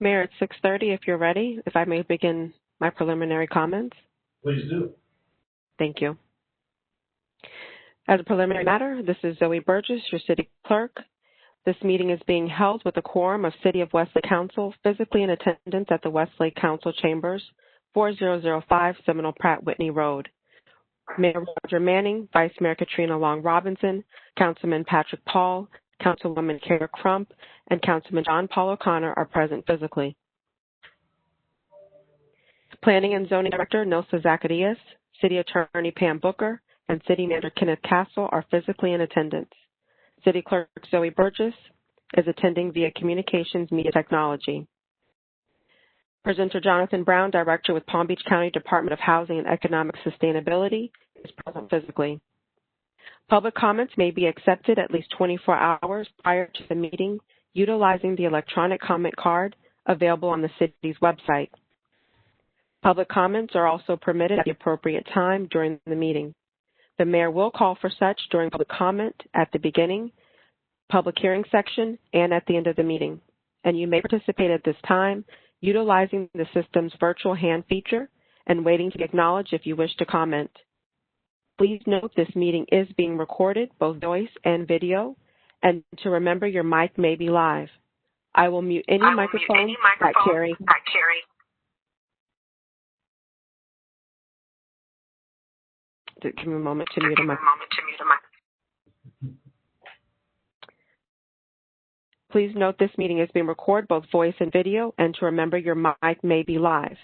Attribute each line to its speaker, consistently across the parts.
Speaker 1: Mayor, it's 6:30 if you're ready. If I may begin my preliminary comments.
Speaker 2: Please do.
Speaker 1: Thank you. As a preliminary matter, this is Zoe Burgess, your city clerk. This meeting is being held with a quorum of City of Westlake Council physically in attendance at the Westlake Council Chambers, 4005 Seminole Pratt Whitney Road. Mayor Roger Manning, Vice Mayor Katrina Long Robinson, Councilman Patrick Paul, Councilwoman Kara Crump, and Councilman John Paul O'Connor are present physically. Planning and Zoning Director Nilsa Zacharias, City Attorney Pam Booker, and City Manager Kenneth Castle are physically in attendance. City Clerk Zoe Burgess is attending via Communications Media Technology. Presenter Jonathan Brown, Director with Palm Beach County Department of Housing and Economic Sustainability, is present physically. Public comments may be accepted at least 24 hours prior to the meeting utilizing the electronic comment card available on the city's website. Public comments are also permitted at the appropriate time during the meeting. The mayor will call for such during public comment at the beginning, public hearing section, and at the end of the meeting. And you may participate at this time utilizing the system's virtual hand feature and waiting to be acknowledged if you wish to comment. Please note this meeting is being recorded, both voice and video, and to remember your mic may be live. I will mute any microphone that carry. Give me a moment to mute a mic. Please note this meeting is being recorded, both voice and video, and to remember your mic may be live.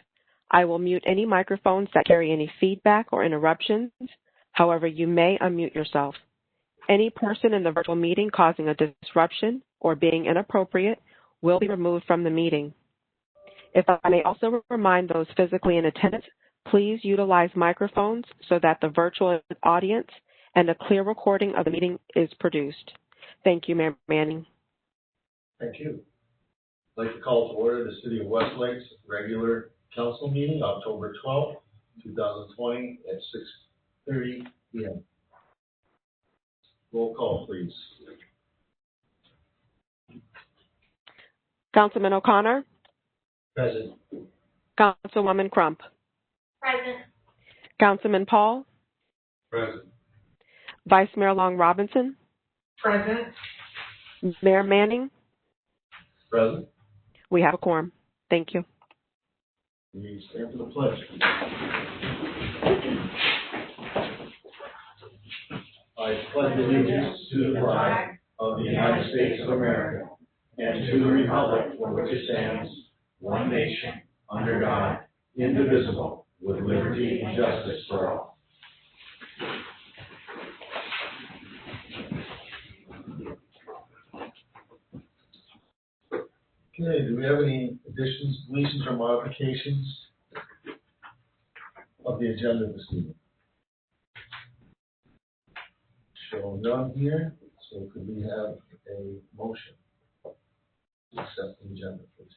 Speaker 1: I will mute any microphones that carry any feedback or interruptions. However, you may unmute yourself. Any person in the virtual meeting causing a disruption or being inappropriate will be removed from the meeting. If I may also remind those physically in attendance, please utilize microphones so that the virtual audience and a clear recording of the meeting is produced. Thank you, Mayor Manning.
Speaker 2: Thank you. I'd like to call to order the City of Westlake's regular council meeting, October 12th, 2020 at 6:30 p.m. Roll call, please.
Speaker 1: Councilman O'Connor.
Speaker 2: Present.
Speaker 1: Councilwoman Crump.
Speaker 3: Present.
Speaker 1: Councilman Paul.
Speaker 2: Present.
Speaker 1: Vice Mayor Long Robinson.
Speaker 3: Present.
Speaker 1: Mayor Manning.
Speaker 2: Present.
Speaker 1: We have a quorum. Thank you.
Speaker 2: We stand for the pledge. I pledge allegiance to the flag of the United States of America and to the republic for which it stands, one nation, under God, indivisible, with liberty and justice for all. Okay, do we have any additions, deletions, or modifications of the agenda this evening? Show none here, so could we have a motion to accept the agenda, please?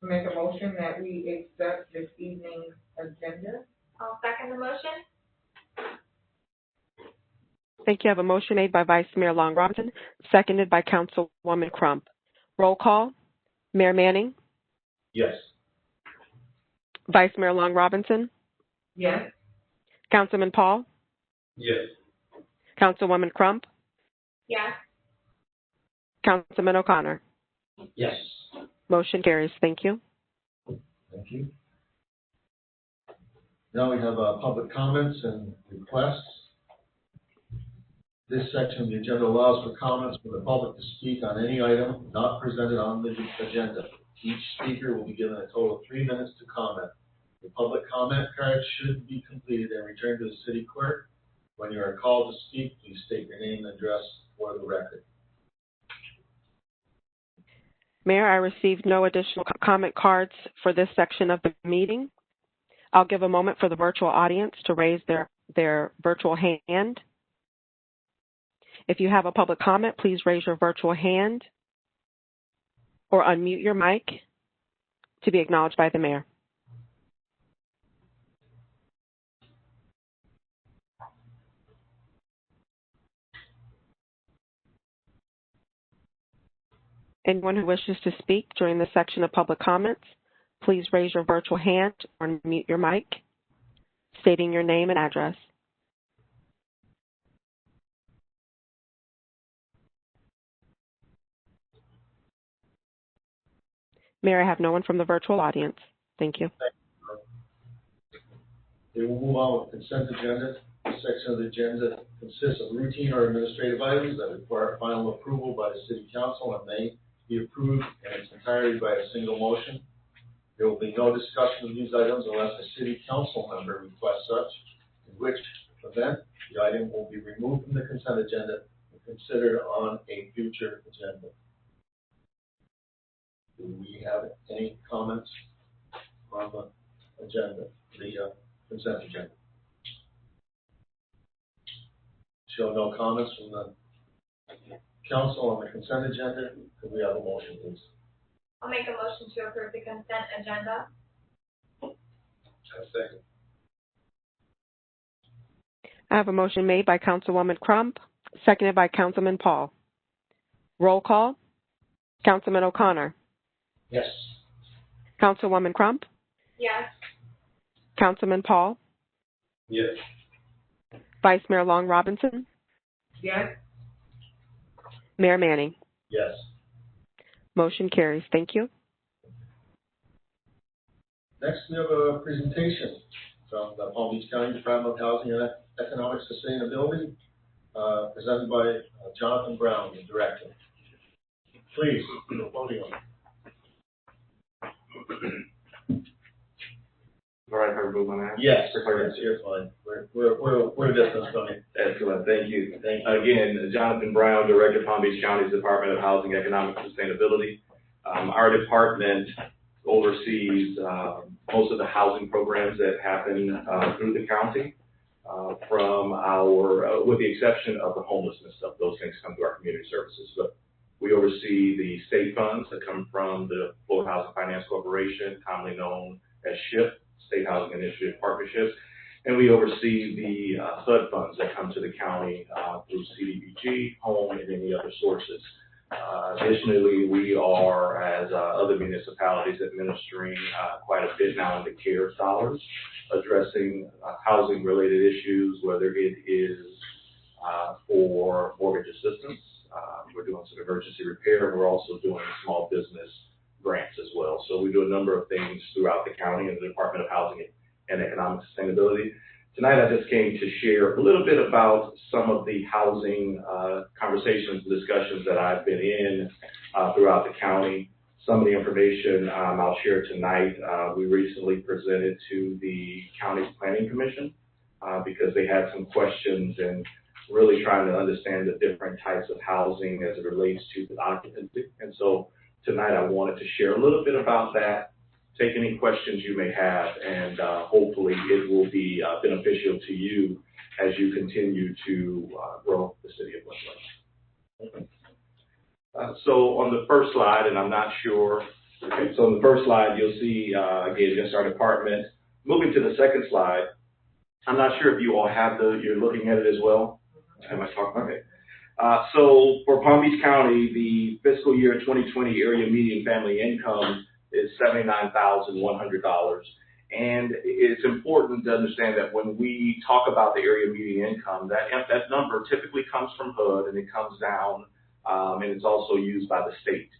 Speaker 3: Make a motion that we accept this evening's agenda. I'll second the motion.
Speaker 1: Thank you. I have a motion made by Vice Mayor Long Robinson, seconded by Councilwoman Crump. Roll call. Mayor Manning.
Speaker 2: Yes.
Speaker 1: Vice Mayor Long Robinson.
Speaker 3: Yes.
Speaker 1: Councilman Paul.
Speaker 2: Yes.
Speaker 1: Councilwoman Crump.
Speaker 3: Yes.
Speaker 1: Councilman O'Connor.
Speaker 2: Yes.
Speaker 1: Motion carries. Thank you.
Speaker 2: Thank you. Now we have public comments and requests. This section of the agenda allows for comments from the public to speak on any item not presented on the agenda. Each speaker will be given a total of 3 minutes to comment. The public comment card should be completed and returned to the city clerk. When you are called to speak, please state your name and address for the record.
Speaker 1: Mayor, I received no additional comment cards for this section of the meeting. I'll give a moment for the virtual audience to raise their virtual hand. If you have a public comment, please raise your virtual hand or unmute your mic to be acknowledged by the mayor. Anyone who wishes to speak during this section of public comments, please raise your virtual hand or unmute your mic, stating your name and address. Mayor, I have no one from the virtual audience. Thank you.
Speaker 2: We will move on with the consent agenda. This section of the agenda consists of routine or administrative items that require final approval by the City Council and may be approved in its entirety by a single motion. There will be no discussion of these items unless a City Council member requests such, in which event the item will be removed from the consent agenda and considered on a future agenda. Do we have any comments on the agenda, the consent agenda? Show no comments from the council on the consent agenda. Could we have a motion, please?
Speaker 4: I'll make a motion to approve the consent agenda.
Speaker 2: A second.
Speaker 1: I have a motion made by Councilwoman Crump, seconded by Councilman Paul. Roll call. Councilman O'Connor.
Speaker 2: Yes.
Speaker 1: Councilwoman Crump.
Speaker 4: Yes.
Speaker 1: Councilman Paul.
Speaker 2: Yes.
Speaker 1: Vice Mayor Long Robinson.
Speaker 3: Yes.
Speaker 1: Mayor Manning.
Speaker 2: Yes.
Speaker 1: Motion carries. Thank you.
Speaker 2: Next, we have a presentation from the Palm Beach County Department of Housing and Economic Sustainability, presented by Jonathan Brown, the director. Please, the podium.
Speaker 5: All right, if I remove my mask?
Speaker 2: Yes, you're fine. We're distance from you.
Speaker 5: Excellent, thank you. Again, Jonathan Brown, Director of Palm Beach County's Department of Housing, Economic Sustainability. Our department oversees most of the housing programs that happen through the county, from our, with the exception of the homelessness stuff. Those things come through our community services. But we oversee the state funds that come from the Florida Housing Finance Corporation, commonly known as SHIP, State Housing Initiative Partnerships, and we oversee the HUD funds that come to the county through CDBG, home, and any other sources. Additionally, we are, as other municipalities, administering quite a bit now in the CARES dollars, addressing housing-related issues, whether it is for mortgage assistance. We're doing some emergency repair, and we're also doing small business grants as well. So we do a number of things throughout the county and the Department of Housing and Economic Sustainability. Tonight I just came to share a little bit about some of the housing conversations and discussions that I've been in throughout the county. Some of the information I'll share tonight, we recently presented to the county's planning commission because they had some questions and really trying to understand the different types of housing as it relates to the occupancy. And so tonight I wanted to share a little bit about that, take any questions you may have, and hopefully it will be beneficial to you as you continue to grow the city of Westlake. So on the first slide, and I'm not sure, okay, so on the first slide you'll see, again, just our department. Moving to the second slide, I'm not sure if you all have you're looking at it as well. Am I talking? Okay. So for Palm Beach County, the fiscal year 2020 area median family income is $79,100. And it's important to understand that when we talk about the area median income, that number typically comes from HUD and it comes down, and it's also used by the state.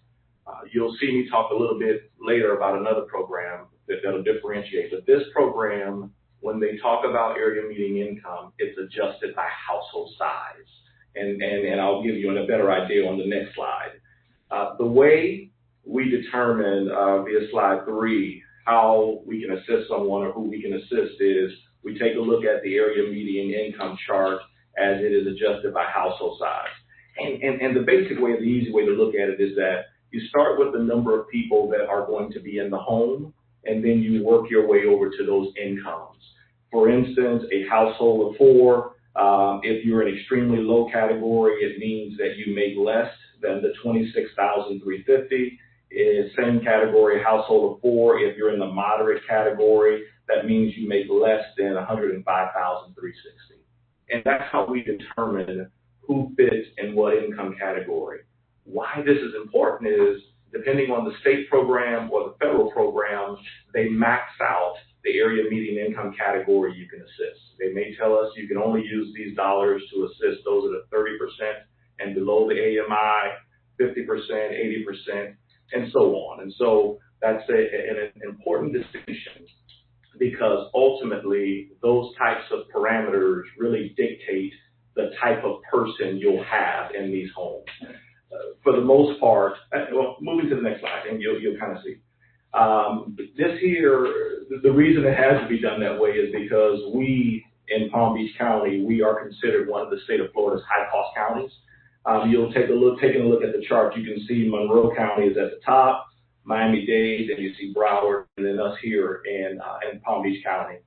Speaker 5: You'll see me talk a little bit later about another program that'll differentiate. But this program, when they talk about area median income, it's adjusted by household size. And I'll give you a better idea on the next slide. The way we determine via slide 3 how we can assist someone or who we can assist is we take a look at the area median income chart as it is adjusted by household size. And the basic way, the easy way to look at it is that you start with the number of people that are going to be in the home, and then you work your way over to those incomes. For instance, a household of 4, if you're an extremely low category, it means that you make less than the $26,350. Same category, household of 4, if you're in the moderate category, that means you make less than $105,360. And that's how we determine who fits in what income category. Why this is important is, depending on the state program or the federal program, they max out the area median income category you can assist. They may tell us you can only use these dollars to assist those that are 30% and below the AMI, 50%, 80%, and so on. And so that's an important distinction, because ultimately those types of parameters really dictate the type of person you'll have in these homes. For the most part, well, moving to the next slide, and you'll kind of see. This here, the reason it has to be done that way is because we, in Palm Beach County, we are considered one of the state of Florida's high-cost counties. You'll taking a look at the chart, you can see Monroe County is at the top, Miami-Dade, and you see Broward, and then us here in Palm Beach County.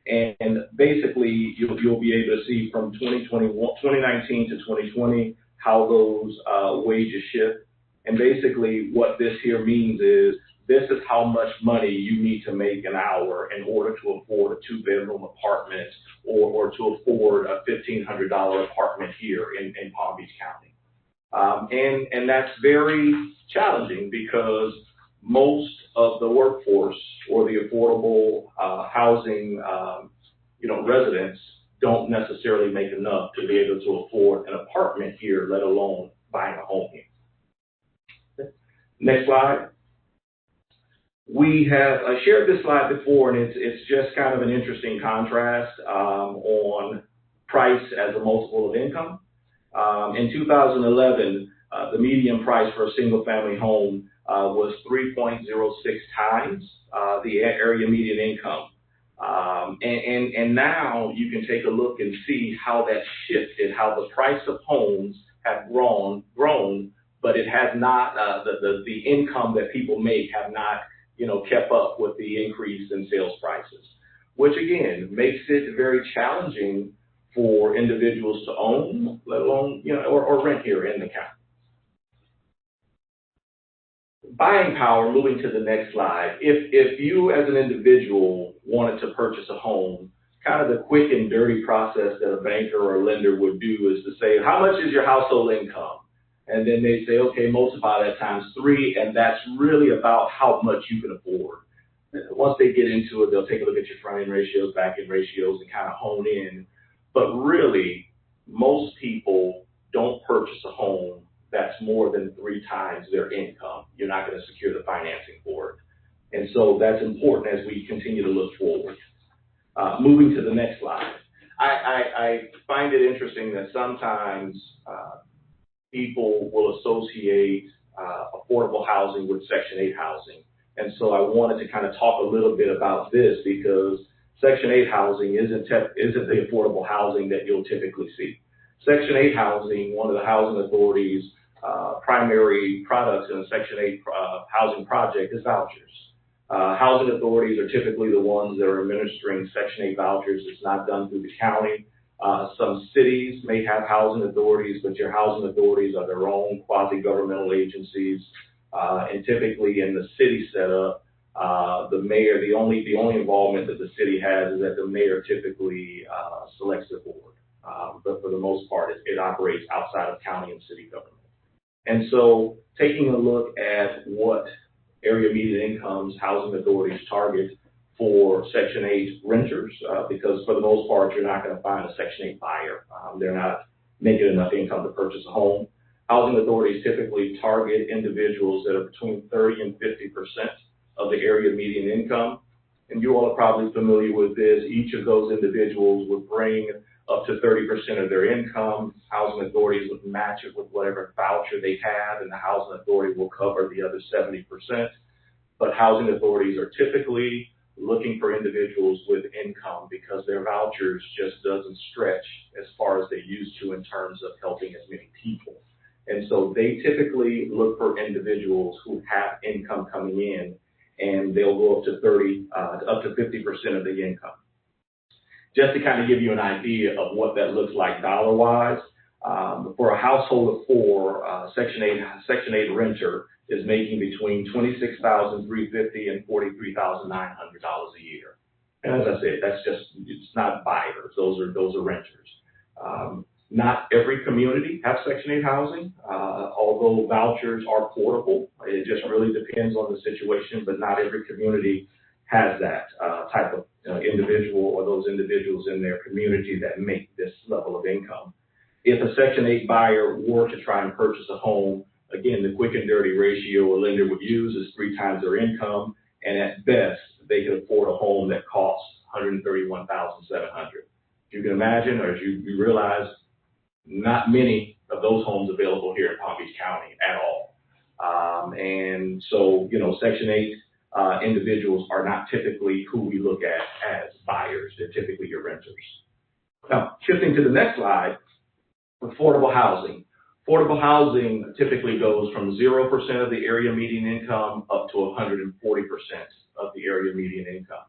Speaker 5: And basically, you'll be able to see from 2019 to 2020 how those wages shift. And basically, what this here means is this is how much money you need to make an hour in order to afford a two-bedroom apartment or to afford a $1,500 apartment here in Palm Beach County. And that's very challenging, because most of the workforce or the affordable housing, residents don't necessarily make enough to be able to afford an apartment here, let alone buying a home here. Next slide. We have shared this slide before, and it's just kind of an interesting contrast on price as a multiple of income. In 2011, the median price for a single-family home was 3.06 times the area median income. And now you can take a look and see how that shifted, how the price of homes have grown, but it has not, the income that people make have not, kept up with the increase in sales prices, which again makes it very challenging for individuals to own, let alone, or rent here in the county. Buying power, moving to the next slide. If you as an individual wanted to purchase a home, kind of the quick and dirty process that a banker or a lender would do is to say, how much is your household income? And then they say, okay, multiply that times 3, and that's really about how much you can afford. Once they get into it, they'll take a look at your front-end ratios, back-end ratios, and kind of hone in. But really, most people don't purchase a home that's more than 3 times their income. You're not going to secure the financing for it. And so that's important as we continue to look forward. Moving to the next slide. I find it interesting that sometimes people will associate affordable housing with Section 8 housing. And so I wanted to kind of talk a little bit about this, because Section 8 housing isn't the affordable housing that you'll typically see. Section 8 housing, one of the housing authority's primary products in a Section 8 housing project is vouchers. Housing authorities are typically the ones that are administering Section 8 vouchers. It's not done through the county. Some cities may have housing authorities, but your housing authorities are their own quasi-governmental agencies. And typically in the city setup, the mayor, the only involvement that the city has is that the mayor typically selects the board. But for the most part, it operates outside of county and city government. And so taking a look at what area median incomes housing authorities target for Section 8 renters, because for the most part, you're not going to find a Section 8 buyer. They're not making enough income to purchase a home. Housing authorities typically target individuals that are between 30 and 50% of the area median income. And you all are probably familiar with this. Each of those individuals would bring up to 30% of their income. Housing authorities would match it with whatever voucher they have, and the housing authority will cover the other 70%. But housing authorities are typically looking for individuals with income, because their vouchers just doesn't stretch as far as they used to in terms of helping as many people. And so they typically look for individuals who have income coming in, and they'll go up to 50% of the income. Just to kind of give you an idea of what that looks like dollar-wise, for a household of 4, Section 8 renter is making between $26,350 and $43,900 a year. And as I said, it's not buyers; those are renters. Not every community has Section 8 housing, although vouchers are portable. It just really depends on the situation, but not every community has that type of individual or those individuals in their community that make this level of income. If a Section 8 buyer were to try and purchase a home, again, the quick and dirty ratio a lender would use is 3 times their income, and at best, they could afford a home that costs $131,700. You can imagine, or as you realize, not many of those homes available here in Palm Beach County at all. And so, Section 8 individuals are not typically who we look at as buyers. They're typically your renters. Now, shifting to the next slide, affordable housing. Affordable housing typically goes from 0% of the area median income up to 140% of the area median income.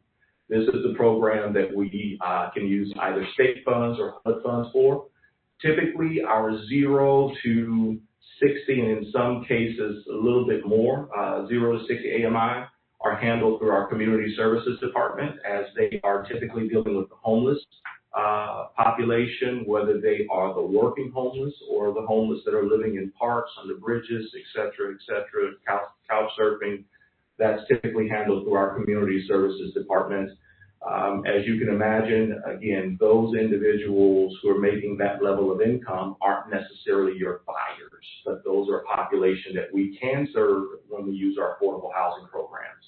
Speaker 5: This is the program that we can use either state funds or HUD funds for. Typically, our 0 to 60, and in some cases a little bit more, 0 to 60 AMI are handled through our community services department, as they are typically dealing with the homeless population, whether they are the working homeless or the homeless that are living in parks, under bridges, et cetera, couch surfing. That's typically handled through our community services department. As you can imagine, again, those individuals who are making that level of income aren't necessarily your buyers, but those are a population that we can serve when we use our affordable housing programs.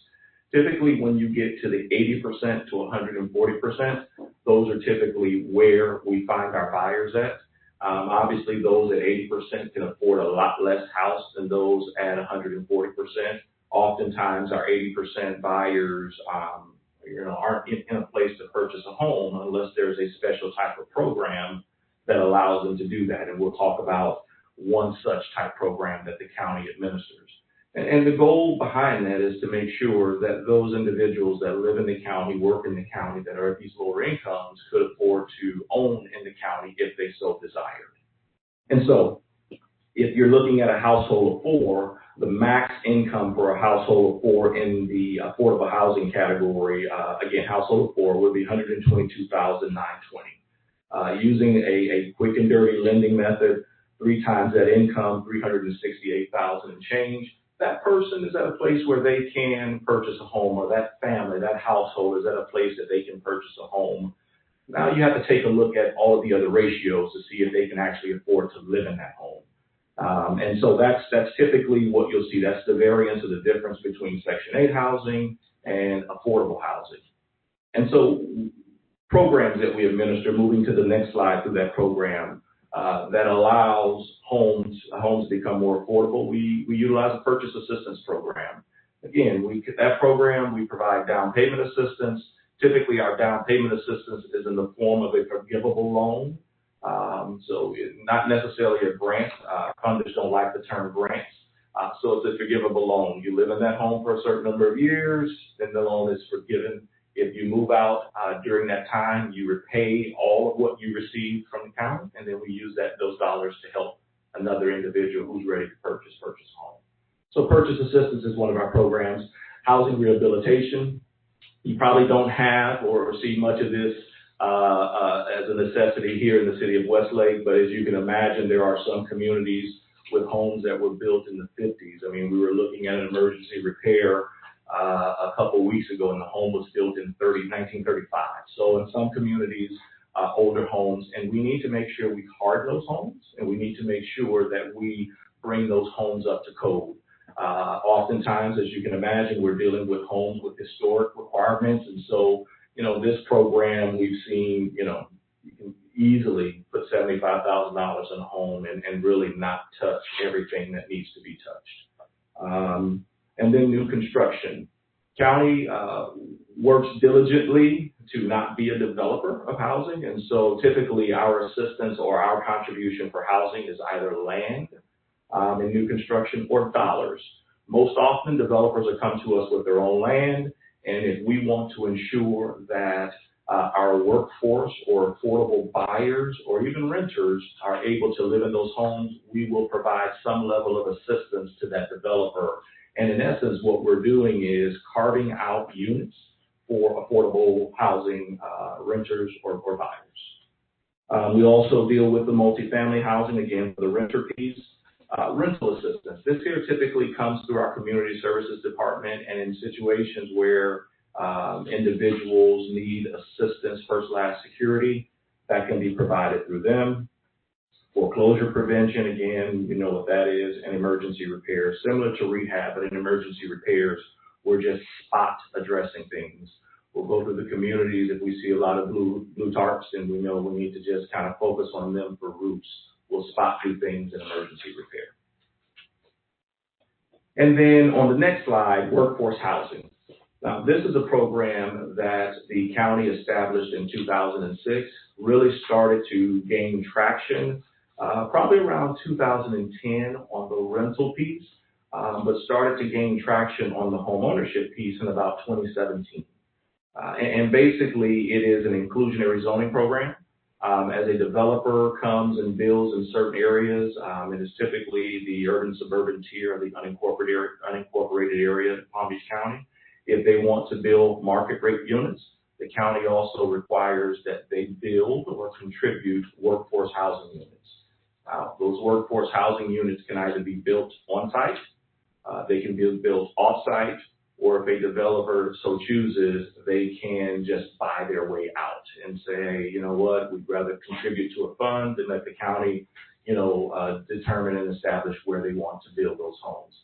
Speaker 5: Typically, when you get to the 80% to 140%, those are typically where we find our buyers at. Obviously, those at 80% can afford a lot less house than those at 140%. Oftentimes, our 80% buyers aren't in a place to purchase a home unless there's a special type of program that allows them to do that. And we'll talk about one such type program that the county administers. And the goal behind that is to make sure that those individuals that live in the county, work in the county, that are at these lower incomes could afford to own in the county if they so desired. And so if you're looking at a household of 4, the max income for a household of 4 in the affordable housing category, again, household of 4 would be $122,920. Using a quick and dirty lending method, 3 times that income, $368,000 and change. That person is at a place where they can purchase a home, or that family, that household is at a place that they can purchase a home. Now you have to take a look at all of the other ratios to see if they can actually afford to live in that home. And so that's typically what you'll see. That's the variance of the difference between Section 8 housing and affordable housing. And so programs that we administer, moving to the next slide through that program, that allows homes to become more affordable, we utilize a purchase assistance program. Again, that program, we provide down payment assistance. Typically, our down payment assistance is in the form of a forgivable loan. So not necessarily a grant. Funders don't like the term grants. So it's a forgivable loan. You live in that home for a certain number of years, then the loan is forgiven. If you move out during that time, you repay all of what you received from the county, and then we use those dollars to help another individual who's ready to purchase a home. So purchase assistance is one of our programs. Housing rehabilitation, you probably don't have or see much of this as a necessity here in the city of Westlake, but as you can imagine, there are some communities with homes that were built in the 50s. I mean, we were looking at an emergency repair a couple of weeks ago, and the home was built in 1935. So in some communities, older homes, and we need to make sure we harden those homes, and we need to make sure that we bring those homes up to code. Oftentimes, as you can imagine, we're dealing with homes with historic requirements, and so, this program we've seen, you can easily put $75,000 in a home and really not touch everything that needs to be touched. And then new construction. County works diligently to not be a developer of housing, and so typically our assistance or our contribution for housing is either land in new construction or dollars. Most often developers will come to us with their own land, and if we want to ensure that our workforce or affordable buyers or even renters are able to live in those homes, we will provide some level of assistance to that developer. And in essence, what we're doing is carving out units for affordable housing renters or buyers. We also deal with the multifamily housing, again, for the renter piece. Rental assistance. This here typically comes through our community services department, and in situations where individuals need assistance, first last security, that can be provided through them. Foreclosure prevention, again, you know what that is, and emergency repairs. Similar to rehab, but in emergency repairs, we're just spot addressing things. We'll go to the communities if we see a lot of blue tarps and we know we need to just kind of focus on them for roofs. We'll spot do things in emergency repair. And then on the next slide, workforce housing. Now, this is a program that the county established in 2006, really started to gain traction probably around 2010 on the rental piece, but started to gain traction on the home ownership piece in about 2017. And basically, it is an inclusionary zoning program. As a developer comes and builds in certain areas, it is typically the urban suburban tier of the unincorporated area of Palm Beach County. If they want to build market rate units, the county also requires that they build or contribute workforce housing units. Those workforce housing units can either be built on site, they can be built off site, or if a developer so chooses, they can just buy their way out and say, you know what, we'd rather contribute to a fund and let the county, determine and establish where they want to build those homes.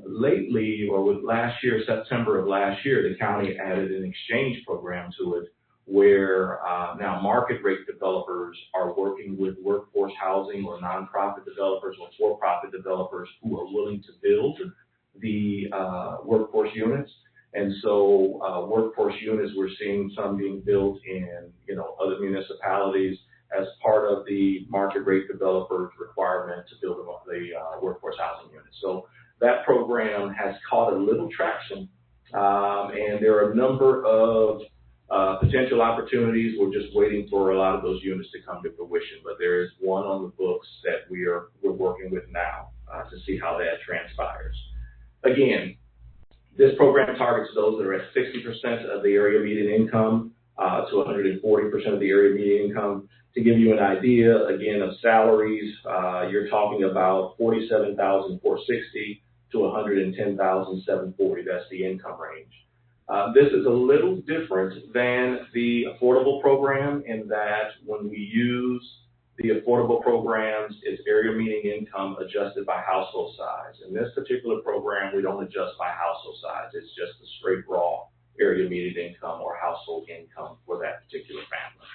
Speaker 5: Lately, or with last year, September of last year, the county added an exchange program to it where now market rate developers are working with workforce housing or nonprofit developers or for-profit developers who are willing to build the workforce units. And so workforce units, we're seeing some being built in, other municipalities as part of the market rate developers requirement to build the workforce housing units. So that program has caught a little traction, and there are a number of potential opportunities. We're just waiting for a lot of those units to come to fruition, but there is one on the books that we're working with now to see how that transpires. Again, this program targets those that are at 60% of the area median income to 140% of the area median income. To give you an idea, again, of salaries, you're talking about $47,460 to $110,740. That's the income range. This is a little different than the affordable program in that when we use the affordable programs, it's area median income adjusted by household size. In this particular program, we don't adjust by household size. It's just the straight raw area median income or household income for that particular family.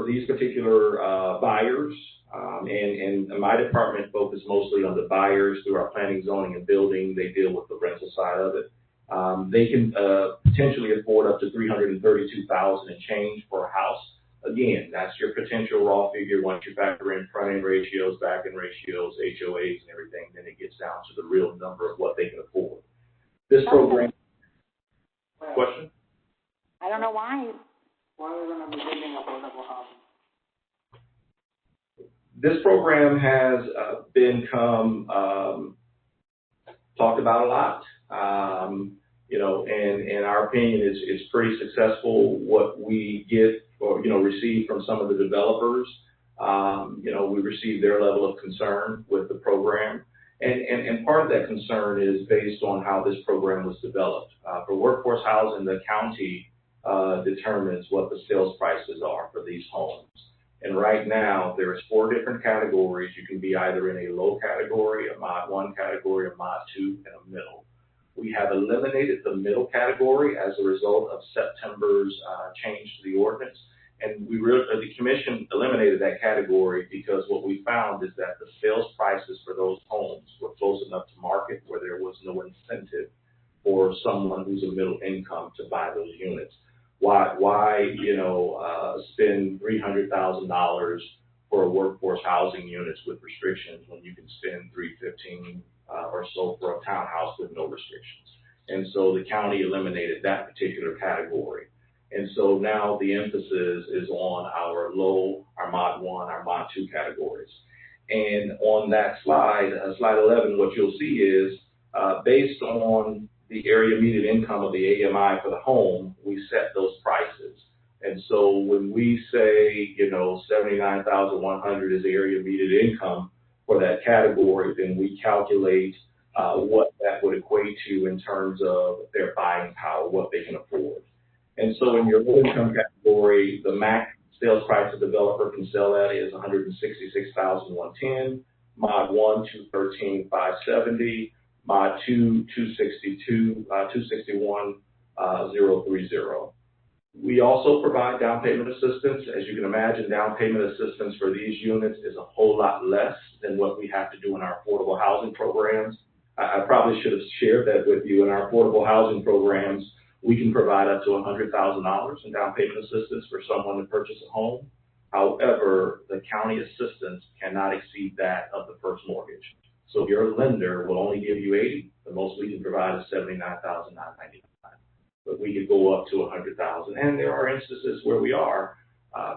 Speaker 5: These particular buyers, and my department focus mostly on the buyers through our planning, zoning, and building. They deal with the rental side of it. They can potentially afford up to $332,000 and change for a house. Again, that's your potential raw figure. Once you factor in front-end ratios, back-end ratios, HOAs, and everything, then it gets down to the real number of what they can afford. This program. Question?
Speaker 6: I don't know why we're going to be building affordable housing.
Speaker 5: This program has become talked about a lot. And in our opinion, it's pretty successful. What we get or, receive from some of the developers, we receive their level of concern with the program. And part of that concern is based on how this program was developed. For workforce housing, the county determines what the sales prices are for these homes. And right now, there's 4 different categories. You can be either in a low category, a mod 1 category, a mod 2, and a middle. We have eliminated the middle category as a result of September's change to the ordinance. And the commission eliminated that category because what we found is that the sales prices for those homes were close enough to market where there was no incentive for someone who's a middle income to buy those units. Why spend $300,000 for a workforce housing units with restrictions when you can spend $315,000 or so for a townhouse with no restrictions? And so the county eliminated that particular category. And so now the emphasis is on our low, our mod 1, our mod 2 categories. And on that slide, slide 11, what you'll see is based on the area median income of the AMI for the home, we set those prices. And so when we say, 79,100 is the area median income for that category, then we calculate what that would equate to in terms of their buying power, what they can afford. And so in your low income category, the max sales price a developer can sell at is $166,110, mod 1, $213,570, mod 2, $261,030. We also provide down payment assistance. As you can imagine, down payment assistance for these units is a whole lot less than what we have to do in our affordable housing programs. I probably should have shared that with you. In our affordable housing programs, we can provide up to $100,000 in down payment assistance for someone to purchase a home. However, the county assistance cannot exceed that of the first mortgage. So if your lender will only give you $80,000, the most we can provide is $79,999. But we could go up to $100,000, and there are instances where we are,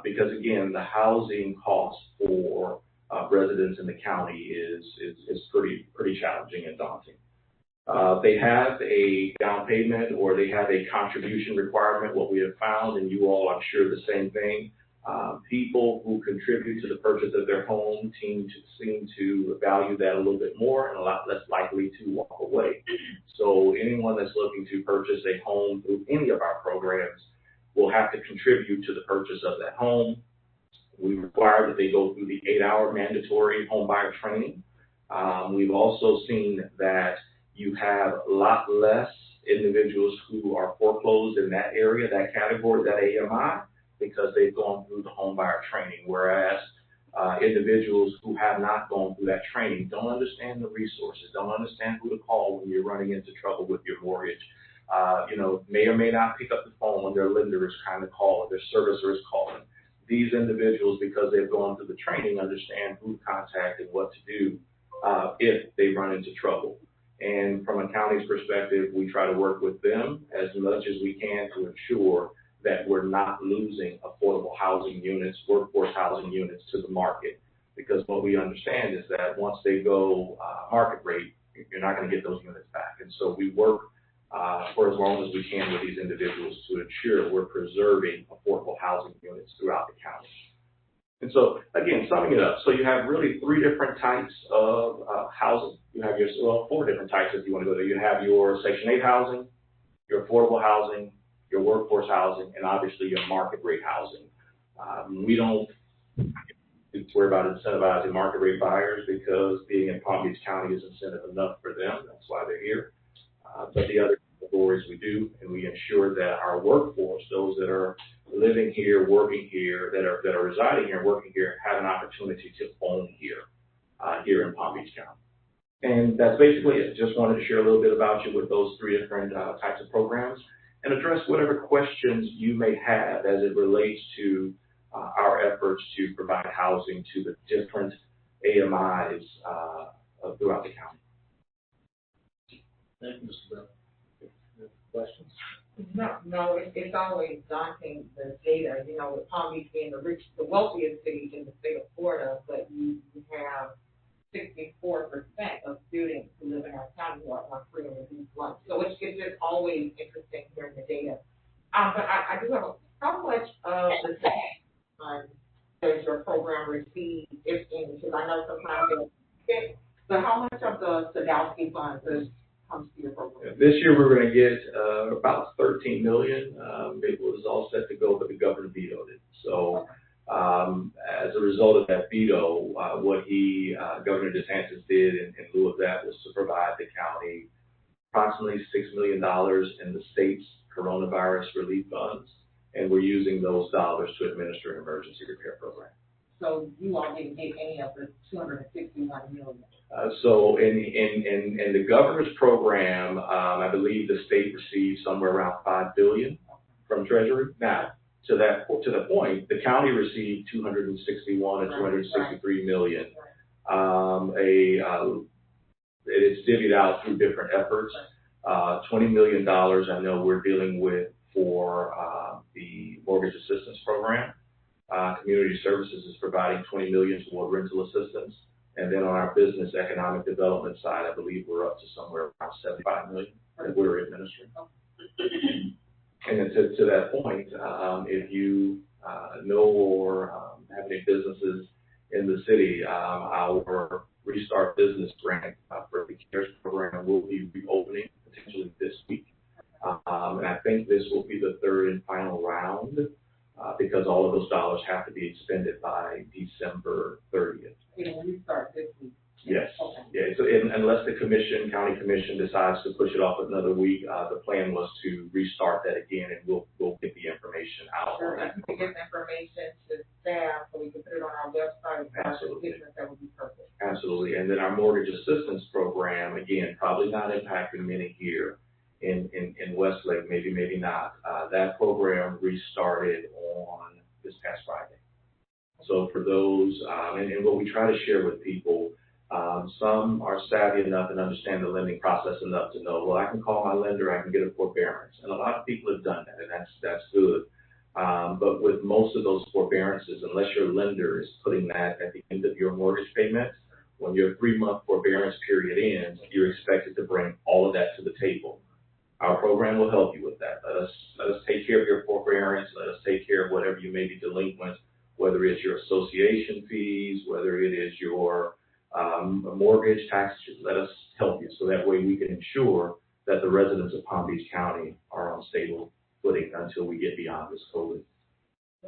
Speaker 5: because again, the housing cost for residents in the county is pretty challenging and daunting. They have a down payment or they have a contribution requirement. What we have found, and you all, I'm sure, the same thing. People who contribute to the purchase of their home seem to value that a little bit more and a lot less likely to walk away. So anyone that's looking to purchase a home through any of our programs will have to contribute to the purchase of that home. We require that they go through the 8-hour mandatory home buyer training. We've also seen that you have a lot less individuals who are foreclosed in that area, that category, that AMI, because they've gone through the home buyer training, whereas individuals who have not gone through that training don't understand the resources, don't understand who to call when you're running into trouble with your mortgage. May or may not pick up the phone when their lender is trying to call or their servicer is calling. These individuals, because they've gone through the training, understand who to contact and what to do if they run into trouble. And from a county's perspective, we try to work with them as much as we can to ensure that we're not losing affordable housing units, workforce housing units to the market. Because what we understand is that once they go market rate, you're not going to get those units back. And so we work for as long as we can with these individuals to ensure we're preserving affordable housing units throughout the county. And so, again, summing it up, so you have really 3 different types of housing. You have 4 different types if you want to go there. You have your Section 8 housing, your affordable housing, your workforce housing, and obviously your market rate housing. We don't worry about incentivizing market rate buyers because being in Palm Beach County is incentive enough for them. That's why they're here. But the other categories we do, and we ensure that our workforce, those that are living here, working here, that are residing here, working here, have an opportunity to own here in Palm Beach County. And that's basically it. Just wanted to share a little bit about you with those 3 different types of programs and address whatever questions you may have as it relates to our efforts to provide housing to the different AMIs throughout the county.
Speaker 2: Thank you, Mr. Brown. Questions?
Speaker 3: No, it's always daunting, the data, with Palm Beach being the wealthiest city in the state of Florida, but you have 64% of students who live in our county who are on free and reduced lunch. So it's just always interesting hearing the data. But I do have how much of the does your program receive, if any? Because I know sometimes so how much of the Sadowski funds comes to your program?
Speaker 5: This year we're going to get about $13 million. It was all set to go, but the governor vetoed it. So as a result of that veto, what Governor DeSantis did in lieu of that was to provide the county approximately $6 million in the state's coronavirus relief funds, and we're using those dollars to administer an emergency repair program.
Speaker 3: So you all didn't get any of the $261 million.
Speaker 5: So in the governor's program, I believe the state received somewhere around $5 billion from Treasury. Now, to the point, the county received 261 and 263 million. It's divvied out through different efforts. $20 million I know we're dealing with for the mortgage assistance program. Community Services is providing $20 million toward rental assistance. And then on our business economic development side, I believe we're up to somewhere around $75 million that we're administering. And then to that point, if you know or have any businesses in the city, our Restart Business Grant for the CARES program will be reopening potentially this week. And I think this will be the third and final round because all of those dollars have to be expended by December 30th.
Speaker 3: Yeah, we start this week.
Speaker 5: Yes.
Speaker 3: Okay.
Speaker 5: Yeah. So unless the county commission decides to push it off another week, the plan was to restart that again, and we'll get the information out.
Speaker 3: Sure, if you can get the information to staff so we can put it on our website.
Speaker 5: Absolutely.
Speaker 3: That would be perfect.
Speaker 5: Absolutely. And then our mortgage assistance program, again, probably not impacting many here in Westlake, maybe not. That program restarted on this past Friday. So for those, and what we try to share with people, some are savvy enough and understand the lending process enough to know, well, I can call my lender, I can get a forbearance. And a lot of people have done that, and that's good. But with most of those forbearances, unless your lender is putting that at the end of your mortgage payment, when your 3-month forbearance period ends, you're expected to bring all of that to the table. Our program will help you with that. Let us take care of your forbearance. Let us take care of whatever you may be delinquent, whether it's your association fees, whether it is your mortgage taxes. Let us help you so that way we can ensure that the residents of Palm Beach County are on stable footing until we get beyond this COVID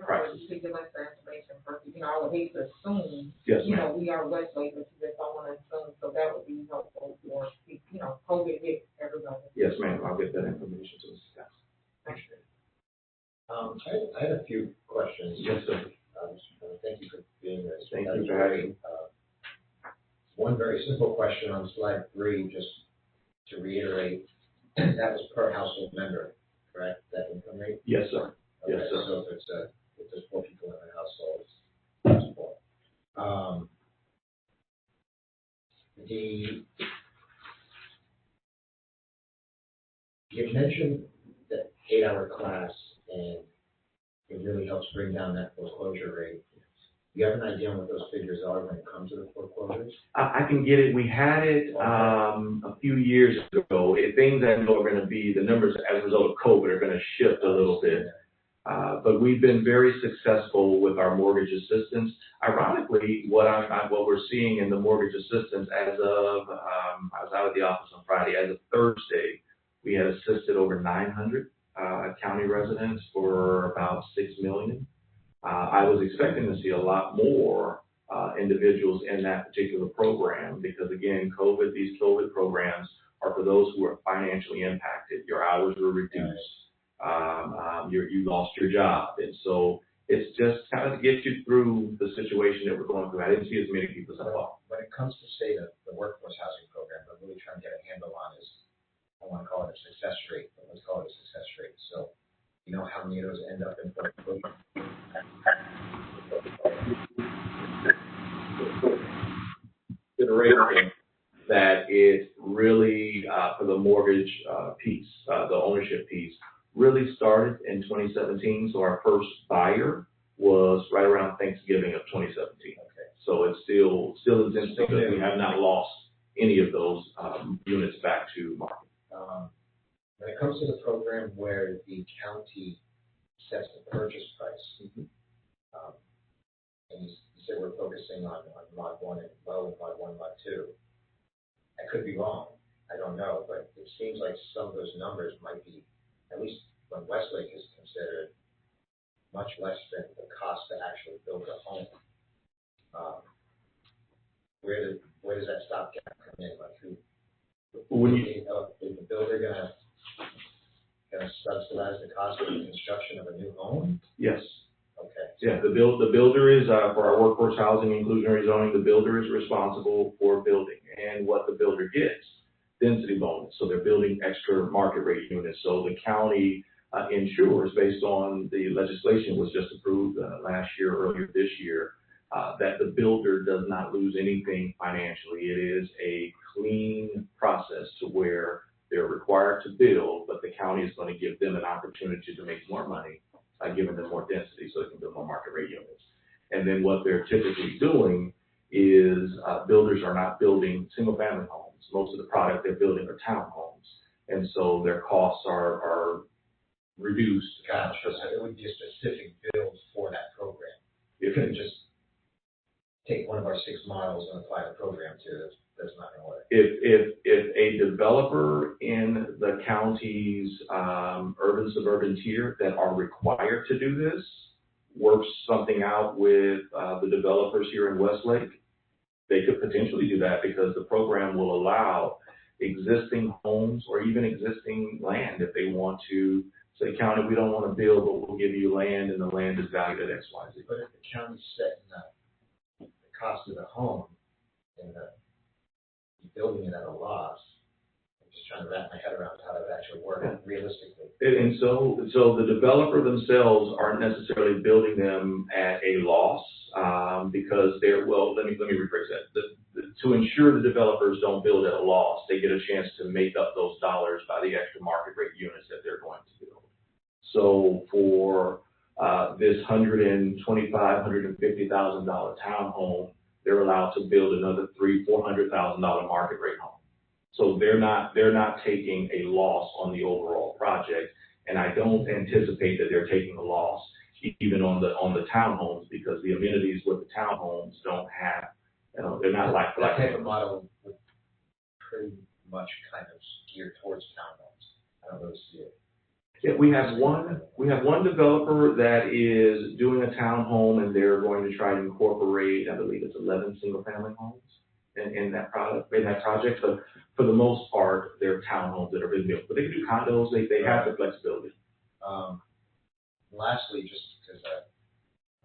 Speaker 5: crisis.
Speaker 3: You can give us the information first. I would hate to assume,
Speaker 5: Yes,
Speaker 3: we are Westlake, but you just don't want to assume, so that would be helpful for, COVID hit everybody.
Speaker 5: Yes, ma'am. I'll get that information to the staff.
Speaker 2: I had a few questions.
Speaker 5: Yes, sir.
Speaker 2: Thank you for being here.
Speaker 5: Thank you for having me.
Speaker 2: One very simple question on slide 3, just to reiterate, that was per household member, correct? That income rate?
Speaker 5: Yes, sir.
Speaker 2: Okay,
Speaker 5: Yes, sir.
Speaker 2: so if there's 4 people in a household, that's 4. You mentioned that 8-hour class, and it really helps bring down that foreclosure rate. Do you have an idea on what those figures are when it comes to the foreclosures?
Speaker 5: I can get it. We had it a few years ago. Things that are going to be, the numbers as a result of COVID are going to shift a little bit. But we've been very successful with our mortgage assistance. Ironically, what we're seeing in the mortgage assistance as of, I was out of the office on Friday, as of Thursday, we had assisted over 900 county residents for about $6 million. I was expecting to see a lot more individuals in that particular program because, again, these COVID programs are for those who are financially impacted. Your hours were reduced. You lost your job. And so it's just kind of to get you through the situation that we're going through. I didn't see as many people as I thought.
Speaker 2: When it comes to, say, the workforce housing program, I'm really trying to get a handle on is, I want to call it a success rate, but let's call it a success rate. So, you know how many of those end up in foreclosure?
Speaker 5: Consideration that it really, for the mortgage piece, the ownership piece, really started in 2017. So our first buyer was right around Thanksgiving of 2017.
Speaker 2: Okay.
Speaker 5: So it's still in its infancy. We have not lost any of those units back to market.
Speaker 2: When it comes to the program where the county sets the purchase price, and you said we're focusing on lot 1 and low and lot 1, lot 2. I could be wrong. I don't know, but it seems like some of those numbers might be, at least when Westlake is considered, much less than the cost to actually build a home. Where does that stopgap come in? Like is the builder gonna subsidize the cost of the construction of a new home?
Speaker 5: Yes.
Speaker 2: Okay.
Speaker 5: Yeah, the builder is, for our workforce housing inclusionary zoning, the builder is responsible for building. And what the builder gets, density bonus. So they're building extra market rate units. So the county ensures, based on the legislation was just approved last year, earlier this year, that the builder does not lose anything financially. It is a clean process to where they're required to build, but the county is going to give them an opportunity to make more money by giving them more density so they can build more market rate units. And then what they're typically doing is builders are not building single family homes. Most of the product they're building are townhomes. And so their costs are
Speaker 2: reduced.
Speaker 7: Gotcha. It would be a specific build for that program. You couldn't just take one of our 6 models and apply the program to it. That's not going to work.
Speaker 5: If a developer in the county's urban suburban tier that are required to do this works something out with the developers here in Westlake, they could potentially do that because the program will allow existing homes or even existing land if they want to say, county, we don't want to build, but we'll give you land and the land is valued at X, Y, Z.
Speaker 7: But if the county's setting the cost of the home and building it at a loss, I'm just trying to wrap my head around how that would actually work realistically.
Speaker 5: And so the developer themselves aren't necessarily building them at a loss because they're, well, let me rephrase that. To ensure the developers don't build at a loss, they get a chance to make up those dollars by the extra market rate units that they're going to build. So for this $125,000, $150,000 townhome, they're allowed to build another $300,000, $400,000 market rate home. So they're not taking a loss on the overall project, and I don't anticipate that they're taking a loss even on the townhomes because the amenities with the townhomes don't have, they're not like
Speaker 7: that type of model would pretty much kind of geared towards townhomes. I don't really see it.
Speaker 5: Yeah, we have one developer that is doing a townhome, and they're going to try to incorporate, I believe it's 11 single-family homes in that project. But for the most part, they're townhomes that are being built. But they can do condos. They have the flexibility.
Speaker 7: Lastly, just because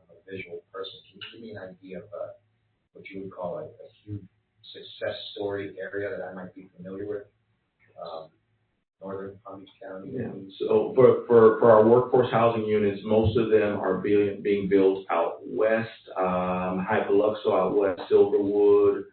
Speaker 7: I'm a visual person, can you give me an idea of what you would call a huge success story area that I might be familiar with? Northern Palm Beach County.
Speaker 5: Yeah. So for our workforce housing units, most of them are being built out west, Hypaluxo out west, Silverwood,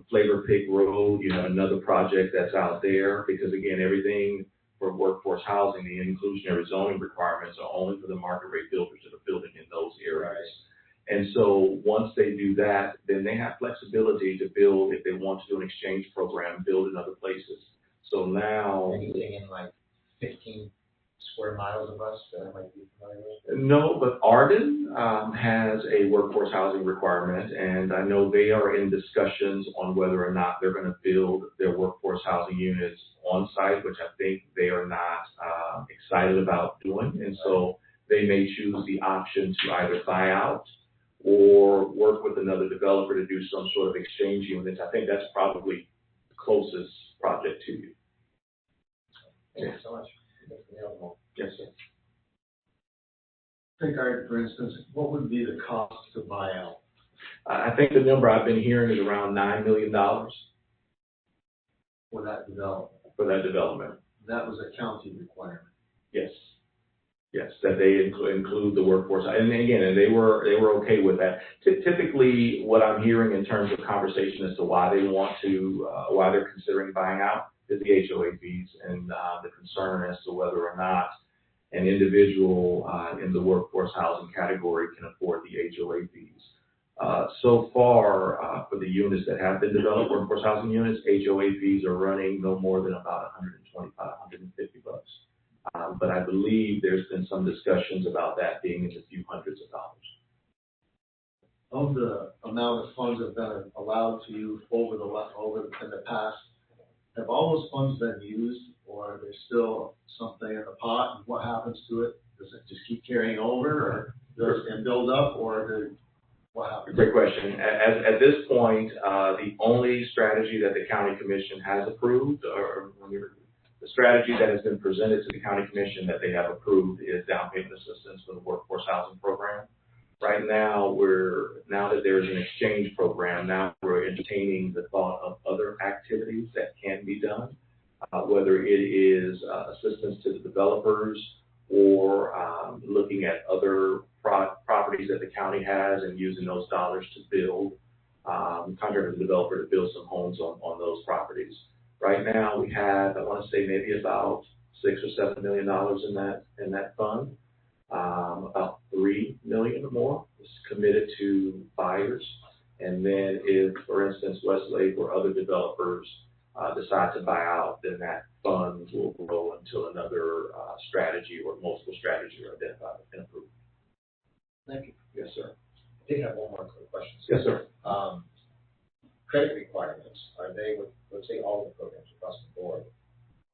Speaker 5: Flavor Pig Road. You have another project that's out there because again, everything for workforce housing, the inclusionary zoning requirements are only for the market rate builders that are building in those areas. Right. And so once they do that, then they have flexibility to build if they want to do an exchange program, build in other places. So now,
Speaker 7: anything in like 15 square miles of us that I might be familiar with?
Speaker 5: No, but Arden has a workforce housing requirement, and I know they are in discussions on whether or not they're going to build their workforce housing units on site, which I think they are not excited about doing. And so they may choose the option to either buy out or work with another developer to do some sort of exchange units. I think that's probably the closest project to you.
Speaker 7: Thank you so much.
Speaker 5: Yes, sir.
Speaker 2: Think, for instance, what would be the cost to buy out?
Speaker 5: I think the number I've been hearing is around $9 million
Speaker 2: For that development?
Speaker 5: For that development.
Speaker 2: That was a county requirement?
Speaker 5: Yes. Yes, that they include the workforce. And again, they were okay with that. Typically, what I'm hearing in terms of conversation as to why they want to, why they're considering buying out is the HOA fees and the concern as to whether or not an individual in the workforce housing category can afford the HOA fees. So far, for the units that have been developed, workforce housing units, HOA fees are running no more than about $125, $150. But I believe there's been some discussions about that being in the few hundreds of dollars.
Speaker 2: Of the amount of funds that have been allowed to you in the past, have all those funds been used, or are there still something in the pot? And what happens to it? Does it just keep carrying over, or and build up, or what happens?
Speaker 5: Great question. At this point, the only strategy that the county commission has approved, or the strategy that has been presented to the county commission that they have approved, is down payment assistance for the workforce housing program. Right now, now that there's an exchange program, now we're entertaining the thought of other activities that can be done, whether it is assistance to the developers or looking at other properties that the county has and using those dollars to build, contract the developer to build some homes on those properties. Right now, we have, I want to say, maybe about $6 or $7 million in that fund. About $3 million or more is committed to buyers. And then if, for instance, Westlake or other developers decide to buy out, then that fund will grow until another strategy or multiple strategies are identified and approved.
Speaker 7: Thank you.
Speaker 5: Yes, sir.
Speaker 7: I did have one more quick question.
Speaker 5: Yes, sir.
Speaker 7: Credit requirements, are they, with, let's say all the programs across the board,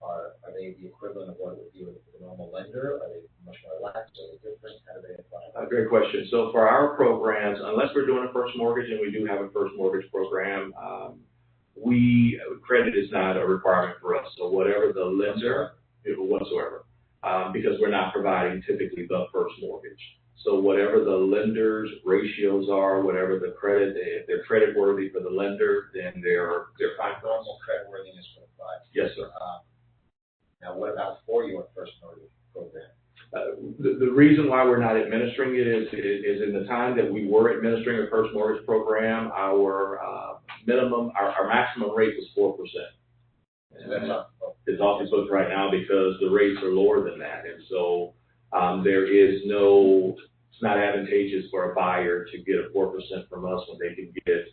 Speaker 7: are they the equivalent of what it would be with a normal lender? Are they much more lax? Are they different? How do they apply?
Speaker 5: Great question. So for our programs, unless we're doing a first mortgage, and we do have a first mortgage program, credit is not a requirement for us. So whatever the lender, whatsoever, because we're not providing typically the first mortgage. So whatever the lender's ratios are, whatever the credit, if they're credit worthy for the lender, then they're fine.
Speaker 7: Normal credit worthiness for the client.
Speaker 5: Yes, sir.
Speaker 7: Now, what about for your first mortgage program?
Speaker 5: The reason why we're not administering it is in the time that we were administering a first mortgage program, our maximum rate was 4%.
Speaker 7: So that's off.
Speaker 5: It's off the books right now because the rates are lower than that, and so it's not advantageous for a buyer to get a 4% from us when they can get,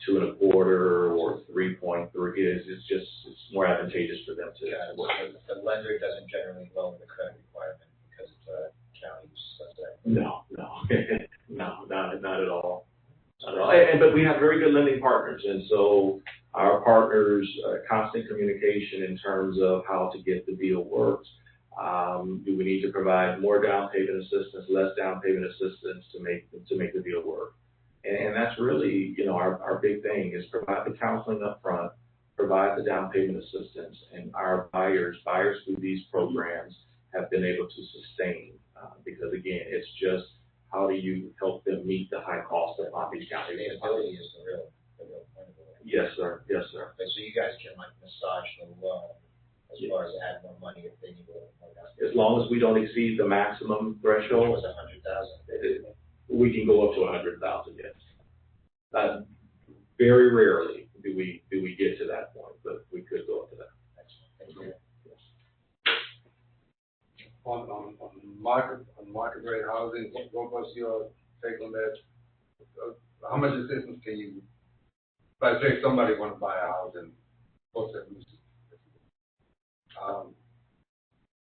Speaker 5: 2.25 or 3.3. It's more advantageous for them to.
Speaker 7: The lender doesn't generally lower the credit requirement because it's a county subject.
Speaker 5: No, not at all. Not at all. But we have very good lending partners, and so our partners, constant communication in terms of how to get the deal worked. Do we need to provide more down payment assistance, less down payment assistance to make the deal work? And that's really, our big thing is provide the counseling up front, provide the down payment assistance, and our buyers through these programs have been able to sustain because again, it's just how do you help them meet the high cost of Palm Beach County?
Speaker 7: Sustainability is the real point of it.
Speaker 5: Yes, sir. Yes, sir.
Speaker 7: Okay, so you guys can massage the loan as far as add more money if they need a little more down.
Speaker 5: As long as we don't exceed the maximum threshold.
Speaker 7: Which was 100,000.
Speaker 5: We can go up to 100,000. Yes. Very rarely do we get to that point, but we could go up to that.
Speaker 7: Thank you.
Speaker 5: Yes.
Speaker 8: On market rate housing, what was your take on that? How much assistance can you? Let's say somebody want to buy a house and what's that?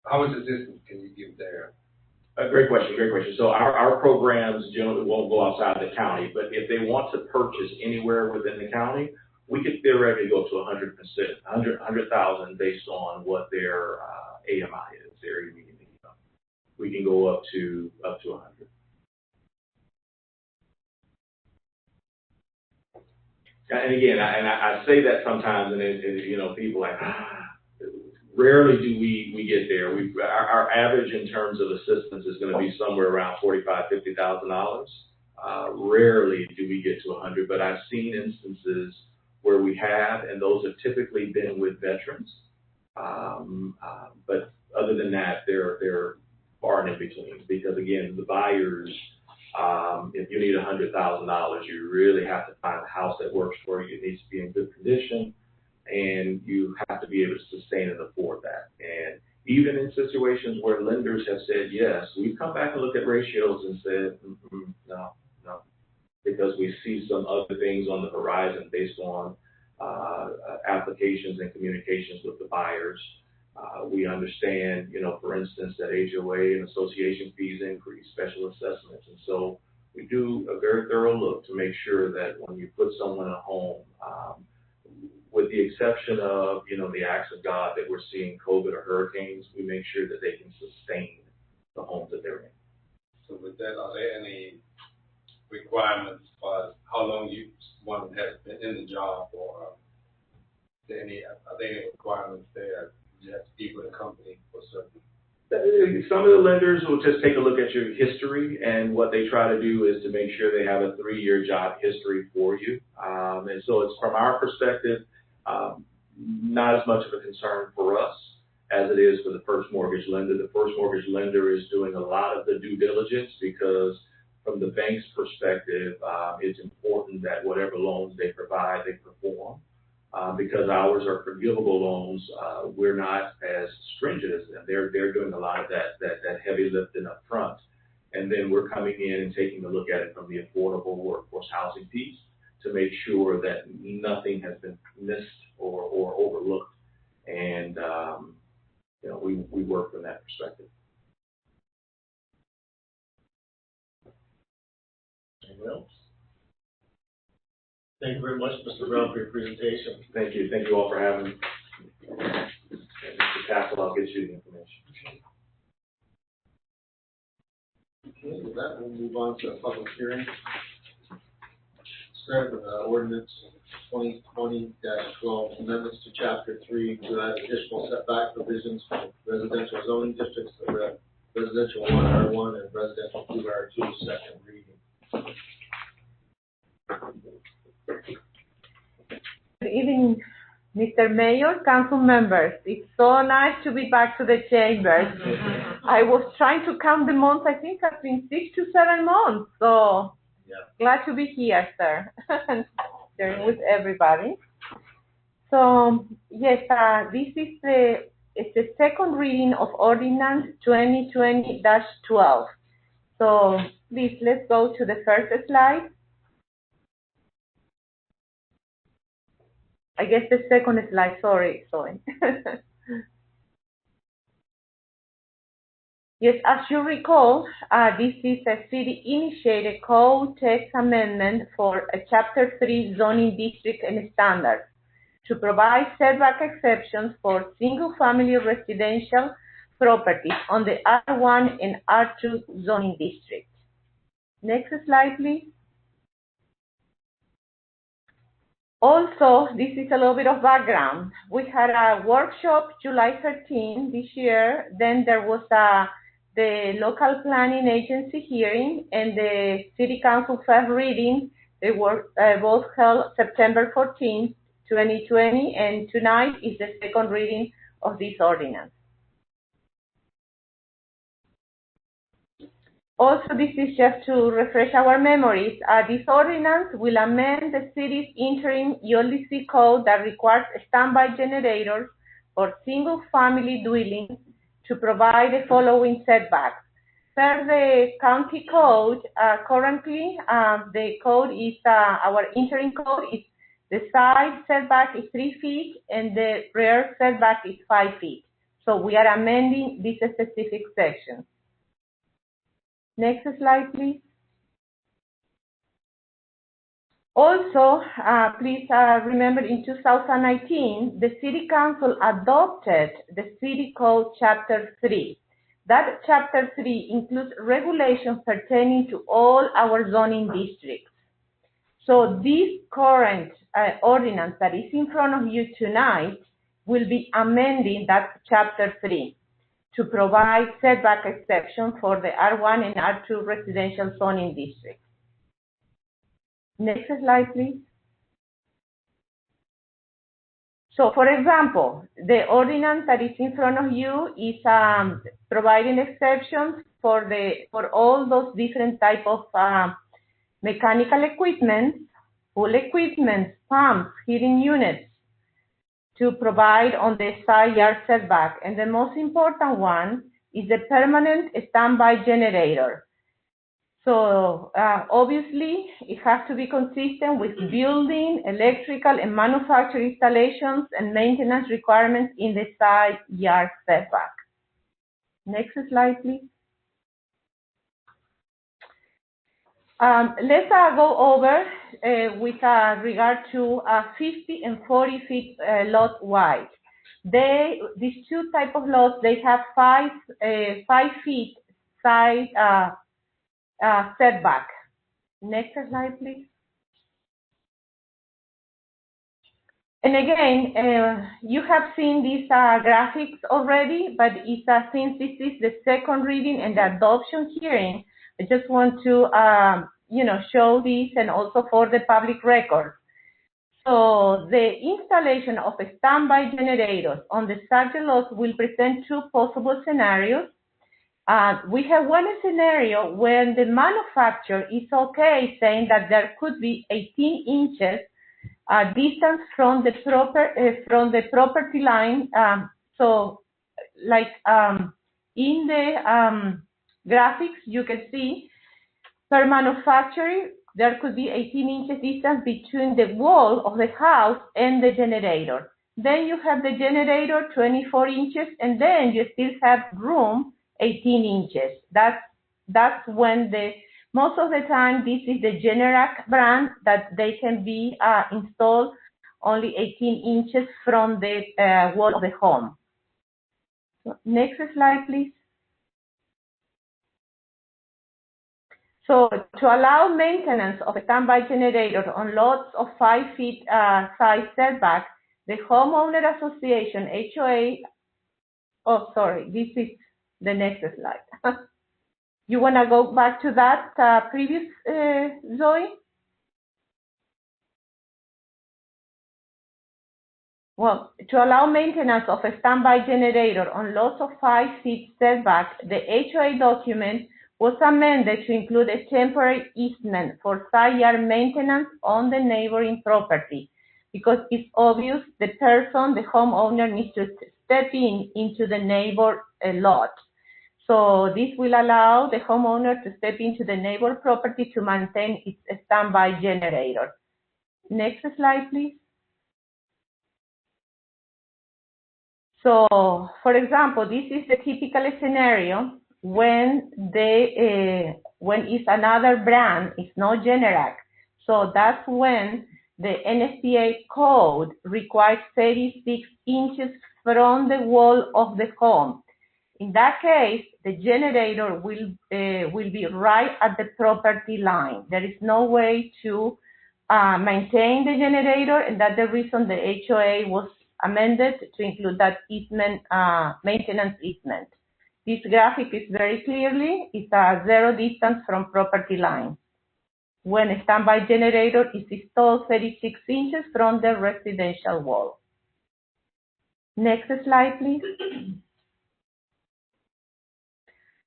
Speaker 8: How much assistance can you give there?
Speaker 5: Great question. So our programs generally won't go outside the county, but if they want to purchase anywhere within the county, we could theoretically go up to 100,000 based on what their AMI is, their median income. We can go up to 100. And again, I say that sometimes, and people like. Rarely do we get there. Our average in terms of assistance is going to be somewhere around $45,000 to $50,000. Rarely do we get to 100, but I've seen instances where we have, and those have typically been with veterans. But other than that, they're far and in between because again, the buyers, if you need $100,000, you really have to find a house that works for you. It needs to be in good condition. And you have to be able to sustain and afford that. And even in situations where lenders have said yes, we've come back and looked at ratios and said, no, because we see some other things on the horizon based on applications and communications with the buyers. We understand, for instance, that HOA and association fees increase, special assessments. And so we do a very thorough look to make sure that when you put someone in a home, with the exception of, the acts of God that we're seeing, COVID or hurricanes, we make sure that they can sustain the homes that they're in.
Speaker 8: So with that, are there any requirements as far as how long one has been in the job, or are there any requirements there? You have to be with a company for certain.
Speaker 5: Some of the lenders will just take a look at your history, and what they try to do is to make sure they have a 3-year job history for you. And so it's from our perspective, not as much of a concern for us as it is for the first mortgage lender. The first mortgage lender is doing a lot of the due diligence because from the bank's perspective, it's important that whatever loans they provide, they perform. Because ours are forgivable loans, we're not as stringent as them. They're doing a lot of that heavy lifting up front. And then we're coming in and taking a look at it from the affordable workforce housing piece to make sure that nothing has been missed or overlooked. And, we work from that perspective.
Speaker 2: Anyone else? Thank you very much, Mr. Brown, for your presentation.
Speaker 5: Thank you. Thank you all for having me. And Mr. Castle, I'll get you the information.
Speaker 2: Okay, with that, we'll move on to a public hearing. Start with ordinance 2020-12, amendments to Chapter 3 to add additional setback provisions for residential zoning districts, residential 1R1 and residential 2R2, second reading.
Speaker 9: Good evening, Mr. Mayor, council members. It's so nice to be back to the chambers. I was trying to count the months. I think it's been 6 to 7 months. So glad to be here, sir, and sharing with everybody. So yes, this is the second reading of Ordinance 2020-12. So please, let's go to the first slide. I guess the second slide, sorry. Yes, as you recall, this is a city-initiated code text amendment for a Chapter 3 zoning district and standards to provide setback exceptions for single-family residential properties on the R1 and R2 zoning districts. Next slide, please. Also, this is a little bit of background. We had a workshop July 13 this year. Then there was the local planning agency hearing and the city council first reading. They were both held September 14, 2020, and tonight is the second reading of this ordinance. Also, this is just to refresh our memories. This ordinance will amend the city's interim ULDC code that requires standby generators for single-family dwellings to provide the following setbacks. Per the county code, currently the code is, our interim code is the side setback is 3 feet and the rear setback is 5 feet. So we are amending this specific section. Next slide, please. Also, please remember in 2019, the City Council adopted the City Code Chapter 3. That Chapter 3 includes regulations pertaining to all our zoning districts. So this current ordinance that is in front of you tonight will be amending that Chapter 3 to provide setback exception for the R1 and R2 residential zoning districts. Next slide, please. So, for example, the ordinance that is in front of you is providing exceptions for all those different type of mechanical equipment, pool equipment, pumps, heating units, to provide on the side yard setback. And the most important one is the permanent standby generator. So obviously it has to be consistent with building, electrical, and manufacturing installations and maintenance requirements in the side yard setback. Next slide, please. Let's go over with regard to 50 and 40 feet lot wide. These two type of lots, they have 5 feet side setback. Next slide, please. And again, you have seen these graphics already, but it's, since this is the second reading and the adoption hearing, I just want to, show this and also for the public record. So the installation of a standby generators on the subject lots will present 2 possible scenarios. We have one scenario when the manufacturer is okay saying that there could be 18 inches distance from the property line. So like in the graphics, you can see per manufacturer, there could be 18 inches distance between the wall of the house and the generator. Then you have the generator 24 inches, and then you still have room 18 inches. That's when most of the time this is the Generac brand that they can be installed only 18 inches from the wall of the home. So, next slide, please. So to allow maintenance of a standby generator on lots of 5 feet side setback, the Homeowner Association, HOA, oh, sorry, this is the next slide. You want to go back to that previous, Zoe? Well, to allow maintenance of a standby generator on lots of 5 feet setback, the HOA document was amended to include a temporary easement for side yard maintenance on the neighboring property, because it's obvious the person, the homeowner, needs to step into the neighbor lot. So this will allow the homeowner to step into the neighbor property to maintain its standby generator. Next slide, please. So, for example, this is the typical scenario when it's another brand, it's not Generac. So that's when the NFPA code requires 36 inches from the wall of the home. In that case, the generator will be right at the property line. There is no way to maintain the generator, and that's the reason the HOA was amended to include that easement, maintenance easement. This graphic is very clearly, it's a zero distance from property line. When a standby generator is installed 36 inches from the residential wall. Next slide, please.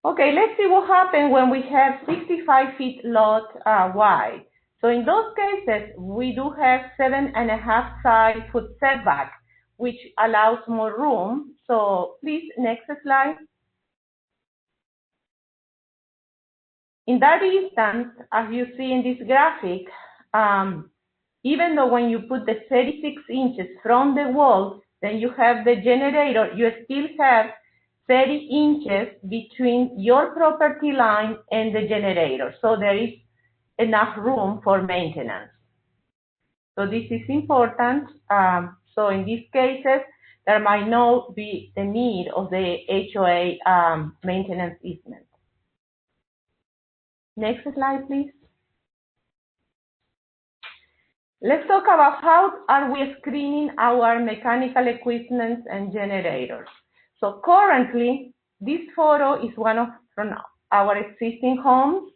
Speaker 9: Okay, let's see what happens when we have 65 feet lot wide. So in those cases, we do have 7.5 side foot setback, which allows more room. So please, next slide. In that instance, as you see in this graphic, even though when you put the 36 inches from the wall, then you have the generator, you still have 30 inches between your property line and the generator. So there is enough room for maintenance. So this is important. So in these cases, there might not be the need of the HOA maintenance easement. Next slide, please. Let's talk about how are we screening our mechanical equipment and generators. So currently, this photo is from our existing homes.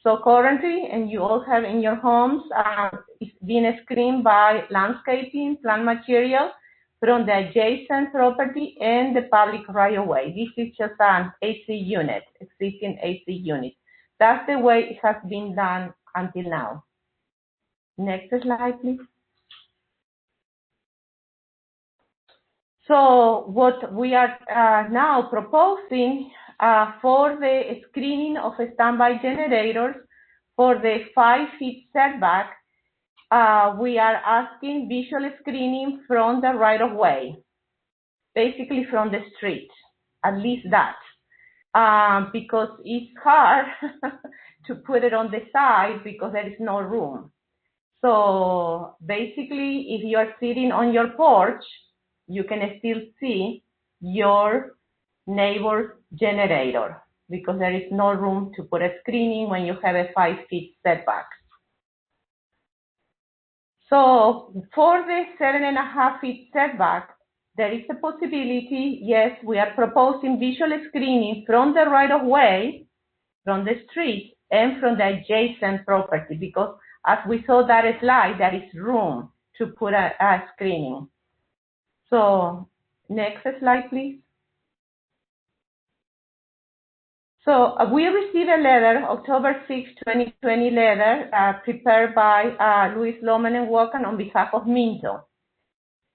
Speaker 9: So currently, and you all have in your homes, it's being screened by landscaping, plant material from the adjacent property and the public right-of-way. This is just an AC unit, existing AC unit. That's the way it has been done until now. Next slide, please. So what we are now proposing for the screening of standby generators for the 5 feet setback, we are asking visual screening from the right-of-way, basically from the street, at least that, because it's hard to put it on the side because there is no room. So basically, if you are sitting on your porch, you can still see your neighbor's generator because there is no room to put a screening when you have a 5 feet setback. So for the 7.5 feet setback, there is a possibility, yes, we are proposing visual screening from the right-of-way, from the street, and from the adjacent property, because as we saw that slide, there is room to put a screening. So next slide, please. So we received a letter, October 6, 2020 letter, prepared by Louis Lohman and Walken on behalf of Minto.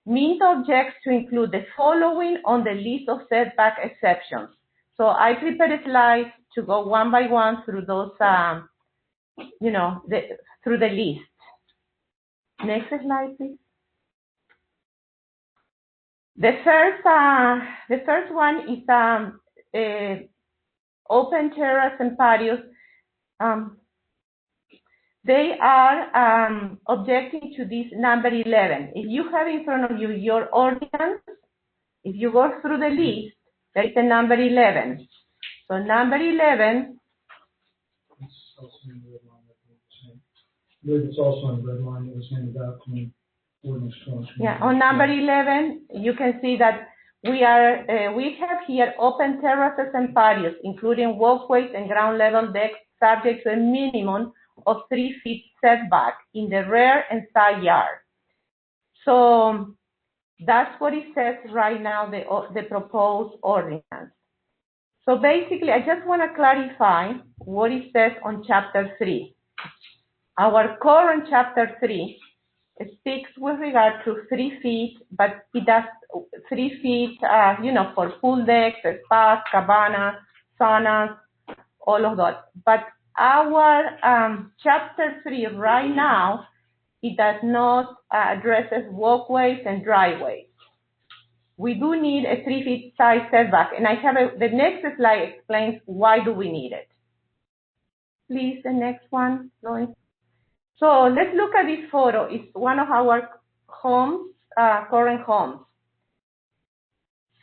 Speaker 9: Minto objects to include the following on the list of setback exceptions. So I prepared a slide to go one by one through those through the list. Next slide, please. The first one is open terrace and patios. They are objecting to this number 11. If you have in front of you your ordinance, if you go through the list, there is a number 11. So number 11.
Speaker 10: It's also on the red line that was handed out to me.
Speaker 9: Yeah, on number 11, you can see that we have here open terraces and patios, including walkways and ground level decks, subject to a minimum of 3 feet setback in the rear and side yard. So that's what it says right now, the proposed ordinance. So basically, I just want to clarify what it says on Chapter 3. Our current Chapter 3 speaks with regard to 3 feet, but it does 3 feet, for pool decks, spas, cabanas, saunas, all of that. But our Chapter 3 right now, it does not addresses walkways and driveways. We do need a 3 feet side setback, and I have the next slide explains why do we need it. Please, the next one, Lois. So let's look at this photo. It's one of our homes, current homes.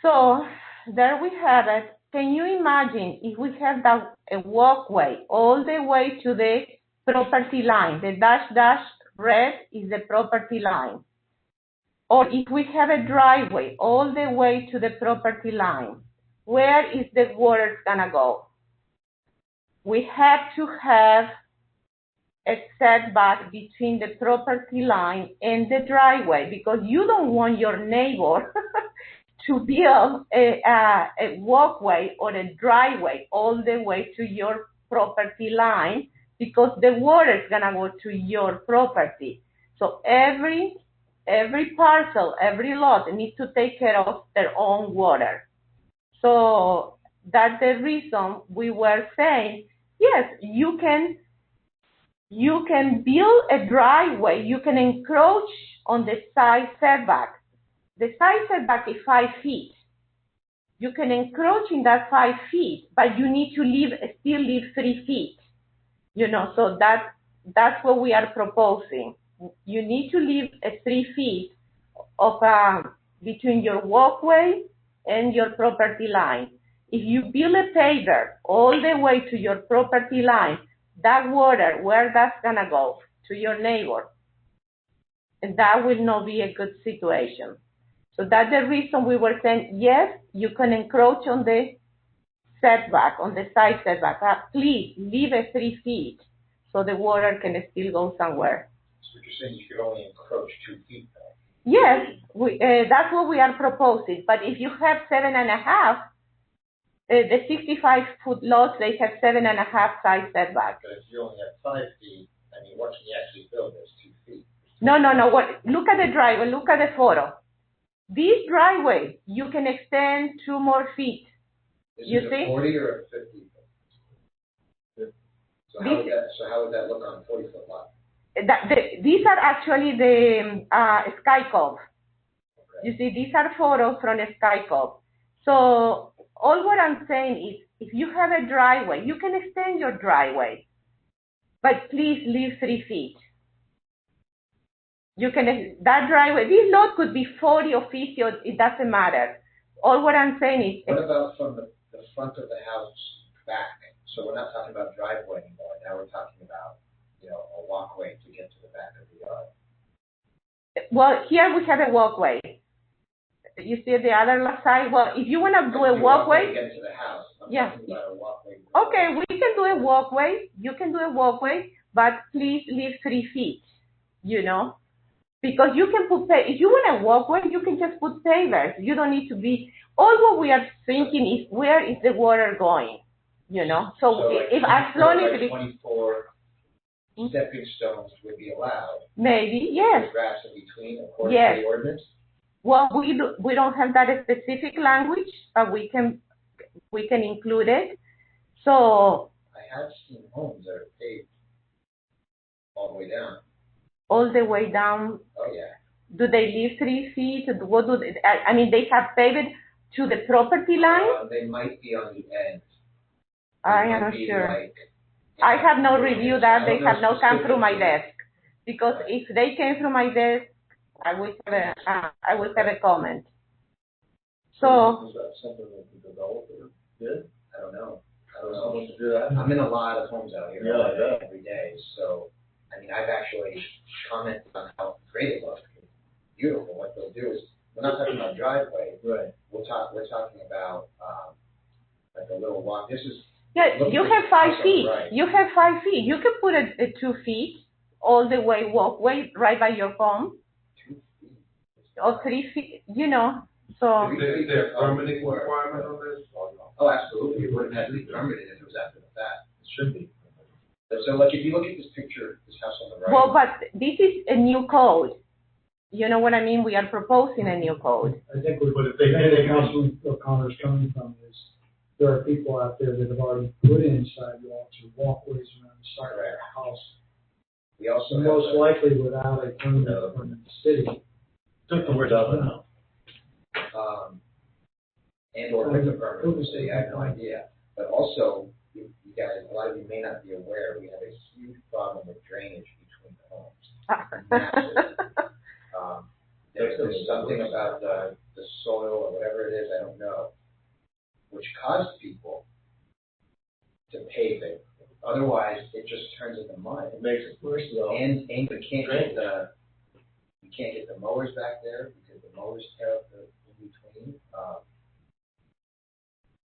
Speaker 9: So there we have it. Can you imagine if we have a walkway all the way to the property line? The dash red is the property line. Or if we have a driveway all the way to the property line, where is the water gonna go? We have to have a setback between the property line and the driveway, because you don't want your neighbor to build a walkway or a driveway all the way to your property line, because the water is gonna go to your property. So every parcel, every lot needs to take care of their own water. So that's the reason we were saying, yes, you can build a driveway, you can encroach on the side setback. The side setback is 5 feet. You can encroach in that 5 feet, but you need to still leave 3 feet. So that's what we are proposing. You need to leave 3 feet of between your walkway and your property line. If you build a paver all the way to your property line, that water, where that's gonna go? To your neighbor. And that will not be a good situation. So that's the reason we were saying, yes, you can encroach on the setback, on the side setback. Please leave 3 feet so the water can still go somewhere.
Speaker 7: So you're saying you could only encroach 2 feet, though?
Speaker 9: Yes, that's what we are proposing. But if you have 7.5, the 65-foot lots, they have 7.5 side setback.
Speaker 7: But if you only have 5 feet, what can you actually build? There's 2 feet.
Speaker 9: No. Look at the driveway. Look at the photo. This driveway, you can extend 2 more feet.
Speaker 7: Is
Speaker 9: you
Speaker 7: it
Speaker 9: see?
Speaker 7: a 40 or a 50? So how would that look on a 40-foot lot?
Speaker 9: These are actually the Sky Cove. Okay. You see, these are photos from the Sky Cove. So all what I'm saying is, if you have a driveway, you can extend your driveway, but please leave 3 feet. That driveway, this lot could be 40 or 50, or it doesn't matter. All what I'm saying is...
Speaker 7: What about from the front of the house back? So we're not talking about driveway anymore. Now we're talking about, a walkway to get to the back of the yard.
Speaker 9: Well, here we have a walkway. You see the other side? Well, if you want to do a walkway...
Speaker 7: to get to the house. I'm talking about a walkway.
Speaker 9: Okay, we can do a walkway. You can do a walkway, but please leave 3 feet, Because you can if you want a walkway, you can just put pavers. You don't need to be... All what we are thinking is, where is the water going? So if as long as...
Speaker 7: 24 stepping stones would be allowed.
Speaker 9: Maybe, yes.
Speaker 7: Grass in between, according to the ordinance?
Speaker 9: Well, we don't have that specific language, but we can include it. So
Speaker 7: I have seen homes that are paved all the way down.
Speaker 9: All the way down?
Speaker 7: Oh, yeah.
Speaker 9: Do they leave 3 feet? What do they, I mean, they have paved to the property line?
Speaker 7: They might be on the end.
Speaker 9: I am not sure. I have not reviewed that. They have not come through my desk. Because if they came through my desk, I will have a comment. So.
Speaker 2: Is that something that the developer did?
Speaker 7: I don't know.
Speaker 2: Someone to do that?
Speaker 7: I'm in a lot of homes out here all day, every day. So, I mean, I've actually commented on how great it looks. Beautiful. What they'll do is, we're not talking about driveway.
Speaker 2: Right.
Speaker 7: We're talking about like a little walk. This is.
Speaker 9: Yeah, you have 5 feet. Right. You have 5 feet. You can put a 2 feet all the way walkway right by your home.
Speaker 7: 2 feet.
Speaker 9: Or 3 feet, you know. So.
Speaker 8: Is there a permitting requirement on this?
Speaker 7: Oh, absolutely. It wouldn't have to be permitted if it was after the fact.
Speaker 2: It should be.
Speaker 7: So, like, if you look at this picture, this house on the right.
Speaker 9: Well, but this is a new code. You know what I mean? We are proposing a new code.
Speaker 10: I think what Councilman O'Connor's coming from is there are people out there that have already put in sidewalks or walkways around the side of their house.
Speaker 7: We also
Speaker 10: most likely without a permit from the city.
Speaker 2: Took the word out now.
Speaker 7: And or with the permit from the city, I have no idea. But also, you guys, a lot of you may not be aware, we have a huge problem with drainage between the homes. Massive. There's something about the soil or whatever it is, I don't know, which caused people to pave it. Otherwise, it just turns into mud. It makes it worse though. And you can't get the mowers back there because the mowers tear up the in between.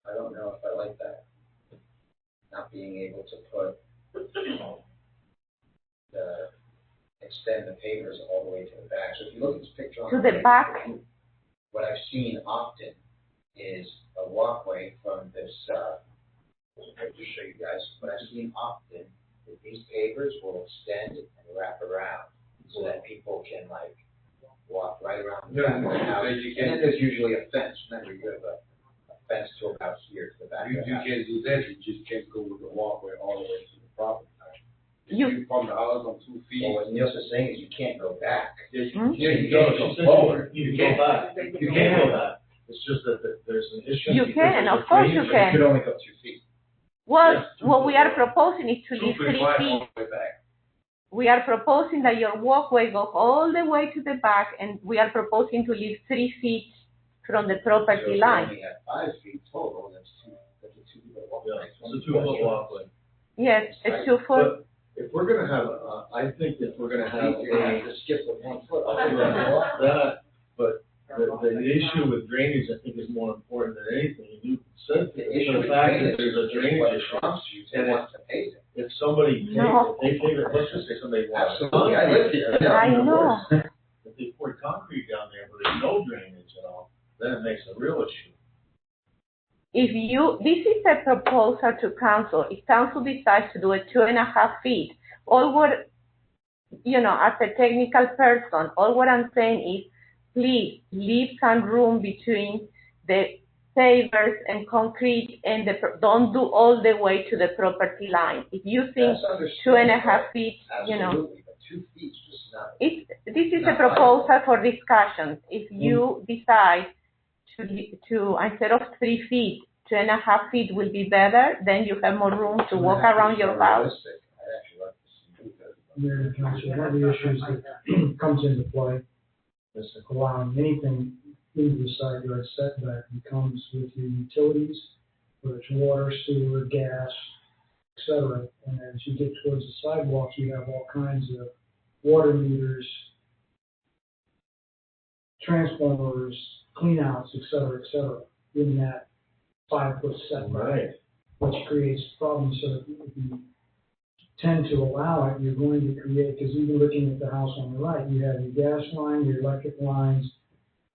Speaker 7: I don't know if I like that. Not being able to put extend the pavers all the way to the back. So if you look at this picture on
Speaker 9: to the back,
Speaker 7: what I've seen often is a walkway from this. I'll just show you guys. What I've seen often is these pavers will extend and wrap around so that people can like walk right around the back of the house. And then there's usually a fence. Remember, you have a fence to about here to the back.
Speaker 8: You can't do that. You just can't go with the walkway all the way to the property line. You from the house on 2 feet.
Speaker 7: Well, what Neil's saying is you can't go back.
Speaker 2: You
Speaker 7: can't
Speaker 2: go forward. You can go back. You can't go back. It's just that there's an issue.
Speaker 9: You can, of course you can.
Speaker 7: You can only go 2 feet.
Speaker 9: Well, what we are proposing is to leave 3 feet. We are proposing that your walkway goes all the way to the back, and we are proposing to leave 3 feet from the property line.
Speaker 7: So if you only have 5 feet total, that's a 2-foot walkway.
Speaker 2: Yeah, it's a 2-foot walkway.
Speaker 9: Yes, a 2 foot.
Speaker 2: If we're gonna have, I think if we're gonna have
Speaker 7: You're gonna have to skip the 1 foot.
Speaker 2: But the issue with drainage, I think, is more important than anything. You said
Speaker 7: The issue
Speaker 2: the fact that there's a drainage issue.
Speaker 7: And wants to pave it.
Speaker 2: If somebody
Speaker 9: No.
Speaker 2: if they pave it, let's just say somebody wants.
Speaker 7: Absolutely, I live here.
Speaker 9: I know.
Speaker 2: If they poured concrete down there, but there's no drainage at all, then it makes a real issue.
Speaker 9: This is a proposal to council. If council decides to do it 2.5 feet, all what, as a technical person, all what I'm saying is, please leave some room between the pavers and concrete and don't do all the way to the property line. If you think 2.5 feet,
Speaker 7: Absolutely, but 2 feet is just not.
Speaker 9: This is a proposal for discussion. If you decide to instead of 3 feet, 2.5 feet will be better, then you have more room to walk around your house.
Speaker 10: Mayor and Council, one of the issues that comes into play is allowing anything into the side yard setback becomes with your utilities, whether it's water, sewer, gas, etc. And as you get towards the sidewalks, you have all kinds of water meters, transformers, cleanouts, etc., in that 5-foot setback, which creates problems. So if you tend to allow it, you're going to create, because even looking at the house on the right, you have your gas line, your electric lines,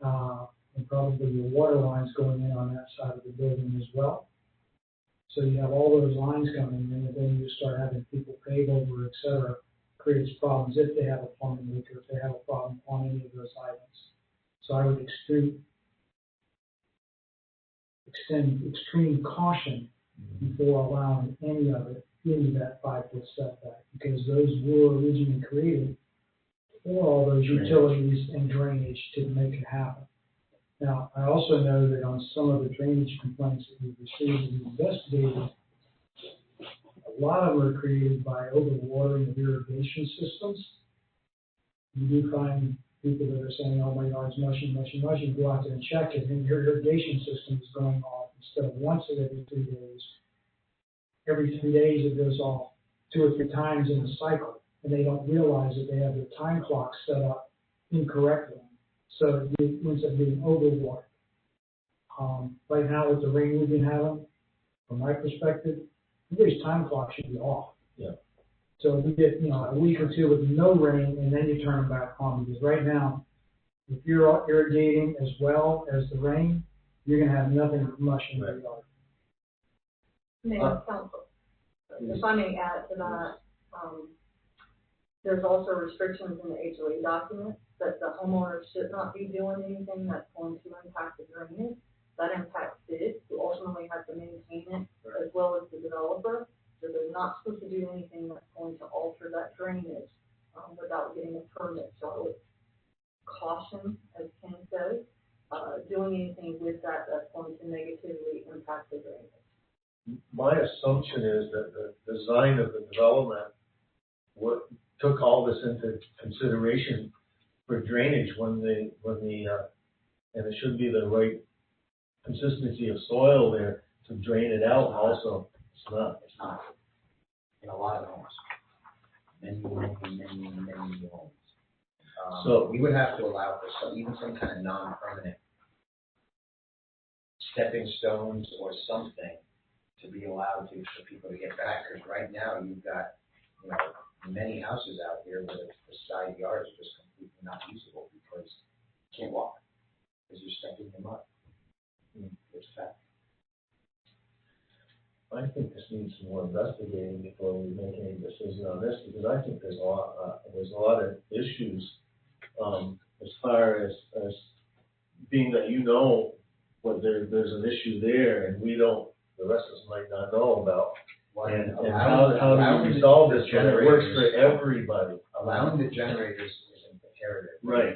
Speaker 10: and probably your water lines going in on that side of the building as well. So you have all those lines coming in, and then you start having people pave over, etc. Creates problems if they have a plumbing leak or if they have a problem on any of those items. So I would extend extreme caution before allowing any of it, into that 5-foot setback, because those were originally created for all those utilities and drainage to make it happen. Now, I also know that on some of the drainage complaints that we've received and investigated, a lot of them are created by overwatering of irrigation systems. You do find people that are saying, oh, my yard's mushy, mushy, mushy, go out there and check it, and your irrigation system is going off instead of once every 3 days. Every 3 days it goes off 2 or 3 times in the cycle, and they don't realize that they have their time clock set up incorrectly. So it ends up being overwatered. Right now with the rain we've been having, from my perspective, everybody's time clock should be off.
Speaker 2: Yeah.
Speaker 10: So we get, a week or 2 with no rain, and then you turn them back on, because right now, if you're irrigating as well as the rain, you're gonna have nothing but mush in your yard.
Speaker 11: Mayor, Council, if I may add to that, there's also restrictions in the HOA document that the homeowner should not be doing anything that's going to impact the drainage. That impacts it, who ultimately has to maintain it, as well as the developer. So they're not supposed to do anything that's going to alter that drainage without getting a permit. So I would caution, as Ken says, doing anything with that that's going to negatively impact the drainage.
Speaker 2: My assumption is that the design of the development took all this into consideration for drainage when and it should be the right consistency of soil there to drain it out also. It's not.
Speaker 7: It's not. In a lot of homes. Many homes. So we would have to allow for even some kind of non-permanent stepping stones or something to be allowed for people to get back. Because right now you've got, many houses out here where the side yards are just completely not usable because you can't walk because you're stuck in the mud. It's fact.
Speaker 2: I think this needs some more investigating before we make any decision on this, because I think there's a lot of issues as far as being that what there's an issue there and we don't, the rest of us might not know about. And how do we resolve this so it works for everybody?
Speaker 7: Allowing the generators is imperative.
Speaker 2: Right.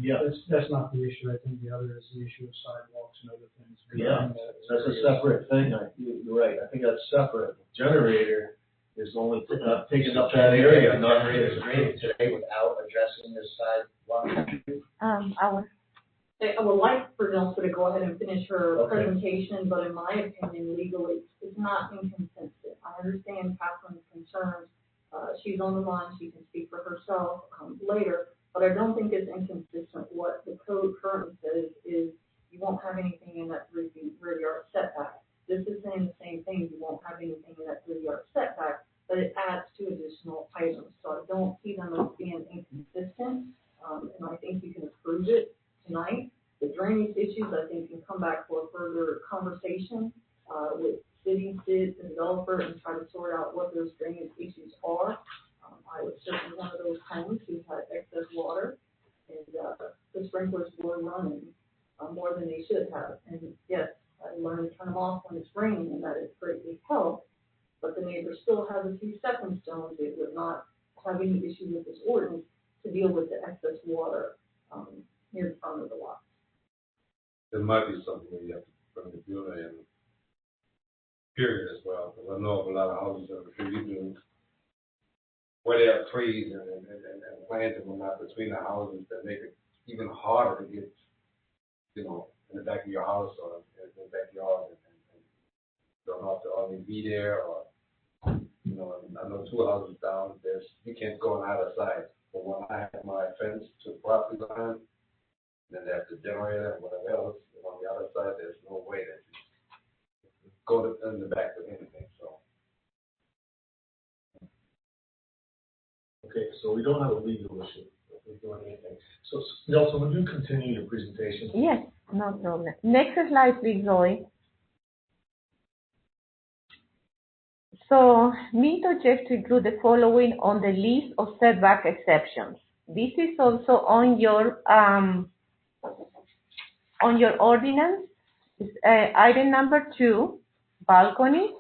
Speaker 2: Yeah.
Speaker 10: That's not the issue. I think the other is the issue of sidewalks and other things.
Speaker 2: Yeah, that's a separate thing. You're right. I think that's separate. Generator is only taking up that area, not
Speaker 7: drainage today without addressing the sidewalk.
Speaker 11: I would like for Nelsa to go ahead and finish her presentation, but in my opinion, legally, it's not inconsistent. I understand Catherine's concerns. She's on the line. She can speak for herself later, but I don't think it's inconsistent. What the code currently says is you won't have anything in that 3 feet rear yard setback. This is saying the same thing. You won't have anything in that 3 yard setback, but it adds 2 additional items. So I don't see them as being inconsistent, and I think you can approve it tonight. The drainage issues, I think, can come back for a further conversation with city, the developer, and try to sort out what those drainage issues are. I was certainly one of those homes who had excess water, and the sprinklers were running more than they should have. And yes, I learned to turn them off when it's raining, and that has greatly helped. But the neighbor still has a few stepping stones. They would not have any issue with this ordinance to deal with the excess water near the front of the lot.
Speaker 8: There might be something where you have to bring the builder in, period, as well, because I know of a lot of houses that are you where they have trees and plants and whatnot between the houses that make it even harder to get, in the back of your house or in the backyard and don't have to always be there or, I know 2 houses down, you can't go on either side. But when I have my fence to the property line, then there's the generator and whatever else, on the other side, there's no way that you go in the back of anything, so.
Speaker 2: Okay, so we don't have a legal issue if we're doing anything. So, Nelson, would you continue your presentation?
Speaker 9: Yes, no problem. Next slide, please, Zoe. So, meet object to include the following on the list of setback exceptions. This is also on your ordinance. Item number 2, balcony.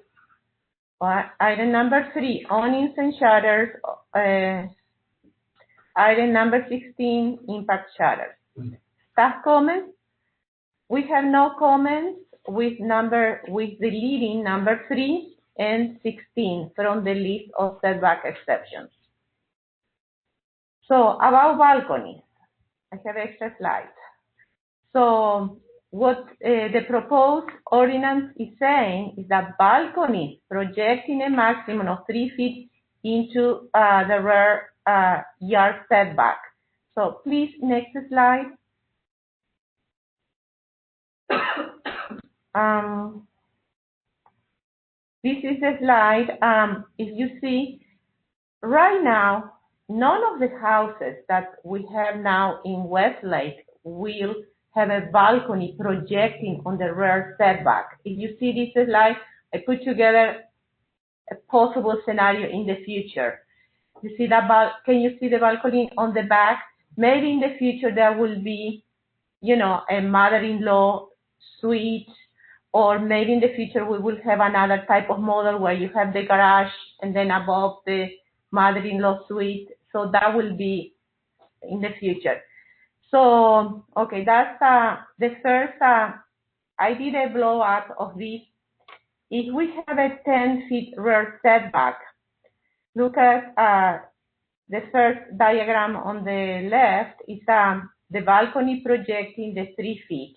Speaker 9: Item number 3, awnings and shutters. Item number 16, impact shutters. Staff comments? We have no comments with deleting number 3 and 16 from the list of setback exceptions. So about balconies, I have extra slides. So what the proposed ordinance is saying is that balconies projecting a maximum of 3 feet into the rear yard setback. So please, next slide. This is a slide. If you see, right now, none of the houses that we have now in Westlake will have a balcony projecting on the rear setback. If you see this slide, I put together a possible scenario in the future. You see that can you see the balcony on the back? Maybe in the future there will be, a mother-in-law suite, or maybe in the future we will have another type of model where you have the garage and then above the mother-in-law suite. So that will be in the future. So, okay, that's the first, I did a blow up of this. If we have a 10-feet rear setback, look at the first diagram on the left is the balcony projecting the 3 feet.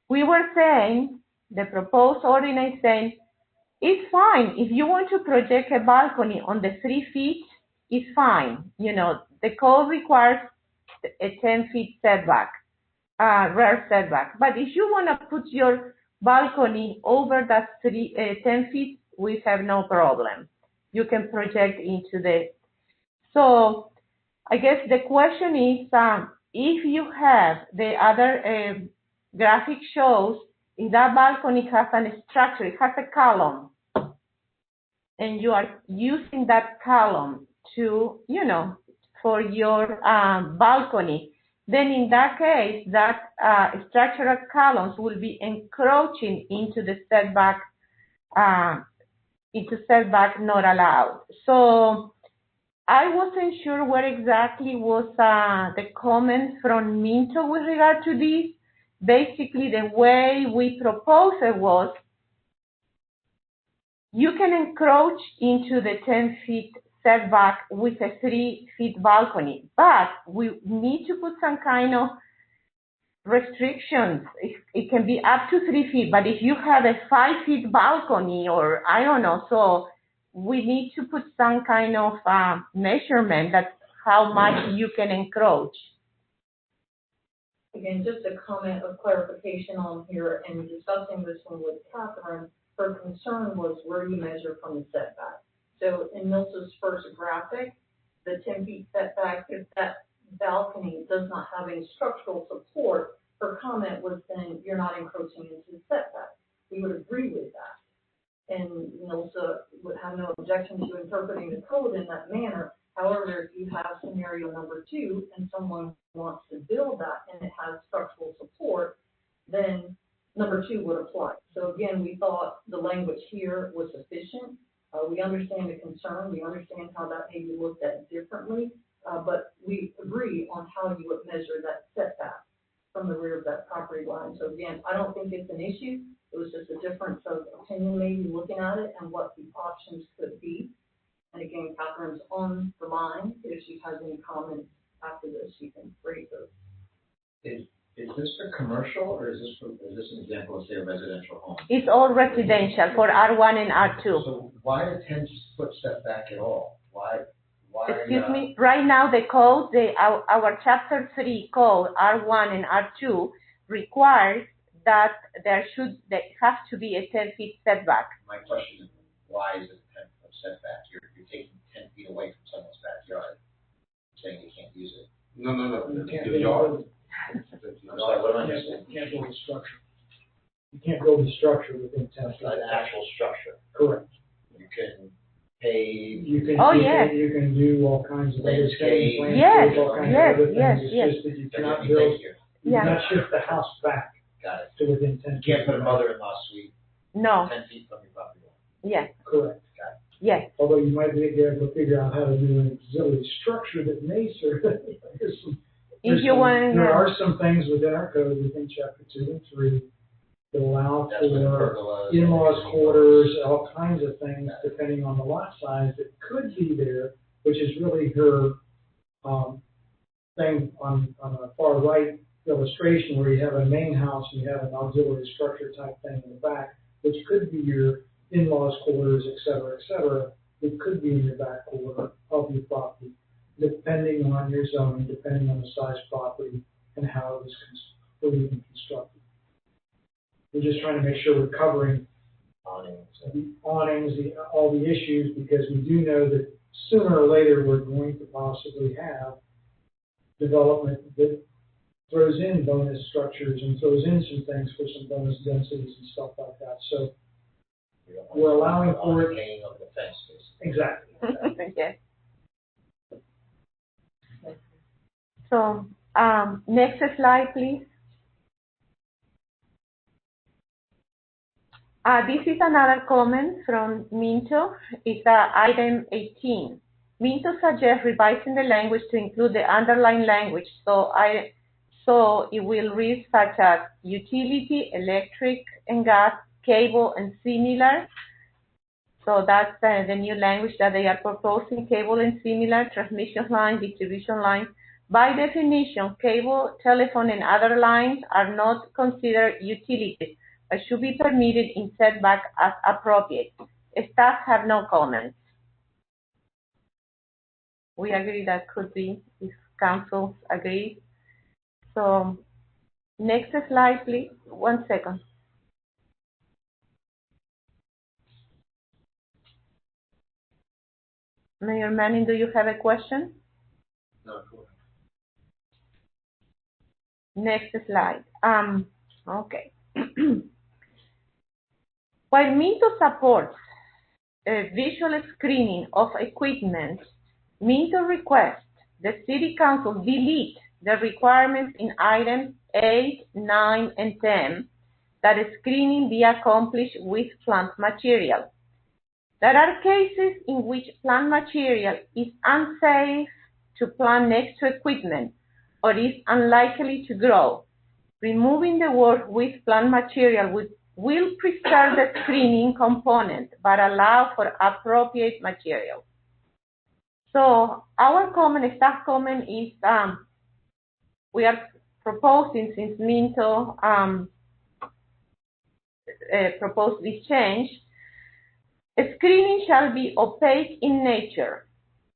Speaker 9: We were saying, the proposed ordinance saying, it's fine. If you want to project a balcony on the 3 feet, it's fine. The code requires a 10-feet setback, rear setback. But if you want to put your balcony over that 10 feet, we have no problem. You can project into the. So I guess the question is, if you have the other graphic shows, if that balcony has a structure, it has a column, and you are using that column to, for your balcony, then in that case, that structural columns will be encroaching into the setback, not allowed. So I wasn't sure where exactly was the comment from Minto with regard to this. Basically, the way we proposed it was, you can encroach into the 10-feet setback with a 3-feet balcony, but we need to put some kind of restrictions. It can be up to 3 feet, but if you have a 5-feet balcony, or I don't know, so we need to put some kind of measurement that's how much you can encroach.
Speaker 11: Again, just a comment of clarification on here, and discussing this one with Catherine, her concern was where you measure from the setback. So in Milsa's first graphic, the 10-feet setback, if that balcony does not have any structural support, her comment was then you're not encroaching into the setback. We would agree with that. And Milsa would have no objection to interpreting the code in that manner. However, if you have scenario number 2 and someone wants to build that and it has structural support, then number 2 would apply. So again, we thought the language here was sufficient. We understand the concern. We understand how that may be looked at differently, but we agree on how you would measure that setback from the rear of that property line. So again, I don't think it's an issue. It was just a difference of opinion maybe looking at it and what the options could be. And again, Catherine's on the line. If she has any comments after this, she can raise those.
Speaker 7: Is this for commercial, or is this an example of, say, a residential home?
Speaker 9: It's all residential for R1 and R2.
Speaker 7: So why a 10-foot setback at all? Why?
Speaker 9: Excuse me. Right now, the code, our Chapter 3 code, R1 and R2, requires that there has to be a 10-feet setback.
Speaker 7: My question is, why is it a 10-foot setback? You're taking 10 feet away from someone's backyard, saying you can't use it.
Speaker 8: No.
Speaker 10: You can't
Speaker 8: The yard.
Speaker 7: I'm sorry, what am I missing?
Speaker 10: You can't build a structure. You can't build a structure within 10 feet.
Speaker 7: An actual structure.
Speaker 10: Correct.
Speaker 7: You can pave.
Speaker 10: You can,
Speaker 9: yes.
Speaker 10: You can do all kinds of other things.
Speaker 9: Yes,
Speaker 10: all kinds of other things.
Speaker 9: yes.
Speaker 10: It's just that you cannot
Speaker 7: build
Speaker 10: build,
Speaker 7: here.
Speaker 10: you cannot shift the house back
Speaker 7: Got it.
Speaker 10: to within 10 feet.
Speaker 7: You can't put a mother-in-law suite
Speaker 9: No.
Speaker 7: 10 feet from your property line.
Speaker 9: Yes.
Speaker 10: Correct.
Speaker 9: Yes.
Speaker 10: Although you might be able to figure out how to do an auxiliary structure that may serve. There are some things within our code, within Chapter 2 and 3, that allow for in-laws quarters, all kinds of things, depending on the lot size that could be there, which is really her thing on the far right illustration where you have a main house and you have an auxiliary structure type thing in the back, which could be your in-laws quarters, et cetera, it could be in your back quarter of your property, depending on your zoning, depending on the size property and how it was even constructed. We're just trying to make sure we're covering awnings, all the issues, because we do know that sooner or later we're going to possibly have development that throws in bonus structures and throws in some things for some bonus densities and stuff like that. So we're allowing for it.
Speaker 7: Of the fences.
Speaker 10: Exactly.
Speaker 9: Yes. So, next slide, please. This is another comment from Minto. It's item 18. Minto suggests revising the language to include the underlying language. So it will read such as utility, electric and gas, cable and similar. So that's the new language that they are proposing, cable and similar, transmission line, distribution line. By definition, cable, telephone, and other lines are not considered utilities, but should be permitted in setback as appropriate. Staff have no comments. We agree that could be, if council agrees. So, next slide, please. 1 second. Mayor Manning, do you have a question?
Speaker 2: No, go ahead.
Speaker 9: Next slide. Okay. While Minto supports visual screening of equipment, Minto requests the City Council delete the requirements in items 8, 9, and 10 that screening be accomplished with plant material. There are cases in which plant material is unsafe to plant next to equipment or is unlikely to grow. Removing the word with plant material will preserve the screening component but allow for appropriate material. So our comment, staff comment is we are proposing, since Minto proposed this change, screening shall be opaque in nature,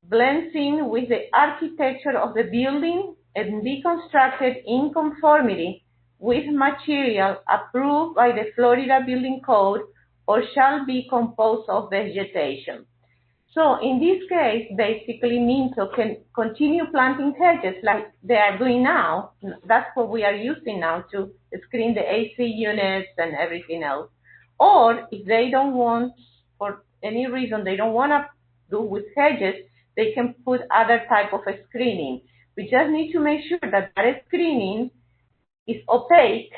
Speaker 9: blends in with the architecture of the building, and be constructed in conformity with material approved by the Florida Building Code, or shall be composed of vegetation. So in this case, basically Minto can continue planting hedges like they are doing now. That's what we are using now to screen the AC units and everything else. Or if they don't want, for any reason, they don't want to do with hedges, they can put other type of screening. We just need to make sure that that screening is opaque.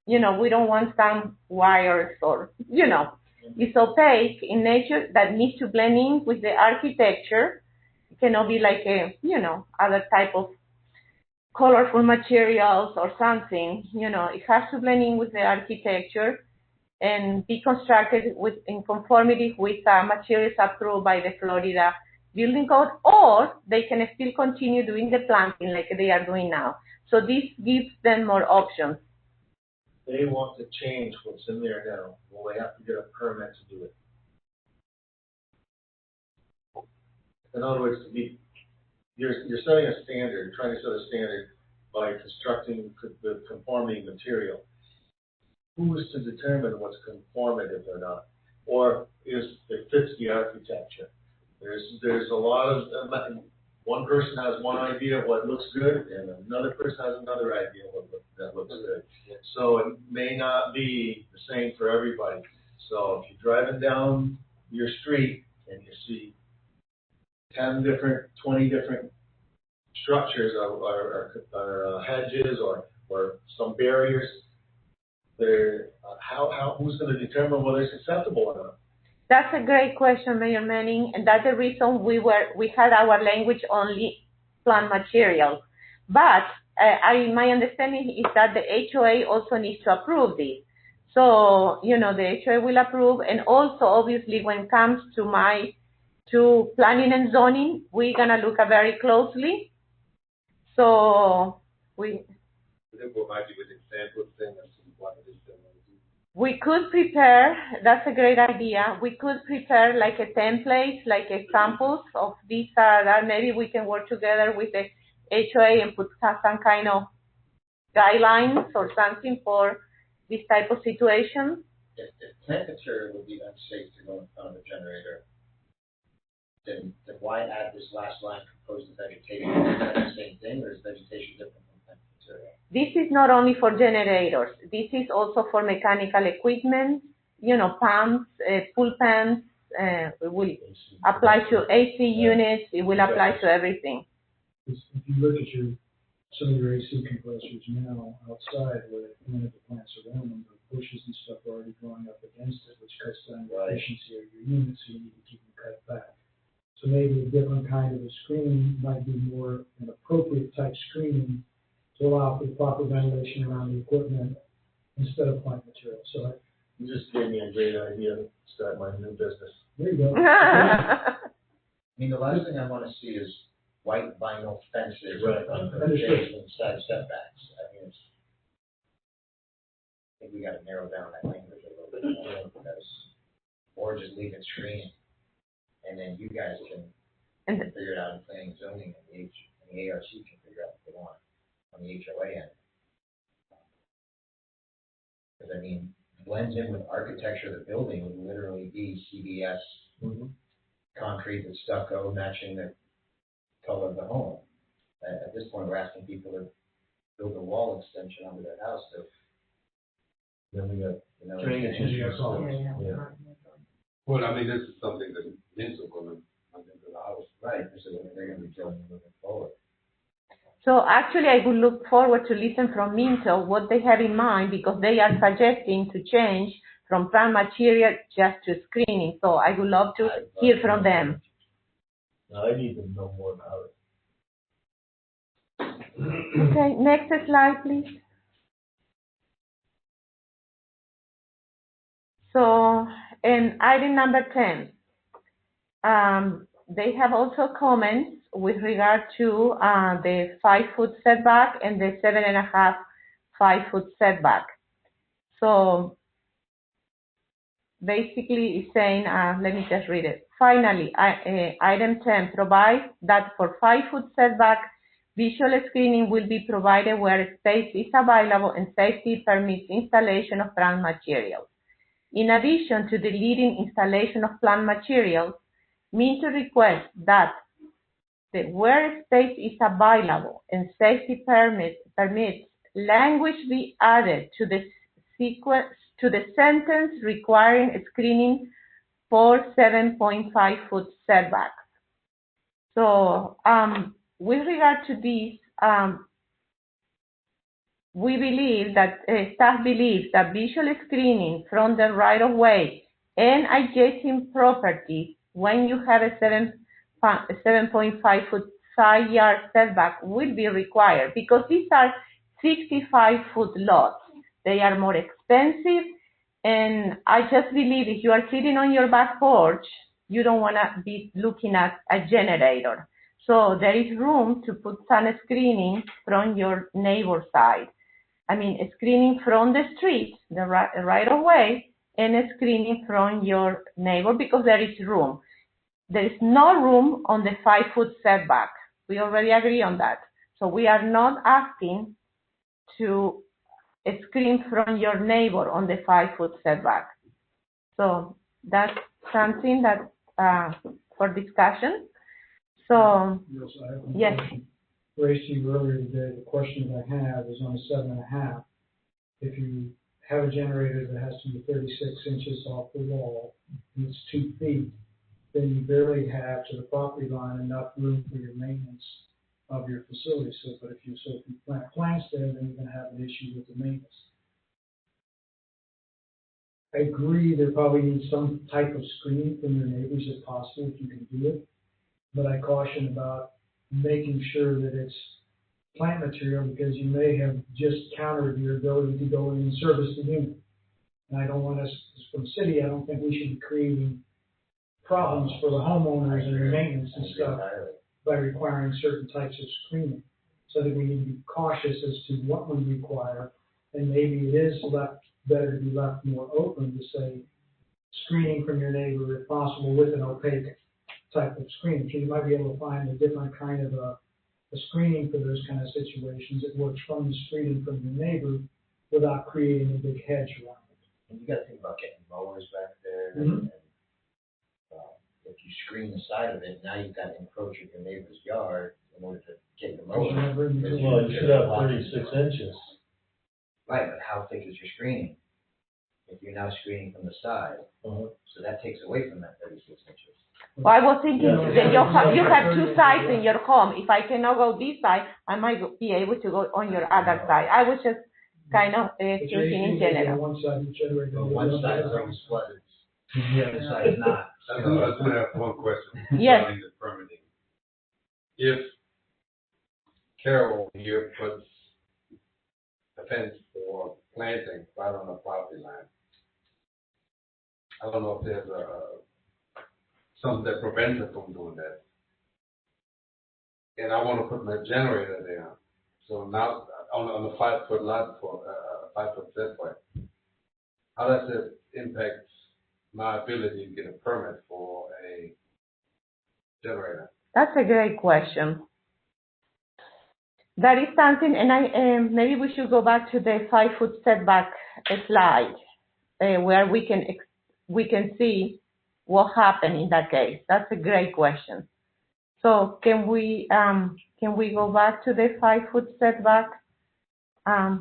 Speaker 9: You know, we don't want some wires or, you know, it's opaque in nature that needs to blend in with the architecture. It cannot be like a, you know, other type of colorful materials or something. You know, it has to blend in with the architecture and be constructed in conformity with materials approved by the Florida Building Code, or they can still continue doing the planting like they are doing now. So this gives them more options.
Speaker 2: They want to change what's in there now. Well, they have to get a permit to do it. In other words, you're setting a standard, you're trying to set a standard by constructing the conforming material. Who is to determine what's conformative or not? Or is it fits the architecture? There's a lot of, one person has one idea of what looks good, and another person has another idea of that looks good. So it may not be the same for everybody. So if you're driving down your street and you see 10 different, 20 different structures or hedges or some barriers, who's going to determine whether it's acceptable or not?
Speaker 9: That's a great question, Mayor Manning, and that's the reason we had our language only plant materials. But my understanding is that the HOA also needs to approve this. So, the HOA will approve, and also, obviously, when it comes to planning and zoning, we're gonna look at very closely. So we could prepare, that's a great idea. We could prepare like a template, like examples of these that maybe we can work together with the HOA and put some kind of guidelines or something for this type of situation.
Speaker 7: If plant material would be unsafe to go in front of a generator, then why add this last line composed of vegetation? Is that the same thing, or is vegetation different from plant material?
Speaker 9: This is not only for generators. This is also for mechanical equipment, pumps, pool pumps. It will apply to AC units. It will apply to everything.
Speaker 10: If you look at some of your AC compressors now outside where they planted the plants around them, the bushes and stuff are already growing up against it, which cuts down the efficiency of your units, so you need to keep them cut back. So maybe a different kind of a screening might be more an appropriate type screening to allow for the proper ventilation around the equipment instead of plant material. So
Speaker 2: You just gave me a great idea to start my new business.
Speaker 10: there you go.
Speaker 7: I mean, the last thing I want to see is white vinyl fences on the side setbacks. I think we got to narrow down that language a little bit more, or just leave it screened, and then you guys can figure it out in planning and zoning, and the ARC can figure out what they want on the HOA end. Because blends in with architecture of the building would literally be CBS concrete with stucco matching the color of the home. At this point, we're asking people to build a wall extension onto their house.
Speaker 2: Then we got
Speaker 7: drainage issues.
Speaker 8: Well, this is something that Vince will come into the house.
Speaker 7: Right, so they're going to be dealing moving forward.
Speaker 9: So actually, I would look forward to listen from Minto what they have in mind, because they are suggesting to change from plant material just to screening. So I would love to hear from them.
Speaker 2: I need to know more about it.
Speaker 9: Okay, next slide, please. So, in item number 10, they have also comments with regard to the 5-foot setback and the 7.5 5-foot setback. So, basically, it's saying, let me just read it. Finally, item 10 provides that for 5-foot setback, visual screening will be provided where space is available and safety permits installation of plant materials. In addition to the leading installation of plant materials, Minto requests that where space is available and safety permits language be added to the sentence requiring screening for 7.5-foot setbacks. So, with regard to this, we believe that staff believes that visual screening from the right-of-way and adjacent properties when you have a 7.5-foot side yard setback will be required, because these are 65-foot lots. They are more expensive, and I just believe if you are sitting on your back porch, you don't want to be looking at a generator. So there is room to put some screening from your neighbor's side. Screening from the street, the right of way, and screening from your neighbor, because there is room. There is no room on the 5-foot setback. We already agree on that. So we are not asking to screen from your neighbor on the 5-foot setback. So that's something that for discussion. So yes.
Speaker 10: Raised to you earlier today, the question that I have is on 7.5. If you have a generator that has to be 36 inches off the wall and it's 2 feet, then you barely have to the property line enough room for your maintenance of your facility. So if you plant plants there, then you're going to have an issue with the maintenance. I agree there probably needs some type of screening from your neighbors if possible, if you can do it. But I caution about making sure that it's plant material because you may have just countered your ability to go in and service the unit. And I don't want us, from city, I don't think we should be creating problems for the homeowners and their maintenance and stuff by requiring certain types of screening. So I think we need to be cautious as to what we require, and maybe it is better to be left more open to say screening from your neighbor if possible with an opaque type of screening. So you might be able to find a different kind of a screening for those kind of situations that works from the street and from your neighbor without creating a big hedge around it.
Speaker 7: And you gotta think about getting mowers back there,
Speaker 10: Mhm.
Speaker 7: and, if you screen the side of it, now you've got to encroach in your neighbor's yard in order to get your mower.
Speaker 2: Well, you should have 36 inches.
Speaker 7: Right, but how thick is your screening? If you're now screening from the side, so that takes away from that 36 inches.
Speaker 9: Well, I was thinking that you have two sides in your home. If I cannot go this side, I might be able to go on your other side. I was just kind of thinking in general.
Speaker 10: One side you generate.
Speaker 7: But one side is always flooded, the other side is not.
Speaker 8: I do have one question.
Speaker 9: Yes.
Speaker 8: Regarding the permitting. If Carol here puts a fence for planting right on the property line, I don't know if there's something that prevents her from doing that. And I want to put my generator there. So now on the 5-foot lot for 5-foot setback, how does it impact my ability to get a permit for a generator?
Speaker 9: That's a great question. That is something, and maybe we should go back to the 5-foot setback slide, where we can see what happened in that case. That's a great question. So can we go back to the 5-foot setback? I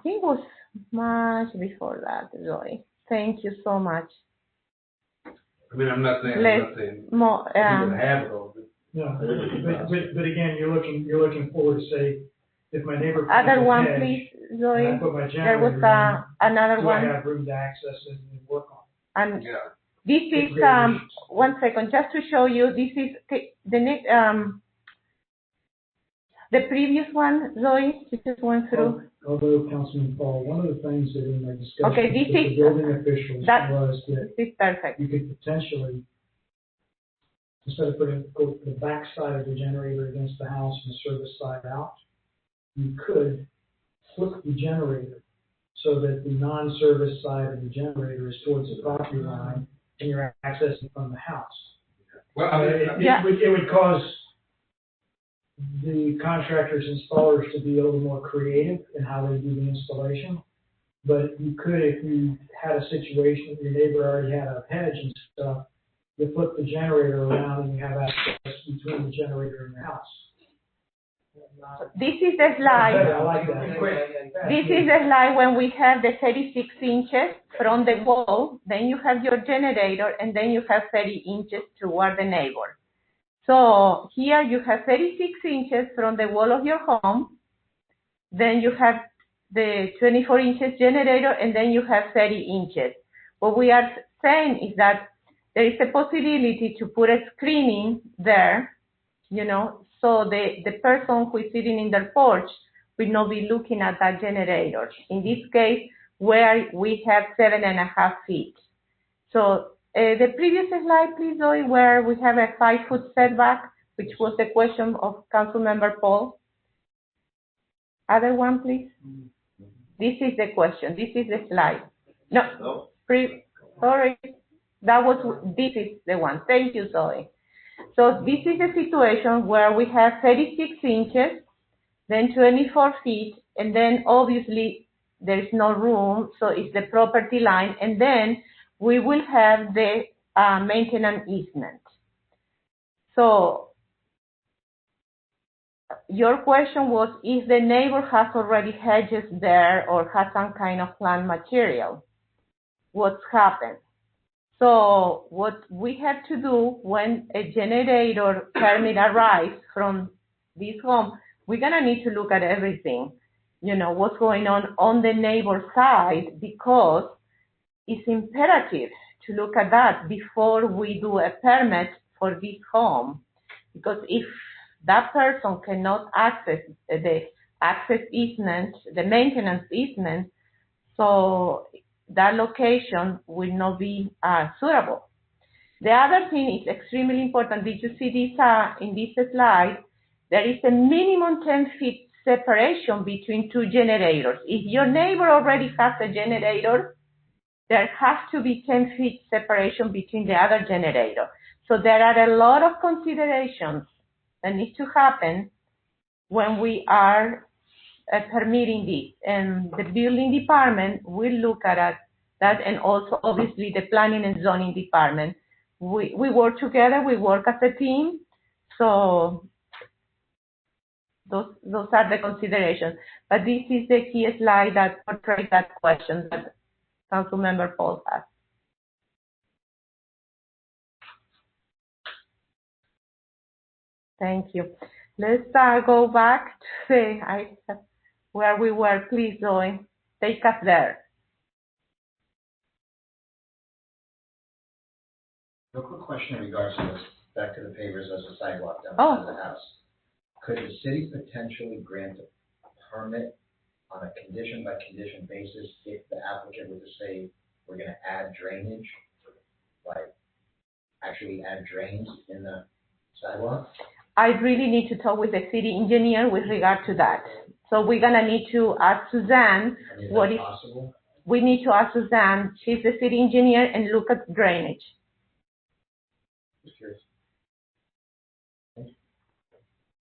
Speaker 9: think it was much before that, Zoe. Thank you so much.
Speaker 8: I mean, I'm not saying
Speaker 9: More,
Speaker 8: you can have it all.
Speaker 10: No, but again, you're looking forward to say, if my neighbor.
Speaker 9: Other one,
Speaker 10: hedge,
Speaker 9: please, Zoe.
Speaker 10: and I put my
Speaker 9: There was
Speaker 10: generator
Speaker 9: another
Speaker 10: do
Speaker 9: one.
Speaker 10: I have room to access it and work on it?
Speaker 9: And
Speaker 8: Yeah.
Speaker 9: this is, one second, just to show you, this is the previous one, Zoe, you just went through.
Speaker 10: Although, Councilman Paul, one of the things that in my discussion
Speaker 9: Okay,
Speaker 10: with
Speaker 9: this
Speaker 10: the
Speaker 9: is-
Speaker 10: building officials was that
Speaker 9: This is perfect.
Speaker 10: you could potentially, instead of putting the back side of the generator against the house and the service side out, you could flip the generator so that the non-service side of the generator is towards the property line and you're accessing from the house.
Speaker 8: Well, I mean,
Speaker 10: It would cause the contractors, installers to be a little more creative in how they do the installation. But you could, if you had a situation, your neighbor already had a hedge and stuff, you flip the generator around and you have access between the generator and your house.
Speaker 9: This is the slide.
Speaker 10: I like that.
Speaker 9: This is the slide when we have the 36 inches from the wall, then you have your generator, and then you have 30 inches toward the neighbor. So here you have 36 inches from the wall of your home, then you have the 24 inches generator, and then you have 30 inches. What we are saying is that there is a possibility to put a screening there, so the person who is sitting in their porch will not be looking at that generator. In this case, where we have 7.5 feet. So the previous slide, please, Zoe, where we have a 5-foot setback, which was the question of Councilmember Paul. Other one, please. This is the question. This is the slide. No. Sorry. This is the one. Thank you, Zoe. So this is a situation where we have 36 inches, then 24 feet, and then obviously there is no room, so it's the property line, and then we will have the maintenance easement. So your question was if the neighbor has already hedges there or has some kind of plant material, what's happened? So what we have to do when a generator permit arrives from this home, we're gonna need to look at everything. what's going on the neighbor side, because it's imperative to look at that before we do a permit for this home. Because if that person cannot access the access easement, the maintenance easement, so that location will not be suitable. The other thing is extremely important. Did you see this in this slide? There is a minimum 10 feet separation between two generators. If your neighbor already has a generator, there has to be 10 feet separation between the other generator. So there are a lot of considerations that need to happen when we are permitting this. And the building department will look at that, and also obviously the planning and zoning department. We work together, we work as a team. So those are the considerations. But this is the key slide that portrays that question that Councilmember Paul has. Thank you. Let's go back to where we were. Please, Zoe, take us there.
Speaker 7: A quick question in regards to this, back to the pavers as a sidewalk down the house. Could the city potentially grant a permit on a condition-by-condition basis if the applicant were to say, we're going to add drainage, like actually add drains in the sidewalk?
Speaker 9: I really need to talk with the city engineer with regard to that. So we're going to need to ask Suzanne what is possible. We need to ask Suzanne, she's the city engineer, and look at drainage.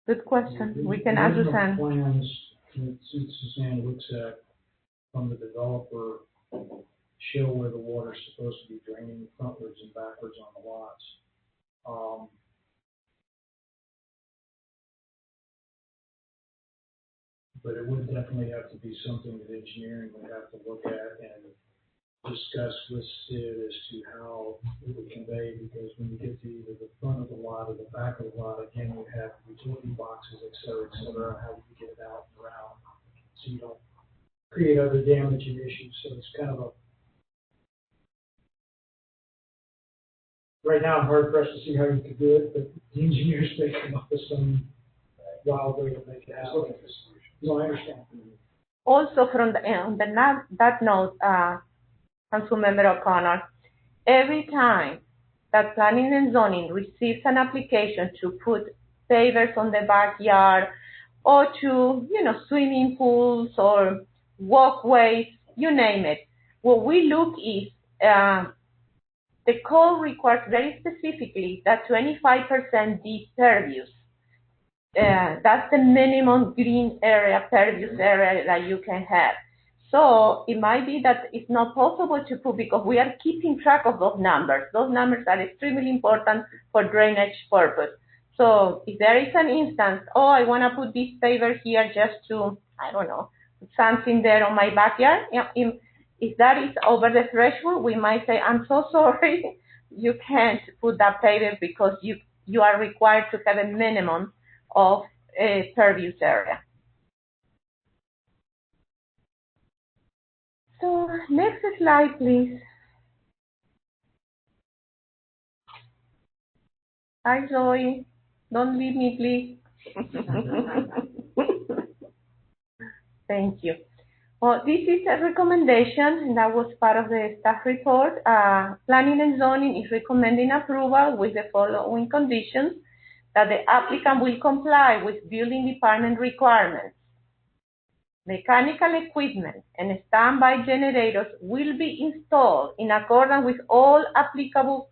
Speaker 9: Good question. We can ask Suzanne.
Speaker 10: Plans that Suzanne looks at from the developer show where the water's supposed to be draining frontwards and backwards on the lots. But it would definitely have to be something that engineering would have to look at and discuss with Sid as to how it would convey, because when you get to either the front of the lot or the back of the lot, again, you have utility boxes, et cetera, how do you get it out and around so you don't create other damaging issues. So it's kind of right now I'm hard pressed to see how you could do it, but the engineers may come up with some wild way to make it happen. No, I understand.
Speaker 9: Also, from that note, Councilmember O'Connor, every time that planning and zoning receives an application to put pavers on the backyard or to, swimming pools or walkways, you name it, what we look is the code requires very specifically that 25% be pervious. That's the minimum green area, pervious area that you can have. So it might be that it's not possible to put, because we are keeping track of those numbers. Those numbers are extremely important for drainage purpose. So if there is an instance, I want to put this paver here just to, I don't know, put something there on my backyard. If that is over the threshold, we might say, I'm so sorry, you can't put that paver because you are required to have a minimum of a pervious area. So next slide, please. Hi, Zoe. Don't leave me, please. Thank you. Well, this is a recommendation, and that was part of the staff report. Planning and zoning is recommending approval with the following conditions: that the applicant will comply with building department requirements. Mechanical equipment and standby generators will be installed in accordance with all applicable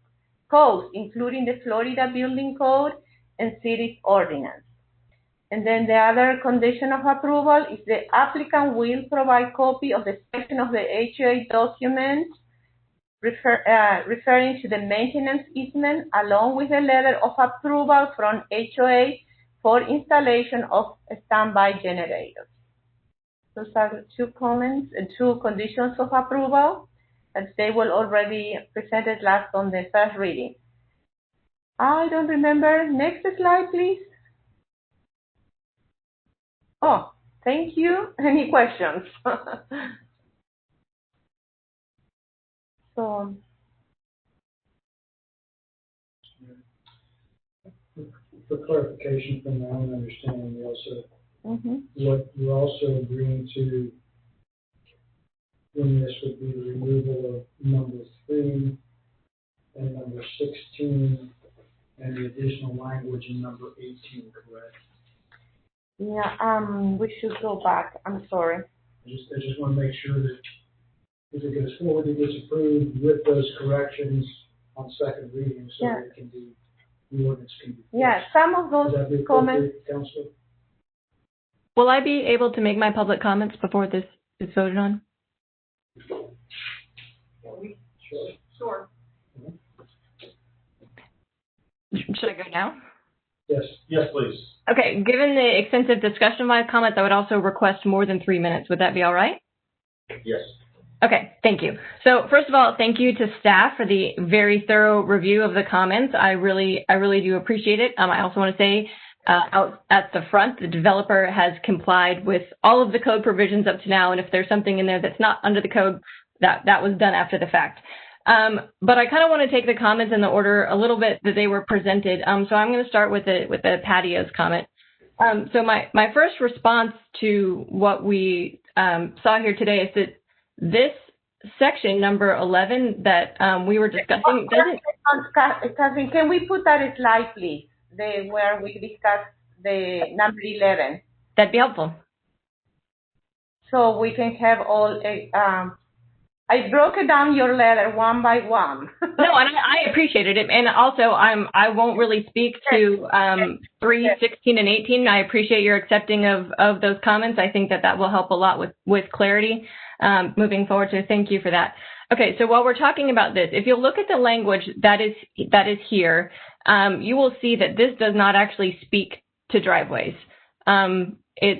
Speaker 9: codes, including the Florida Building Code and city's ordinance. And then the other condition of approval is the applicant will provide copy of the section of the HOA document referring to the maintenance easement, along with a letter of approval from HOA for installation of standby generators. Those are two comments and two conditions of approval, and they were already presented last on the first reading. I don't remember. Next slide, please. Thank you. Any questions? So,
Speaker 10: For clarification from my own understanding, we also,
Speaker 9: mm-hmm.
Speaker 10: what you're also agreeing to in this would be the removal of number 3 and number 16 and the additional language in number 18, correct?
Speaker 9: Yeah, we should go back. I'm sorry.
Speaker 10: I just want to make sure that if it goes forward, it gets approved with those corrections on second reading, so that it can be, the ordinance can be.
Speaker 9: Yeah, some of those comments.
Speaker 10: Councilor?
Speaker 12: Will I be able to make my public comments before this is voted on?
Speaker 11: Sure.
Speaker 12: Should I go now?
Speaker 2: Yes, please.
Speaker 12: Okay, given the extensive discussion of my comments, I would also request more than 3 minutes. Would that be all right?
Speaker 2: Yes.
Speaker 12: Okay, thank you. So first of all, thank you to staff for the very thorough review of the comments. I really do appreciate it. I also want to say out at the front, the developer has complied with all of the code provisions up to now, and if there's something in there that's not under the code, that was done after the fact. But I kind of want to take the comments in the order a little bit that they were presented. So I'm going to start with the patios comment. So my first response to what we saw here today is that this section, number 11, that we were discussing, doesn't...
Speaker 9: Catherine, can we put that slide, please? Where we discussed the number 11.
Speaker 12: That'd be helpful.
Speaker 9: So we can have all... I broke it down your letter one by one.
Speaker 12: No, and I appreciated it. And also, I won't really speak to 3, 16, and 18. I appreciate your accepting of those comments. I think that will help a lot with clarity moving forward. So thank you for that. Okay, so while we're talking about this, if you look at the language that is here, you will see that this does not actually speak to driveways. This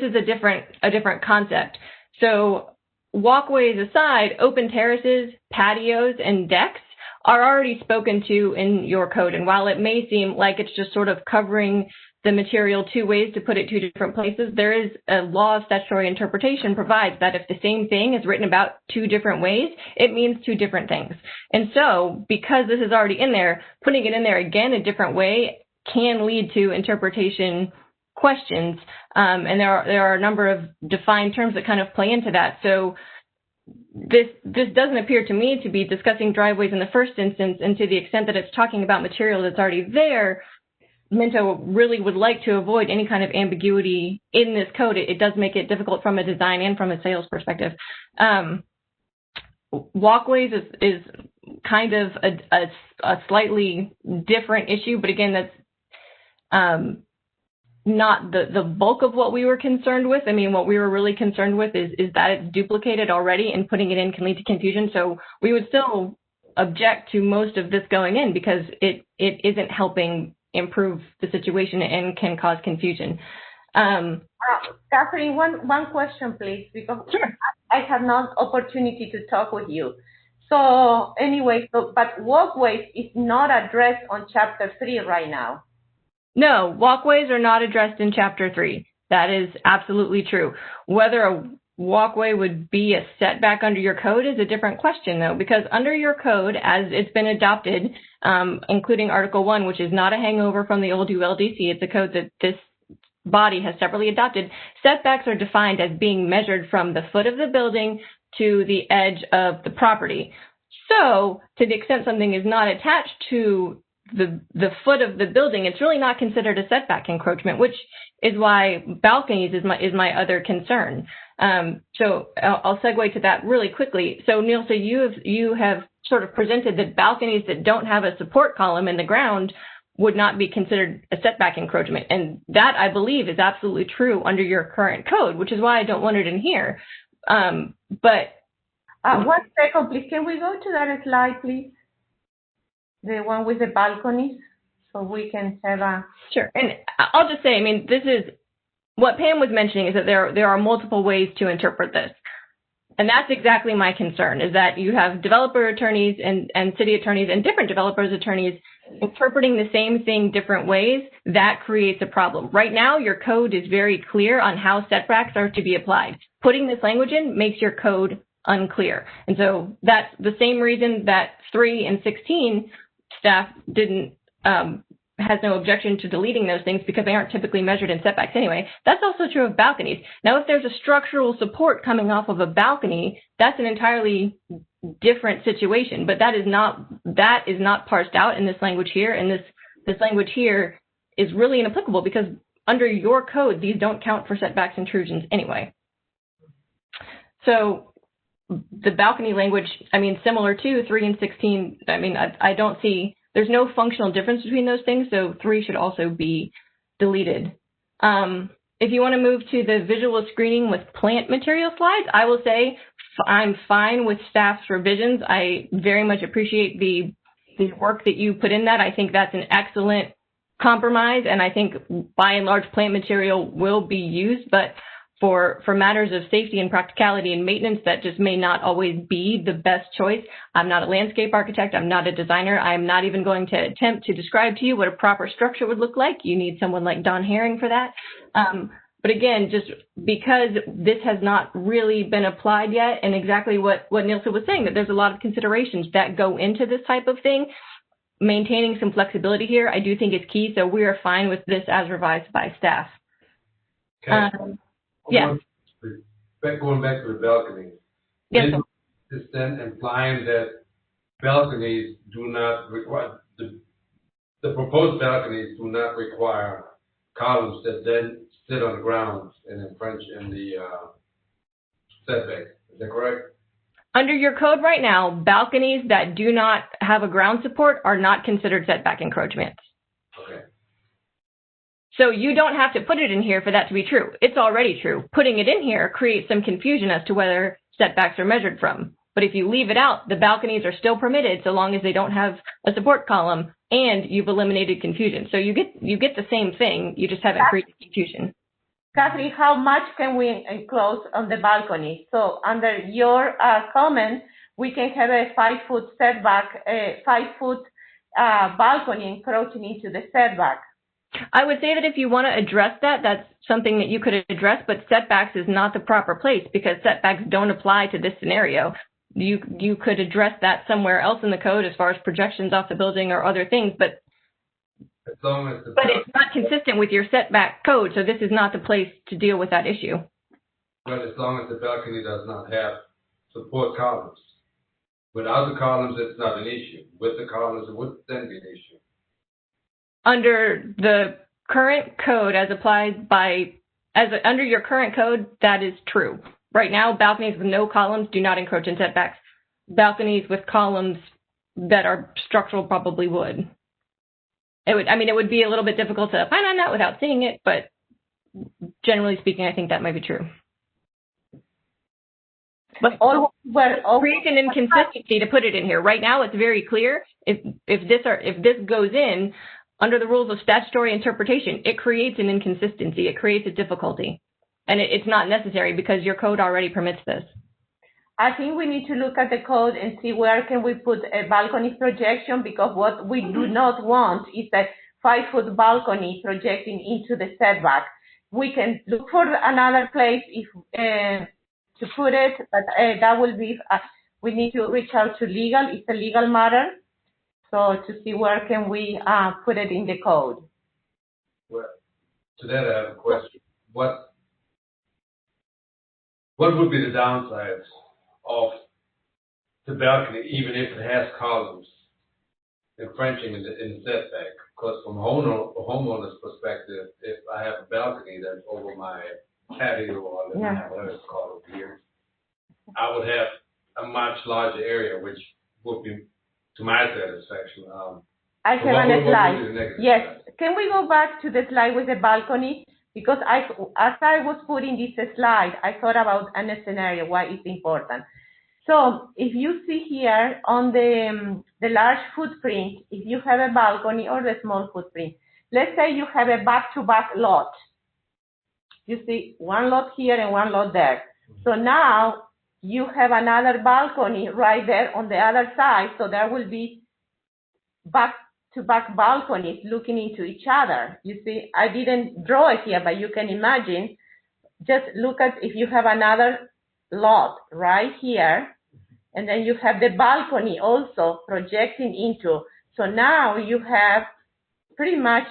Speaker 12: is a different concept. So walkways aside, open terraces, patios, and decks are already spoken to in your code. And while it may seem like it's just sort of covering the material 2 ways to put it 2 different places, there is a law of statutory interpretation provides that if the same thing is written about 2 different ways, it means 2 different things. And so because this is already in there, putting it in there again a different way can lead to interpretation questions, and there are a number of defined terms that kind of play into that. So this doesn't appear to me to be discussing driveways in the first instance, and to the extent that it's talking about material that's already there, Minto really would like to avoid any kind of ambiguity in this code. It does make it difficult from a design and from a sales perspective. Walkways is kind of a slightly different issue, but again, that's not the bulk of what we were concerned with. I mean, what we were really concerned with is that it's duplicated already, and putting it in can lead to confusion. So we would still object to most of this going in because it isn't helping improve the situation and can cause confusion.
Speaker 9: Catherine, one question, please, because
Speaker 12: sure.
Speaker 9: I had no opportunity to talk with you. So anyway, but walkways is not addressed on Chapter 3 right now.
Speaker 12: No, walkways are not addressed in Chapter 3. That is absolutely true. Whether a walkway would be a setback under your code is a different question, though, because under your code, as it's been adopted, including Article 1, which is not a hangover from the old ULDC, it's a code that this body has separately adopted, setbacks are defined as being measured from the foot of the building to the edge of the property. So, to the extent something is not attached to the foot of the building, it's really not considered a setback encroachment, which is why balconies is my other concern. So I'll segue to that really quickly. So Neil, so you have sort of presented that balconies that don't have a support column in the ground would not be considered a setback encroachment, and that I believe is absolutely true under your current code, which is why I don't want it in here. But
Speaker 9: 1 second, please. Can we go to that slide, please? The one with the balconies, so we can have a...
Speaker 12: Sure, and I'll just say, I mean, this is, what Pam was mentioning is that there are multiple ways to interpret this. And that's exactly my concern, is that you have developer attorneys and city attorneys and different developers' attorneys interpreting the same thing different ways, that creates a problem. Right now, your code is very clear on how setbacks are to be applied. Putting this language in makes your code unclear. And so that's the same reason that 3 and 16 staff didn't, has no objection to deleting those things because they aren't typically measured in setbacks anyway. That's also true of balconies. Now, if there's a structural support coming off of a balcony, that's an entirely different situation, but that is not parsed out in this language here, and this language here is really inapplicable because under your code, these don't count for setbacks intrusions anyway. So the balcony language, I mean, similar to 3 and 16, I mean, I don't see, there's no functional difference between those things, so 3 should also be deleted. If you want to move to the visual screening with plant material slides, I will say I'm fine with staff's revisions. I very much appreciate the work that you put in that. I think that's an excellent compromise, and I think by and large plant material will be used, but for matters of safety and practicality and maintenance, that just may not always be the best choice. I'm not a landscape architect. I'm not a designer. I'm not even going to attempt to describe to you what a proper structure would look like. You need someone like Don Herring for that. But again, just because this has not really been applied yet, and exactly what Nielsen was saying, that there's a lot of considerations that go into this type of thing, maintaining some flexibility here, I do think is key. So we are fine with this as revised by staff.
Speaker 8: Okay.
Speaker 12: Yeah.
Speaker 8: Going back to the balconies.
Speaker 12: Yes.
Speaker 8: Is then implying that balconies do not require, the proposed balconies do not require columns that then sit on the ground and infringe in the setback. Is that correct?
Speaker 12: Under your code right now, balconies that do not have a ground support are not considered setback encroachments.
Speaker 8: Okay.
Speaker 12: So you don't have to put it in here for that to be true. It's already true. Putting it in here creates some confusion as to whether setbacks are measured from. But if you leave it out, the balconies are still permitted so long as they don't have a support column and you've eliminated confusion. So you get the same thing, you just haven't created confusion.
Speaker 9: Catherine, how much can we enclose on the balcony? So under your comment, we can have a 5-foot setback, a 5-foot balcony encroaching into the setback.
Speaker 12: I would say that if you want to address that, that's something that you could address, but setbacks is not the proper place because setbacks don't apply to this scenario. You could address that somewhere else in the code as far as projections off the building or other things, but
Speaker 8: as long as
Speaker 12: but it's not consistent with your setback code, so this is not the place to deal with that issue.
Speaker 8: But as long as the balcony does not have support columns. Without the columns, it's not an issue. With the columns, it would then be an issue.
Speaker 12: Under the current code as applied under your current code, that is true. Right now, balconies with no columns do not encroach in setbacks. Balconies with columns that are structural probably would. It would be a little bit difficult to opine on that without seeing it, but generally speaking, I think that might be true. But create an inconsistency to put it in here. Right now, it's very clear. If this goes in under the rules of statutory interpretation, it creates an inconsistency. It creates a difficulty, and it's not necessary because your code already permits this.
Speaker 9: I think we need to look at the code and see where can we put a balcony projection, because what we do not want is a 5-foot balcony projecting into the setback. We can look for another place to put it, but that will be, we need to reach out to legal. It's a legal matter. So to see where can we put it in the code.
Speaker 8: Well, to that I have a question. What would be the downsides of the balcony, even if it has columns infringing in the setback? Because from a homeowner's perspective, if I have a balcony that's over my patio or whatever it's called over here, I would have a much larger area, which would be to my satisfaction.
Speaker 9: I have a slide. Yes. Can we go back to the slide with the balcony? Because as I was putting this slide, I thought about a scenario, why it's important. So if you see here on the large footprint, if you have a balcony or the small footprint, let's say you have a back-to-back lot. You see one lot here and one lot there. So now you have another balcony right there on the other side. So there will be back back-to-back balconies looking into each other. You see, I didn't draw it here, but you can imagine, just look at if you have another lot right here, and then you have the balcony also projecting into. So now you have pretty much,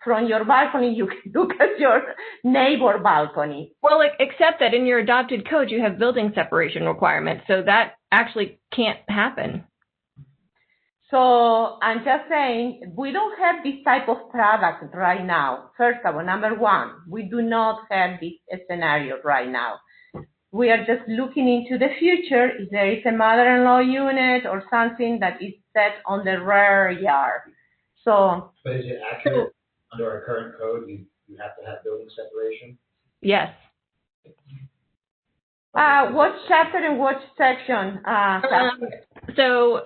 Speaker 9: from your balcony, you can look at your neighbor balcony.
Speaker 12: Well, except that in your adopted code, you have building separation requirements, so that actually can't happen.
Speaker 9: So I'm just saying, we don't have this type of product right now. First of all, number one, we do not have this scenario right now. We are just looking into the future. If there is a mother-in-law unit or something that is set on the rear yard. So.
Speaker 7: But is it accurate? Under our current code, you have to have building separation?
Speaker 12: Yes.
Speaker 9: What chapter and what section?
Speaker 12: So,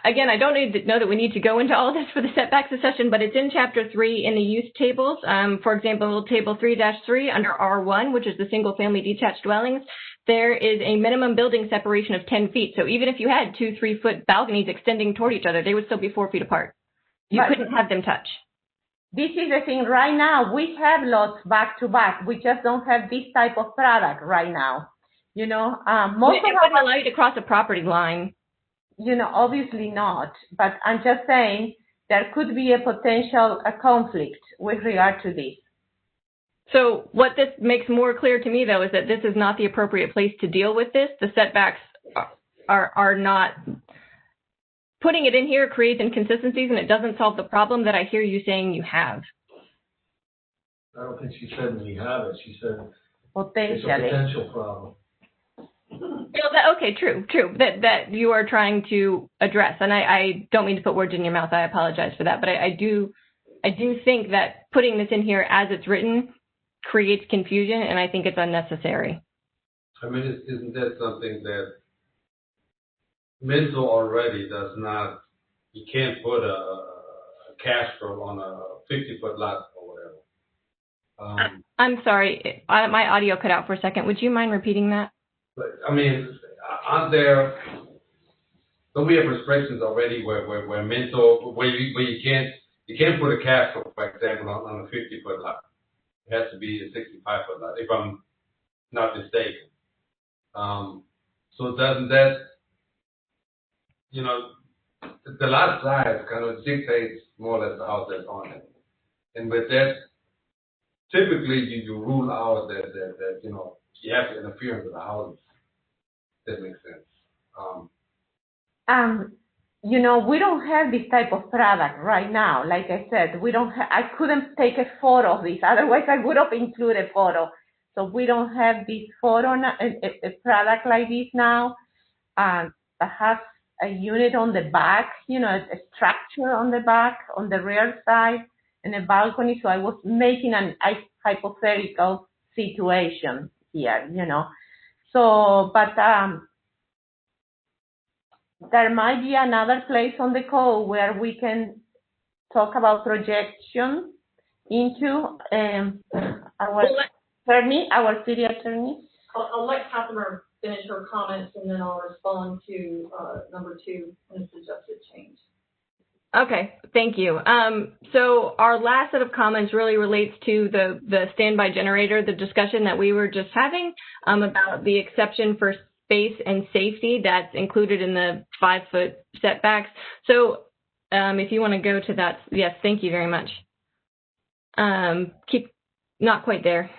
Speaker 12: again, I don't know that we need to go into all of this for the setback session, but it's in Chapter 3 in the use tables. For example, Table 3-3 under R1, which is the single-family detached dwellings, there is a minimum building separation of 10 feet. So even if you had 2 3-foot balconies extending toward each other, they would still be 4 feet apart. You couldn't have them touch.
Speaker 9: This is the thing right now. We have lots back to back. We just don't have this type of product right now.
Speaker 12: Most of it wouldn't allow you to cross a property line.
Speaker 9: Obviously not. But I'm just saying there could be a potential conflict with regard to this.
Speaker 12: So what this makes more clear to me, though, is that this is not the appropriate place to deal with this. The setbacks are not. Putting it in here creates inconsistencies, and it doesn't solve the problem that I hear you saying you have.
Speaker 2: I don't think she said we have it. She said
Speaker 9: potentially.
Speaker 2: It's a potential problem.
Speaker 12: Okay, true. That you are trying to address, and I don't mean to put words in your mouth. I apologize for that, but I do think that putting this in here as it's written creates confusion, and I think it's unnecessary.
Speaker 8: I mean, isn't that something that Mental already does not? You can't put a Castro on a 50-foot lot or whatever.
Speaker 12: I'm sorry, my audio cut out for a second. Would you mind repeating that?
Speaker 8: But I mean, aren't there? Don't we have restrictions already where mental where you can't put a Castro, for example, on a 50-foot lot? It has to be a 65-foot lot, if I'm not mistaken. So doesn't that, the lot size kind of dictates more or less the house that's on it. And with that, typically you rule out that you have to interfere with the houses. That makes sense.
Speaker 9: We don't have this type of product right now. Like I said, I couldn't take a photo of this. Otherwise, I would have included a photo. So we don't have this photo, a product like this now. That has a unit on the back, a structure on the back, on the rear side, and a balcony. So I was making a hypothetical situation here, So, but there might be another place on the code where we can talk about projection into our city attorney.
Speaker 11: I'll let Catherine finish her comments, and then I'll respond to number 2 and the suggested change.
Speaker 12: Okay, thank you. So our last set of comments really relates to the standby generator, the discussion that we were just having about the exception for space and safety that's included in the 5-foot setbacks. So if you want to go to that, yes, thank you very much. Keep not quite there.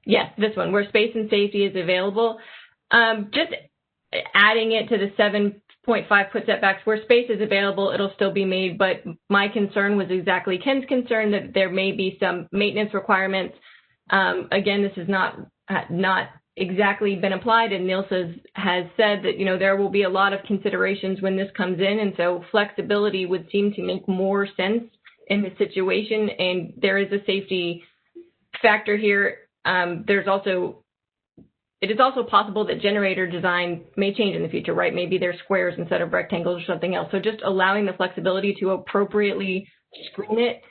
Speaker 12: Yes, this one, where space and safety is available. Just adding it to the 7.5-foot setbacks, where space is available, it'll still be made, but my concern was exactly Ken's concern, that there may be some maintenance requirements. Again, this has not exactly been applied, and Nilsa has said that, there will be a lot of considerations when this comes in, and so flexibility would seem to make more sense in this situation, and there is a safety factor here. It is also possible that generator design may change in the future, right? Maybe they're squares instead of rectangles or something else. So just allowing the flexibility to appropriately screen it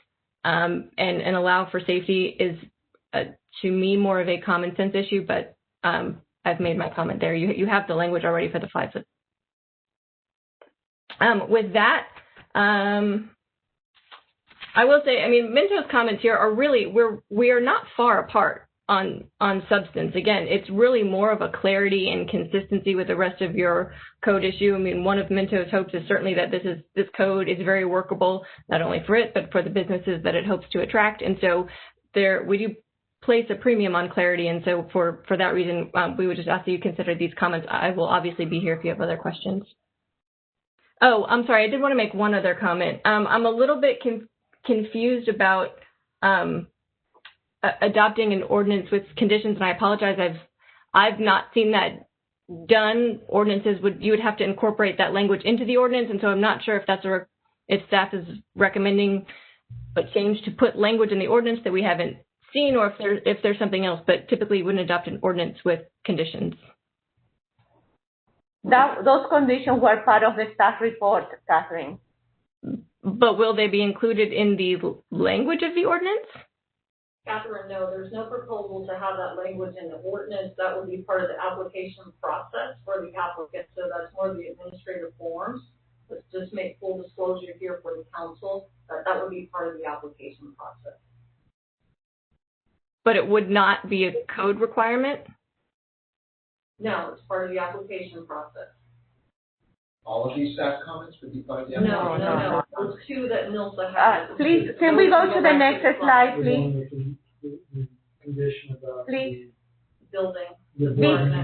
Speaker 12: and allow for safety is, to me, more of a common sense issue, but I've made my comment there. You have the language already for the 5-foot. With that, I will say, I mean, Minto's comments here are really, we are not far apart on substance. Again, it's really more of a clarity and consistency with the rest of your code issue. I mean, one of Minto's hopes is certainly that this code is very workable, not only for it, but for the businesses that it hopes to attract. And so we do place a premium on clarity. And so for that reason, we would just ask that you consider these comments. I will obviously be here if you have other questions. Oh, I'm sorry. I did want to make one other comment. I'm a little bit confused about adopting an ordinance with conditions, and I apologize. I've not seen that done. Ordinances you would have to incorporate that language into the ordinance, and so I'm not sure if if staff is recommending a change to put language in the ordinance that we haven't seen, or if there's something else. But typically, we wouldn't adopt an ordinance with conditions.
Speaker 9: Those conditions were part of the staff report, Catherine.
Speaker 12: But will they be included in the language of the ordinance?
Speaker 11: Catherine, no, there's no proposal to have that language in the ordinance. That would be part of the application process for the applicant. So that's more of the administrative forms. Let's just make full disclosure here for the council that would be part of the application process.
Speaker 12: But it would not be a code requirement?
Speaker 11: No, it's part of the application process.
Speaker 7: All of these staff comments would be part of the
Speaker 11: application? No. Those two that Nilsa has.
Speaker 9: Please, can we go to the next slide, please?
Speaker 10: The condition about
Speaker 9: please.
Speaker 10: The
Speaker 11: building.
Speaker 10: The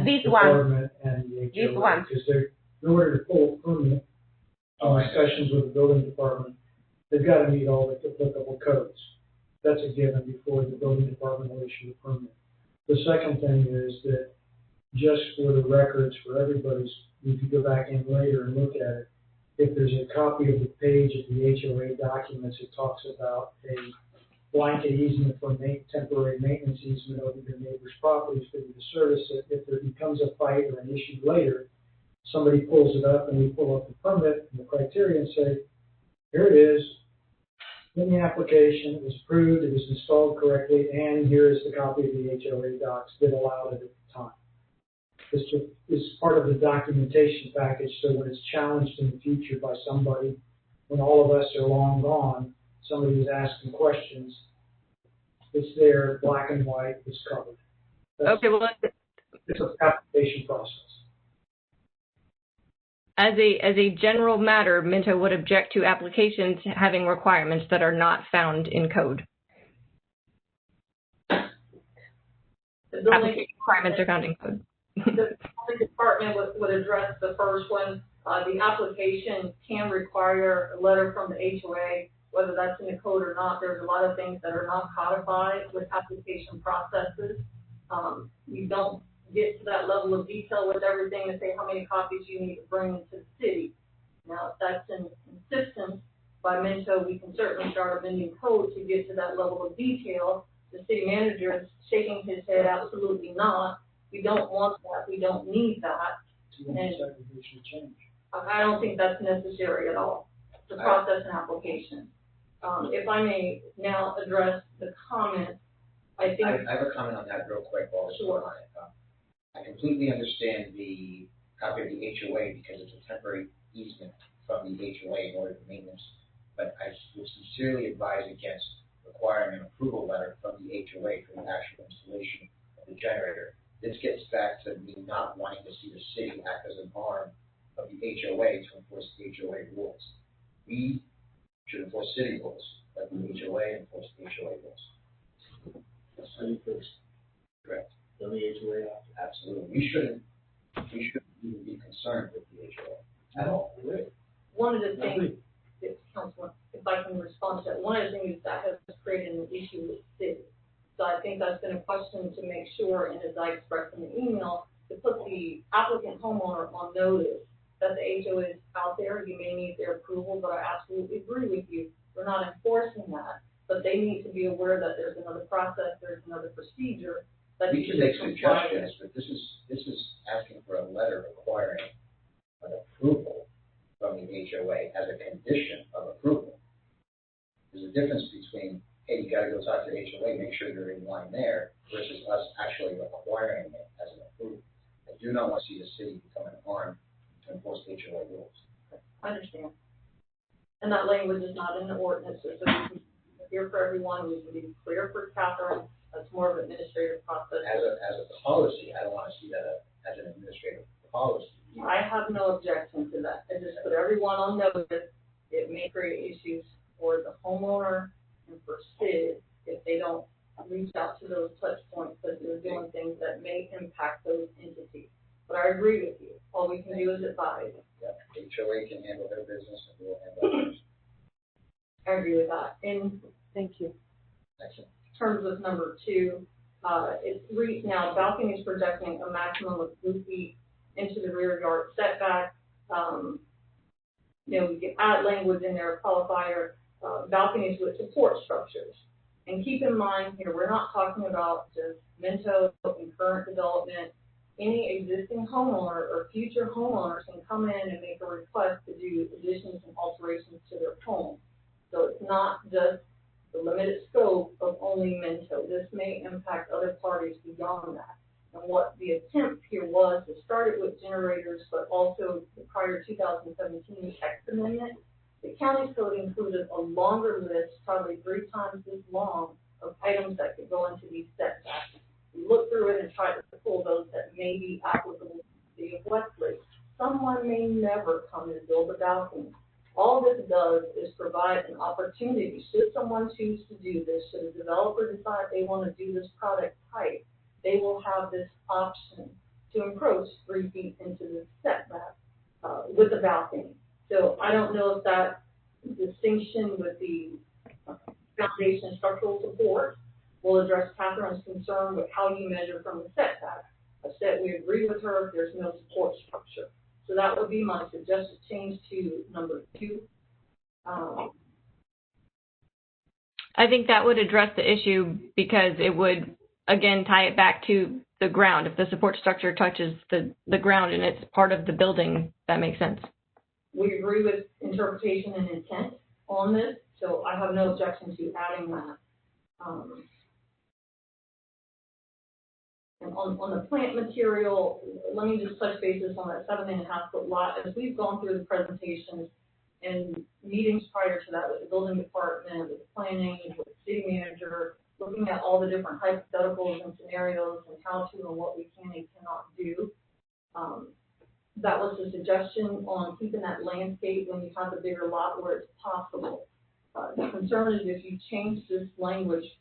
Speaker 9: this one.
Speaker 10: And the HOA.
Speaker 9: This one.
Speaker 10: Because in order to pull a permit on sessions with the building department, they've got to meet all the applicable codes. That's a given before the building department will issue the permit. The second thing is that just for the records for everybody's, if you go back in later and look at it, if there's a copy of the page of the HOA documents, it talks about a blanket easement for temporary maintenance easement over your neighbor's property for you to service it. If there becomes a fight or an issue later, somebody pulls it up and we pull up the permit and the criteria and say, here it is, in the application, it was approved, it was installed correctly, and here is the copy of the HOA docs that allowed it at the time. This is part of the documentation package, so when it's challenged in the future by somebody, when all of us are long gone, somebody is asking questions, it's there, black and white, it's covered.
Speaker 12: Okay, well,
Speaker 10: it's an application process.
Speaker 12: As a general matter, Minto would object to applications having requirements that are not found in code. Application requirements are found in code.
Speaker 11: The building department would address the first one. The application can require a letter from the HOA, whether that's in the code or not. There's a lot of things that are not codified with application processes. You don't get to that level of detail with everything and say how many copies you need to bring into the city. Now, if that's insistence by Minto, we can certainly start amending code to get to that level of detail. The city manager is shaking his head, absolutely not. We don't want that. We don't need that. And I don't think that's necessary at all to process an application. If I may now address the comment, I think
Speaker 7: I have a comment on that real quick while we're still on it. I completely understand the copy of the HOA because it's a temporary easement from the HOA in order to maintenance, but I would sincerely advise against requiring an approval letter from the HOA for the actual installation of the generator. This gets back to me not wanting to see the city act as an arm of the HOA to enforce the HOA rules. We should enforce city rules, like the HOA enforce the HOA rules.
Speaker 2: That's how you first.
Speaker 7: Correct.
Speaker 2: Then the HOA after.
Speaker 7: Absolutely. We shouldn't even be concerned with the HOA at all.
Speaker 2: Right.
Speaker 11: One of the things, if I can respond to that, one of the things that has created an issue with the city. So I think that's been a question to make sure, and as I expressed in the email, to put the applicant homeowner on notice that the HOA is out there. You may need their approval, but I absolutely agree with you. We're not enforcing that, but they need to be aware that there's another process, there's another procedure. That
Speaker 7: we can make suggestions, but this is asking for a letter requiring an approval from the HOA as a condition of approval. There's a difference between, hey, you got to go talk to the HOA, make sure you're in line there, versus us actually requiring it as an approval. I do not want to see the city become an arm to enforce HOA rules.
Speaker 11: I understand. And that language is not in the ordinance, so we can be clear for everyone, we can be clear for Catherine. That's more of an administrative process.
Speaker 7: As a policy, I don't want to see that as an administrative policy.
Speaker 11: I have no objection to that. I just put everyone on notice. It may create issues for the homeowner and for Sid if they don't reach out to those touch points because they're doing things that may impact those entities. But I agree with you. All we can do is advise.
Speaker 7: Yeah, HOA can handle their business and we'll handle ours.
Speaker 11: I agree with that. And
Speaker 1: Thank you.
Speaker 7: Excellent.
Speaker 11: in terms of number 2, it reads now, balcony is projecting a maximum of 2 feet into the rear yard setback. We can add language in there, qualifier, balconies with support structures. And keep in mind here, we're not talking about just Minto and current development. Any existing homeowner or future homeowners can come in and make a request to do additions and alterations to their home. So it's not just the limited scope of only Minto. This may impact other parties beyond that. And what the attempt here was to start it with generators, but also the prior 2017 text amendment. The county code included a longer list, probably 3 times as long, of items that could go into these setbacks. We looked through it and tried to pull those that may be applicable to the city of Westlake. Someone may never come and build a balcony. All this does is provide an opportunity. Should someone choose to do this, should a developer decide they want to do this product type, they will have this option to encroach 3 feet into the setback with a balcony. So I don't know if that distinction with the foundation structural support will address Catherine's concern with how you measure from the setback. I said we agree with her if there's no support structure. So that would be my suggested change to number 2.
Speaker 12: I think that would address the issue because it would, again, tie it back to the ground. If the support structure touches the ground and it's part of the building, that makes sense.
Speaker 11: We agree with interpretation and intent on this, so I have no objection to adding that. And on the plant material, let me just touch bases on that 7.5-foot lot. As we've gone through the presentations and meetings prior to that with the building department, with the planning, with the city manager, looking at all the different hypotheticals and scenarios and how to and what we can and cannot do. That was a suggestion on keeping that landscape when you have a bigger lot where it's possible. The concern is if you change this language,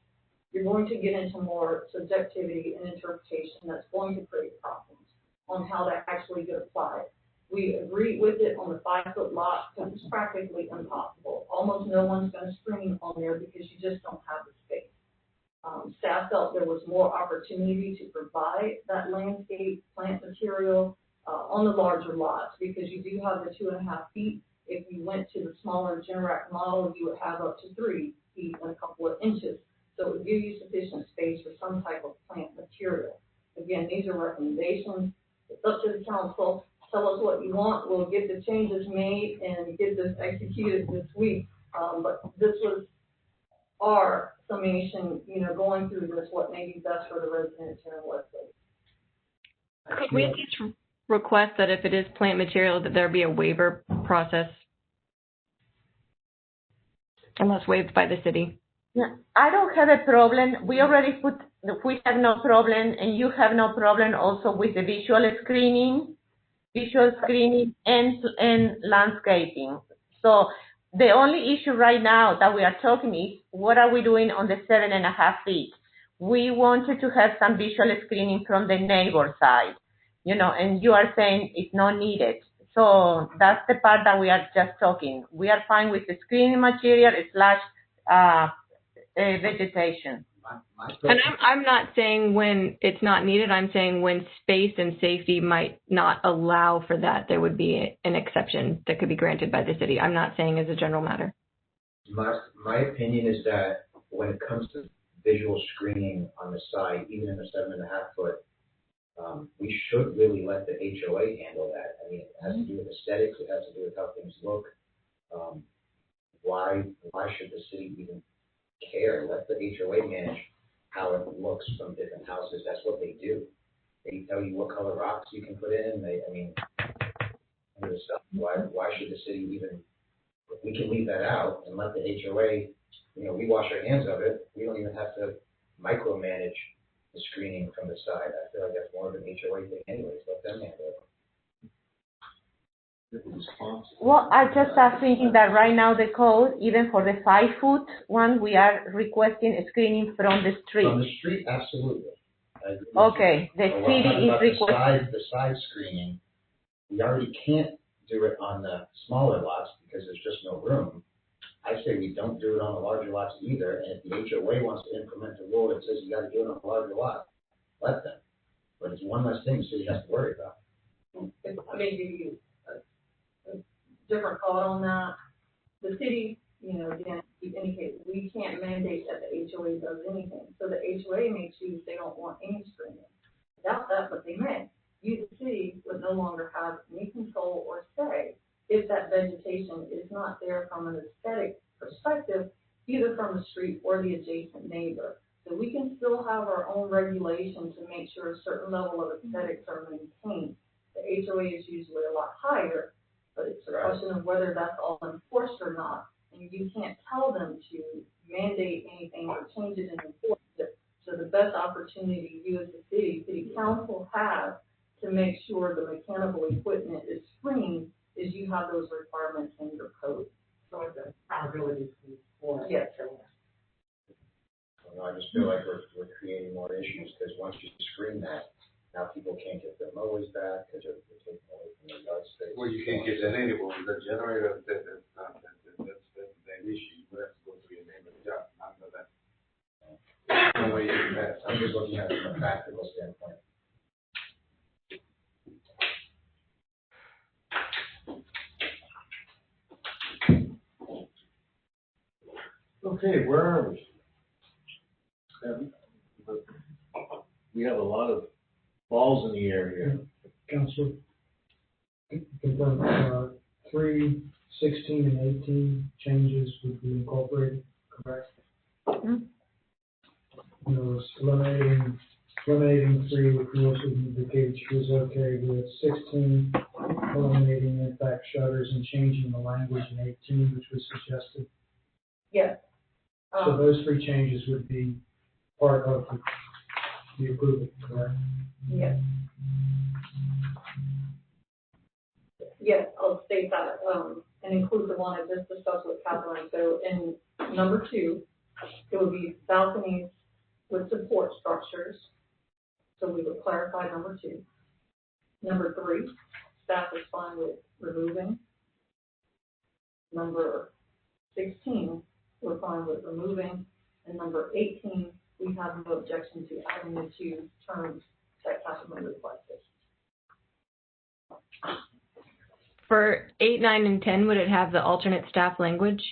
Speaker 11: you're going to get into more subjectivity and interpretation that's going to create problems on how that actually get applied. We agree with it on the 5-foot lot because it's practically impossible. Almost no one's going to screen on there because you just don't have the space. Staff felt there was more opportunity to provide that landscape plant material on the larger lots because you do have the 2.5 feet. If you went to the smaller Generac model, you would have up to 3 feet and a couple of inches. So it would give you sufficient space for some type of plant material. Again, these are recommendations. It's up to the council. Tell us what you want. We'll get the changes made and get this executed this week. But this was our summation, going through this, what may be best for the residents here in Westlake.
Speaker 12: Could we just request that if it is plant material, that there be a waiver process? Unless waived by the city.
Speaker 9: Yeah, I don't have a problem. We have no problem, and you have no problem also with the visual screening and landscaping. So the only issue right now that we are talking is what are we doing on the 7.5 feet? We wanted to have some visual screening from the neighbor side, and you are saying it's not needed. So that's the part that we are just talking. We are fine with the screening material / vegetation.
Speaker 12: And I'm not saying when it's not needed. I'm saying when space and safety might not allow for that, there would be an exception that could be granted by the city. I'm not saying as a general matter.
Speaker 7: My opinion is that when it comes to visual screening on the side, even in the 7.5 foot, we should really let the HOA handle that. I mean, it has to do with aesthetics. It has to do with how things look. Why should the city even care? Let the HOA manage how it looks from different houses. That's what they do. They tell you what color rocks you can put in. for the stuff. Why should the city even, if we can leave that out and let the HOA, we wash our hands of it, we don't even have to micromanage the screening from the side. I feel like that's more of an HOA thing anyways, let them handle it.
Speaker 9: Well, I just was thinking that right now the code, even for the 5-foot one, we are requesting a screening from the street.
Speaker 7: From the street, absolutely. I agree with
Speaker 9: Okay,
Speaker 7: you.
Speaker 9: the
Speaker 7: But
Speaker 9: city
Speaker 7: what
Speaker 9: is
Speaker 7: about
Speaker 9: requesting.
Speaker 7: the side screening, we already can't do it on the smaller lots because there's just no room. I say we don't do it on the larger lots either, and if the HOA wants to implement a rule that says you gotta do it on a larger lot, let them. But it's one less thing the city has to worry about.
Speaker 11: I mean, give you a different thought on that. The city, again, you indicate, we can't mandate that the HOA does anything. So the HOA may choose they don't want any screening. Without that, but they may. You, the city, would no longer have any control or say if that vegetation is not there from an aesthetic perspective, either from the street or the adjacent neighbor. So we can still have our own regulations to make sure a certain level of aesthetics are maintained. The HOA is usually a lot higher, but it's a question of whether that's all enforced or not. And you can't tell them to mandate anything or change it and enforce it. So the best opportunity you as the city council have to make sure the mechanical equipment is screened is you have those requirements in your code.
Speaker 3: So the accountability for.
Speaker 11: Yes.
Speaker 7: I just feel like we're creating more issues because once you screen that, now people can't get their mowers back because they're taking away from their yard space.
Speaker 8: Well, you can't get that anyway. The generator, that's that issue. You have to go through your name of the job. I know that. No way you can pass.
Speaker 7: I'm just looking at it from a practical standpoint.
Speaker 2: Okay, where are we? We have a lot of balls in the air here.
Speaker 10: Council, confirm, 3, 16, and 18 changes would be incorporated, correct?
Speaker 9: Mm-hmm.
Speaker 10: You know, eliminating 3, which we also indicated she was okay with, 16, eliminating impact shutters and changing the language in 18, which was suggested.
Speaker 11: Yes.
Speaker 10: So those 3 changes would be part of the approval, correct?
Speaker 11: Yes. Yes, I'll state that, and include the one I just discussed with Catherine. So in number 2, it would be balconies with support structures. So we would clarify number 2. Number 3, staff is fine with removing. Number 16, we're fine with removing. And number 18, we have no objection to adding the 2 terms that Catherine requested.
Speaker 12: For 8, 9, and 10, would it have the alternate staff language?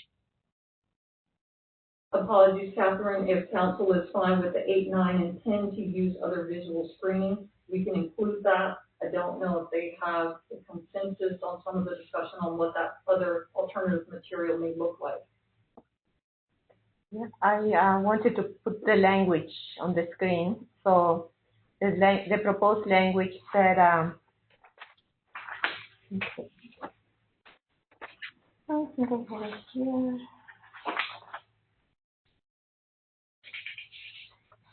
Speaker 11: Apologies, Catherine, if council is fine with the 8, 9, and 10 to use other visual screening, we can include that. I don't know if they have the consensus on some of the discussion on what that other alternative material may look like.
Speaker 9: Yeah, I wanted to put the language on the screen. So the proposed language said, I think I have it here.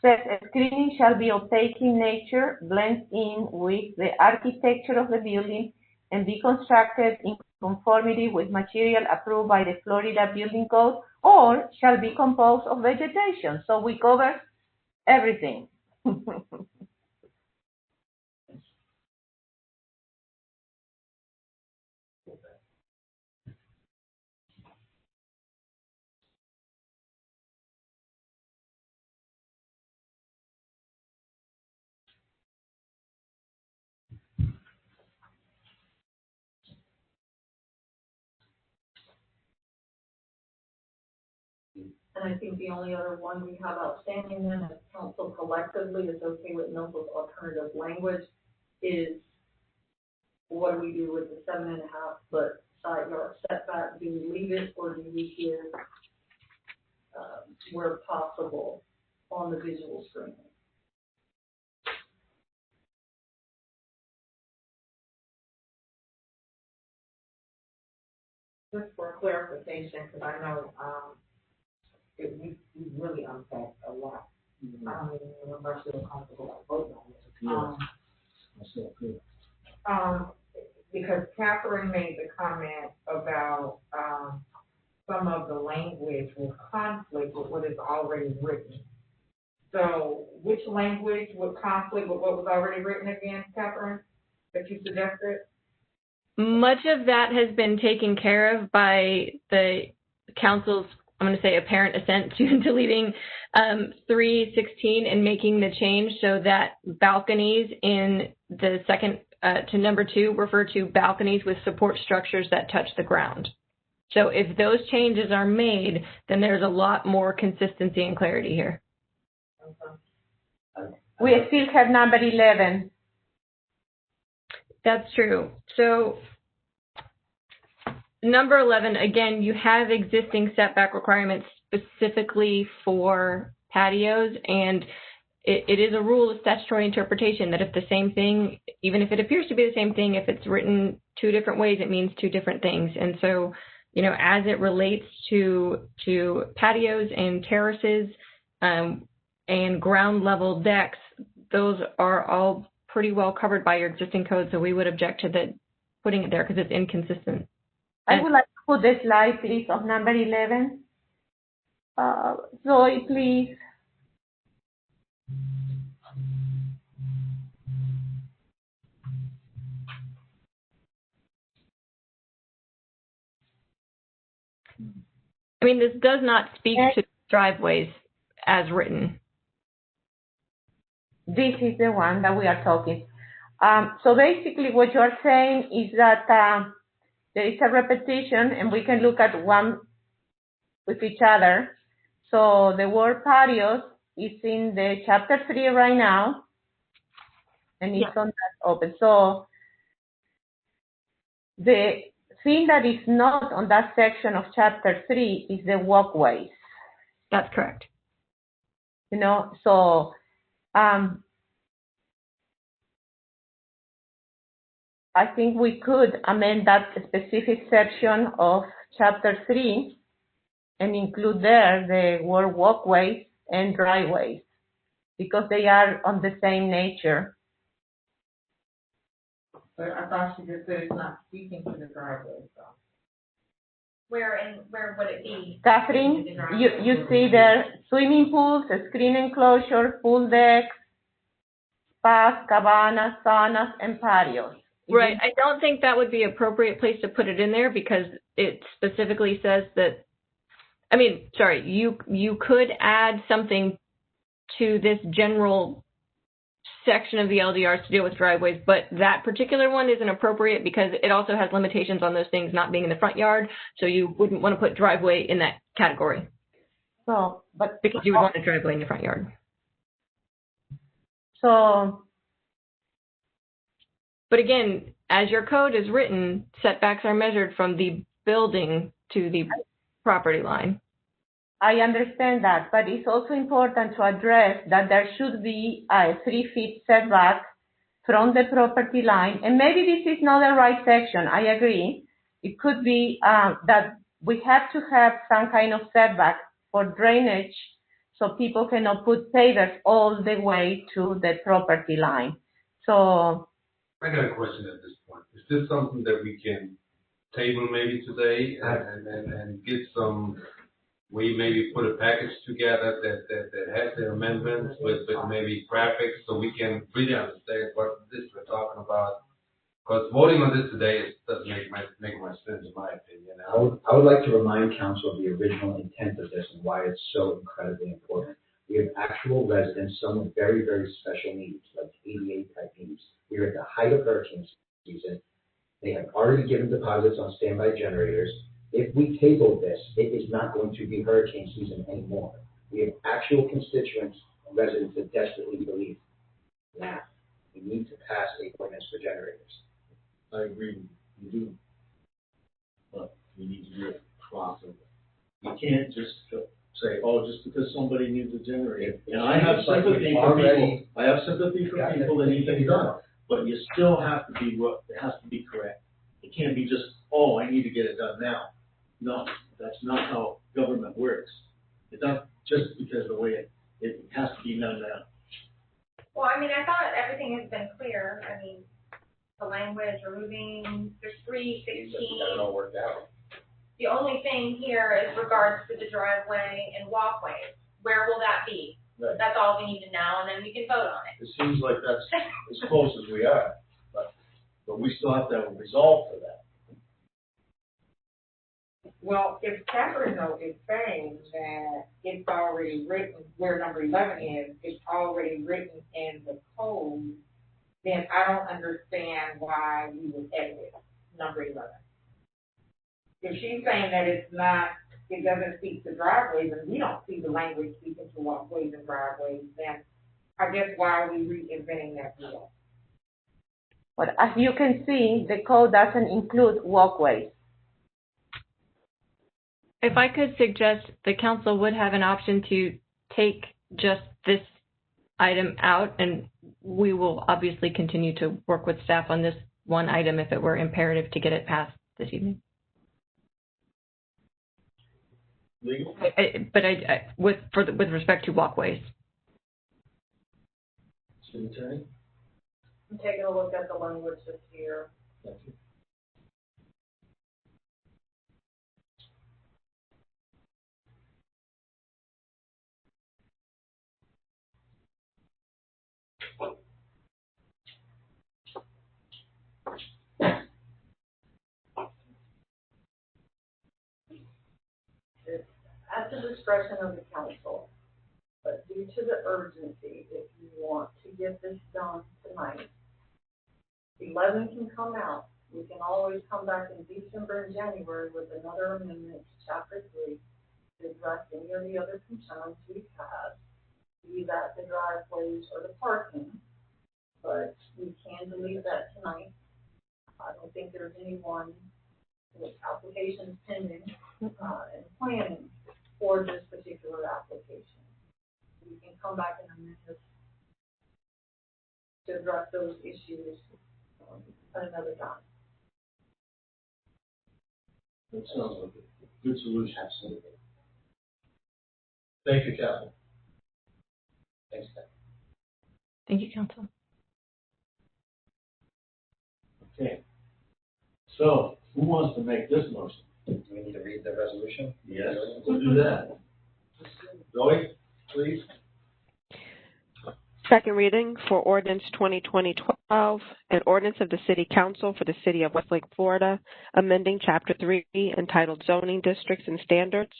Speaker 9: Says screening shall be opaque in nature, blend in with the architecture of the building, and be constructed in conformity with material approved by the Florida Building Code, or shall be composed of vegetation. So we cover everything.
Speaker 11: And I think the only other one we have outstanding then, as council collectively is okay with Nobles's alternative language, is what do we do with the 7.5-foot side yard setback? Do we leave it, or do we give, where possible, on the visual screening?
Speaker 3: Just for clarification, because I know, we really unpacked a lot. I don't even remember if I feel comfortable like voting on it. Because Catherine made the comment about, some of the language will conflict with what is already written. So which language would conflict with what was already written again, Catherine, that you suggested?
Speaker 12: Much of that has been taken care of by the council's, I'm going to say, apparent assent to deleting 316 and making the change so that balconies in the second to number 2 refer to balconies with support structures that touch the ground. So if those changes are made, then there's a lot more consistency and clarity here.
Speaker 9: We still have number 11.
Speaker 12: That's true. So number 11, again, you have existing setback requirements specifically for patios, and it is a rule of statutory interpretation that if the same thing, even if it appears to be the same thing, if it's written 2 different ways, it means 2 different things. And so, you know, as it relates to patios and terraces and ground level decks, those are all pretty well covered by your existing code, so we would object to putting it there because it's inconsistent.
Speaker 9: I would like to put the slide, please, of number 11. Zoe, please.
Speaker 12: I mean, this does not speak to driveways as written.
Speaker 9: This is the one that we are talking. So basically what you are saying is that there is a repetition, and we can look at one with each other. So the word patios is in the chapter 3 right now, and it's on that open. So the thing that is not on that section of chapter 3 is the walkways.
Speaker 12: That's correct.
Speaker 9: You know, so I think we could amend that specific section of chapter 3 and include there the word walkways and driveways, because they are on the same nature.
Speaker 3: But I thought she just said it's not speaking to the driveway, so.
Speaker 4: Where would it be?
Speaker 9: Catherine, you see there swimming pools, a screen enclosure, pool decks, spas, cabanas, saunas, and patios.
Speaker 12: Right. I don't think that would be an appropriate place to put it in there because it specifically says that, I mean, sorry, you could add something to this general section of the LDRs to deal with driveways, but that particular one isn't appropriate because it also has limitations on those things not being in the front yard, so you wouldn't want to put driveway in that category.
Speaker 9: So, but
Speaker 12: because you would want a driveway in your front yard.
Speaker 9: So,
Speaker 12: but again, as your code is written, setbacks are measured from the building to the property line.
Speaker 9: I understand that, but it's also important to address that there should be a 3 feet setback from the property line. And maybe this is not the right section, I agree. It could be that we have to have some kind of setback for drainage so people cannot put pavers all the way to the property line. So
Speaker 8: I got a question at this point. Is this something that we can table maybe today and get some, we maybe put a package together that has the amendments with maybe graphics so we can really understand what this we're talking about? Because voting on this today doesn't make much sense in my opinion.
Speaker 7: I would like to remind council of the original intent of this and why it's so incredibly important. We have actual residents, some with very, very special needs, like ADA type needs. We are at the height of hurricane season. They have already given deposits on standby generators. If we table this, it is not going to be hurricane season anymore. We have actual constituents and residents that desperately believe now we need to pass a ordinance for generators.
Speaker 2: I agree, we do. But we need to do it properly. You can't just say, oh, just because somebody needs a generator. And I have sympathy for people. I have sympathy for people that need to be done. But you still have to be, it has to be correct. It can't be just, oh, I need to get it done now. No, that's not how government works. It's not just because of the way it has to be done now.
Speaker 4: Well, I mean, I thought everything has been clear. I mean, the language, removing, there's 316.
Speaker 7: Got it all worked out.
Speaker 4: The only thing here is regards to the driveway and walkways. Where will that be?
Speaker 2: Right.
Speaker 4: That's all we need to know, and then we can vote on it.
Speaker 2: It seems like that's as close as we are, but we still have to have a resolve for that.
Speaker 3: Well, if Catherine though is saying that it's already written, where number 11 is, it's already written in the code, then I don't understand why we would edit number 11. If she's saying that it's not, it doesn't speak to driveways, and we don't see the language speaking to walkways and driveways, then I guess why are we reinventing that wheel?
Speaker 9: But as you can see, the code doesn't include walkways.
Speaker 12: If I could suggest, the council would have an option to take just this item out, and we will obviously continue to work with staff on this one item if it were imperative to get it passed this evening.
Speaker 2: Legal?
Speaker 12: With respect to walkways.
Speaker 2: City Attorney?
Speaker 11: I'm taking a look at the language this year.
Speaker 2: Thank you.
Speaker 11: It's at the discretion of the council, but due to the urgency, if you want to get this done tonight, 11 can come out. We can always come back in December and January with another amendment to Chapter 3 to address any of the other concerns we've had, be that the driveways or the parking, but we can delete that tonight. I don't think there's anyone with applications pending and planning for this particular application. We can come back and amend this to address those issues at another time.
Speaker 2: That sounds like a good solution. Absolutely. Thank you, Captain.
Speaker 7: Thanks, Ken.
Speaker 12: Thank you, council.
Speaker 2: Okay. So, who wants to make this motion?
Speaker 7: Do we need to read the resolution?
Speaker 2: Yes, we'll do that. Zoe, please.
Speaker 1: Second reading for ordinance 2020-12, an ordinance of the City Council for the City of Westlake, Florida, amending Chapter 3 entitled Zoning Districts and Standards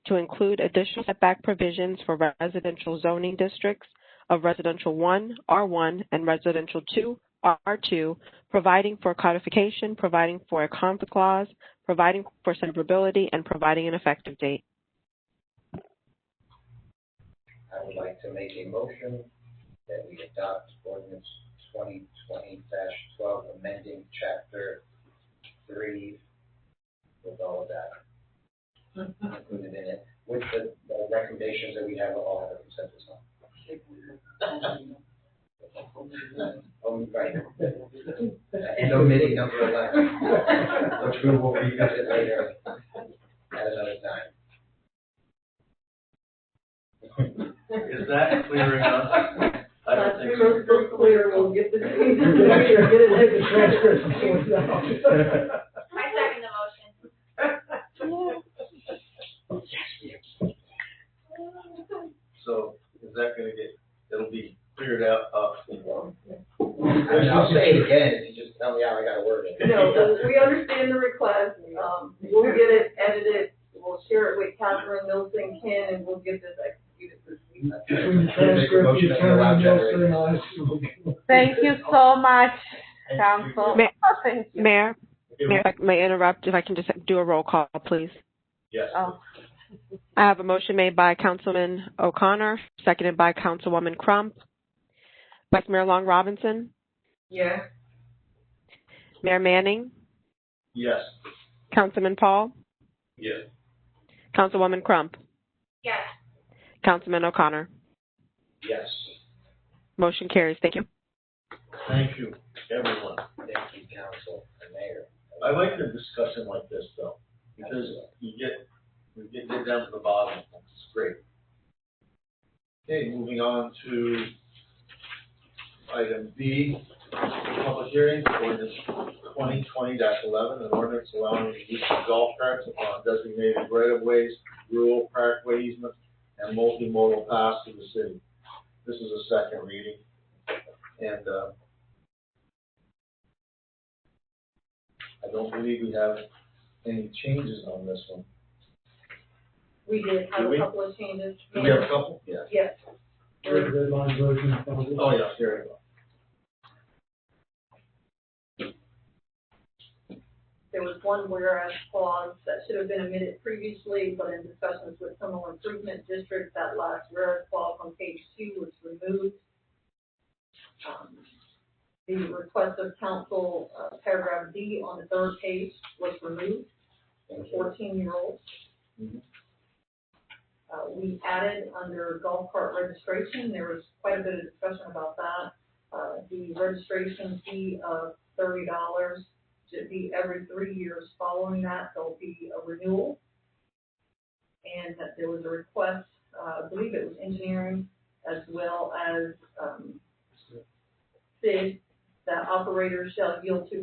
Speaker 1: to include additional setback provisions for residential zoning districts of Residential 1, R1, and Residential 2, R2, providing for codification, providing for a conflict clause, providing for severability, and providing an effective date.
Speaker 7: I would like to make a motion that we adopt ordinance 2020-12, amending Chapter 3 with all of that included in it, with the recommendations that we have all have a consensus on. Right. And omitting number 11, which we will revisit later at another time.
Speaker 2: Is that clear enough? I don't think so.
Speaker 11: So clear, we'll get the changes.
Speaker 10: Get it, the transcript.
Speaker 4: I second the motion.
Speaker 2: So, is that gonna it'll be cleared out
Speaker 7: I'll say it again if you just tell me how I gotta word it.
Speaker 11: No, we understand the request. We'll get it edited. We'll share it with Catherine, Milton, Ken, and we'll get this executed this week.
Speaker 10: Between the transcript, you turn Nelson, and
Speaker 9: Thank you so much, council. Thank you.
Speaker 1: Mayor, if I may interrupt, if I can just do a roll call, please.
Speaker 2: Yes.
Speaker 9: Oh.
Speaker 1: I have a motion made by Councilman O'Connor, seconded by Councilwoman Crump. Vice Mayor Long Robinson,
Speaker 3: Yes.
Speaker 1: Mayor Manning,
Speaker 2: Yes.
Speaker 1: Councilman Paul,
Speaker 8: Yes.
Speaker 1: Councilwoman Crump,
Speaker 4: Yes.
Speaker 1: Councilman O'Connor.
Speaker 2: Yes.
Speaker 1: Motion carries. Thank you.
Speaker 2: Thank you, everyone.
Speaker 7: Thank you, council and mayor.
Speaker 2: I like the discussion like this, though. because we get down to the bottom. It's great. Okay, moving on to item B, public hearing, ordinance 2020-11, an ordinance allowing the use of golf carts upon designated right-of-ways, rural parkway easements, and multimodal paths to the city. This is a second reading, and I don't believe we have any changes on this one.
Speaker 11: We did have a couple of changes.
Speaker 2: Do we have a couple? Yeah.
Speaker 11: Yes.
Speaker 10: Red line version.
Speaker 2: Oh, yeah, here we go.
Speaker 11: There was one whereas clause that should have been omitted previously, but in discussions with criminal improvement district, that last whereas clause on page 2 was removed. The request of council, paragraph D on the third page was removed, 14-year-olds.
Speaker 2: Mm-hmm.
Speaker 11: We added under golf cart registration, there was quite a bit of discussion about that. The registration fee of $30 should be every 3 years following that, there'll be a renewal. And that there was a request, I believe it was engineering, as well as SID, that operators shall yield to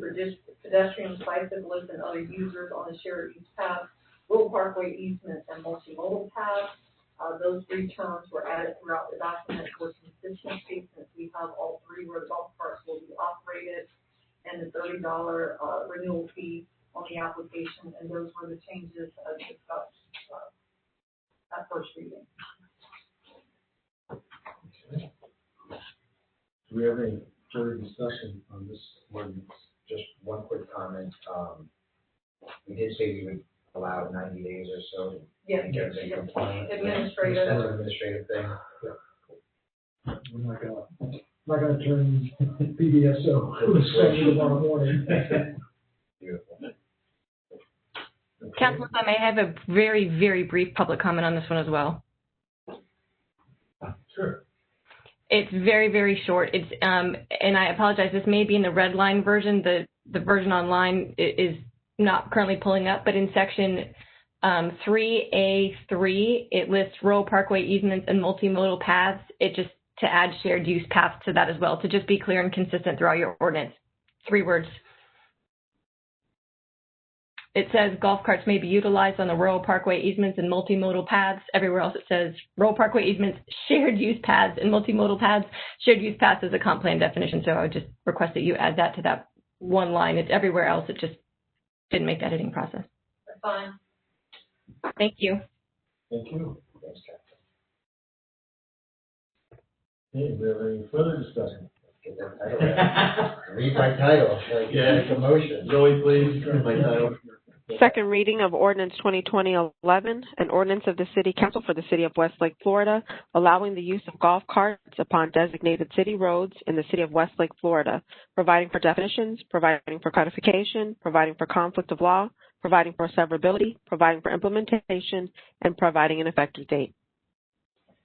Speaker 11: pedestrians, bicyclists, and other users on the shared use path, rural parkway easements, and multimodal paths. Those 3 terms were added throughout the document for consistency, since we have all 3 where the golf carts will be operated, and the $30 renewal fee on the application, and those were the changes discussed at first reading.
Speaker 7: Okay. Do we have any further discussion on this ordinance? Just one quick comment. We did say we would allow 90 days or so.
Speaker 11: Yes.
Speaker 7: Complaint.
Speaker 11: Administrative.
Speaker 7: That's an administrative thing.
Speaker 10: Yeah. We're not gonna turn BDSO tomorrow morning.
Speaker 7: Beautiful. Okay.
Speaker 12: Council, if I may have a very, very brief public comment on this one as well.
Speaker 2: Sure.
Speaker 12: It's very, very short. It's and I apologize. This may be in the red line version. The version online is not currently pulling up, but in section 3A3, it lists rural parkway easements and multimodal paths. It just to add shared use paths to that as well, to just be clear and consistent throughout your ordinance. 3 words. It says golf carts may be utilized on the rural parkway easements and multimodal paths. Everywhere else it says rural parkway easements, shared use paths, and multimodal paths. Shared use paths is a comp plan definition, so I would just request that you add that to that one line. It's everywhere else. It just didn't make the editing process.
Speaker 11: That's fine.
Speaker 12: Thank you.
Speaker 2: Thank you.
Speaker 7: Thanks, Captain.
Speaker 2: Okay, do we have any further discussion?
Speaker 7: Get that title right. Read my title. Make a motion.
Speaker 2: Zoe, please, read my title.
Speaker 1: Second reading of ordinance 2020-11, an ordinance of the City Council for the City of Westlake, Florida, allowing the use of golf carts upon designated city roads in the City of Westlake, Florida, providing for definitions, providing for codification, providing for conflict of law, providing for severability, providing for implementation, and providing an effective date.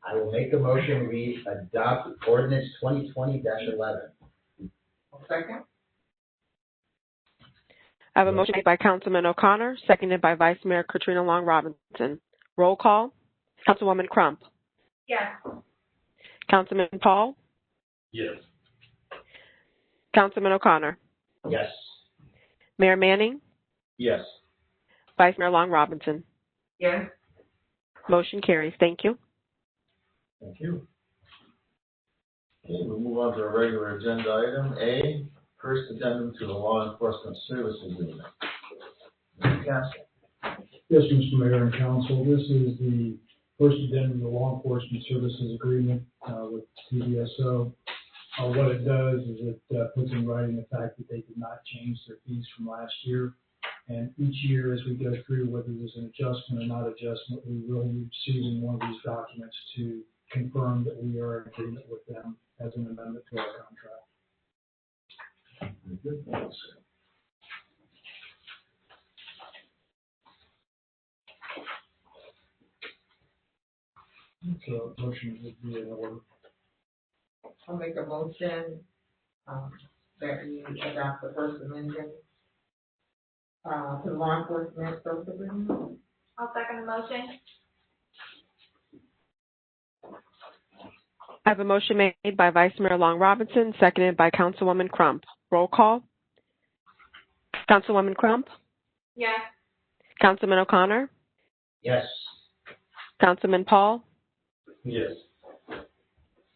Speaker 7: I will make a motion, we adopt ordinance 2020-11.
Speaker 3: Second?
Speaker 1: I have a motion made by Councilman O'Connor, seconded by Vice Mayor Katrina Long Robinson. Roll call. Councilwoman Crump.
Speaker 4: Yes.
Speaker 1: Councilman Paul.
Speaker 8: Yes.
Speaker 1: Councilman O'Connor.
Speaker 7: Yes.
Speaker 1: Mayor Manning.
Speaker 2: Yes.
Speaker 1: Vice Mayor Long Robinson.
Speaker 3: Yes.
Speaker 1: Motion carries. Thank you.
Speaker 2: Thank you. Okay, we'll move on to our regular agenda item A, first addendum to the law enforcement services agreement. Mr. Castle.
Speaker 10: Yes, Mr. Mayor and Council, this is the first addendum to the law enforcement services agreement with CDSO. What it does is it puts in writing the fact that they did not change their fees from last year. And each year as we go through, whether there's an adjustment or not adjustment, we will be receiving one of these documents to confirm that we are in agreement with them as an amendment to our contract.
Speaker 2: Good. Thanks.
Speaker 10: So motion would be in order.
Speaker 3: I'll make a motion, that we adopt the first amendment to law enforcement service agreement.
Speaker 4: I'll second the motion.
Speaker 1: I have a motion made by Vice Mayor Long Robinson, seconded by Councilwoman Crump. Roll call. Councilwoman Crump?
Speaker 4: Yes.
Speaker 1: Councilman O'Connor?
Speaker 7: Yes.
Speaker 1: Councilman Paul?
Speaker 8: Yes.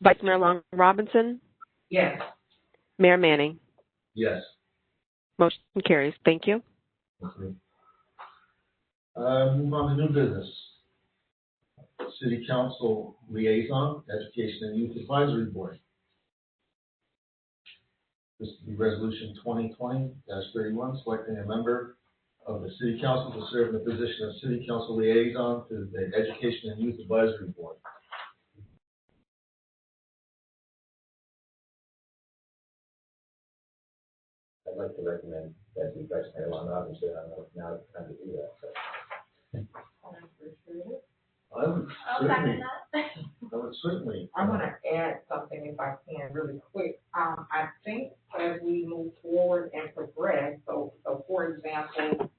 Speaker 1: Vice Mayor Long Robinson?
Speaker 3: Yes.
Speaker 1: Mayor Manning?
Speaker 2: Yes.
Speaker 1: Motion carries. Thank you.
Speaker 2: Move on to new business. City Council Liaison, Education and Youth Advisory Board. This will be Resolution 2020-31, selecting a member of the City Council to serve in the position of City Council Liaison to the Education and Youth Advisory Board.
Speaker 7: I'd like to recommend that you guys may allow, obviously, I don't know if now it's time to do that, so.
Speaker 2: I would
Speaker 4: I'll
Speaker 2: certainly,
Speaker 4: second that.
Speaker 2: I would certainly.
Speaker 3: I want to add something if I can really quick. I think as we move forward and progress, so for example,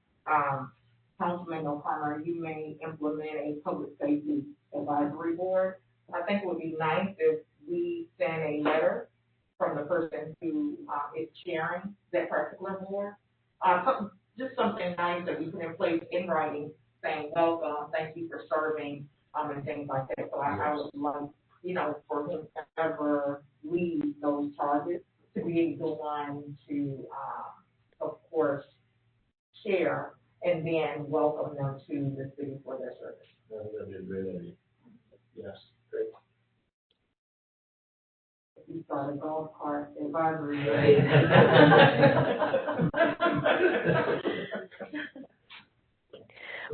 Speaker 3: Councilman O'Connor, you may implement a public safety advisory board. I think it would be nice if we send a letter from the person who is chairing that particular board. Just something nice that we put in place in writing, saying welcome, thank you for serving, and things like that. So I would love, for him to ever lead those charges, to be the one to, of course, share and then welcome them to the city for their service.
Speaker 2: That'd be a great idea. Yes, great.
Speaker 3: You start a golf cart advisory.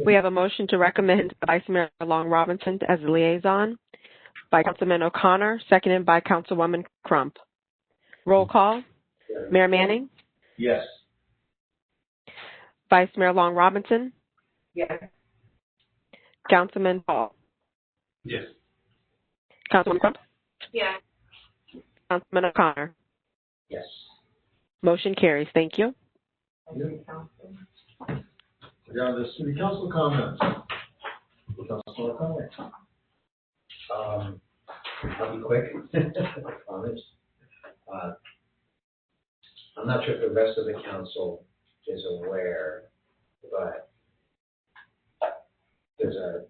Speaker 1: We have a motion to recommend Vice Mayor Long Robinson as the liaison by Councilman O'Connor, seconded by Councilwoman Crump. Roll call. Mayor Manning?
Speaker 2: Yes.
Speaker 1: Vice Mayor Long Robinson?
Speaker 3: Yes.
Speaker 1: Councilman Paul?
Speaker 8: Yes.
Speaker 1: Councilwoman Crump?
Speaker 4: Yes.
Speaker 1: Councilman O'Connor?
Speaker 7: Yes.
Speaker 1: Motion carries. Thank you.
Speaker 2: We're down to City Council comments. Councilor O'Connor.
Speaker 7: I'll be quick, I promise. I'm not sure if the rest of the council is aware, but there's a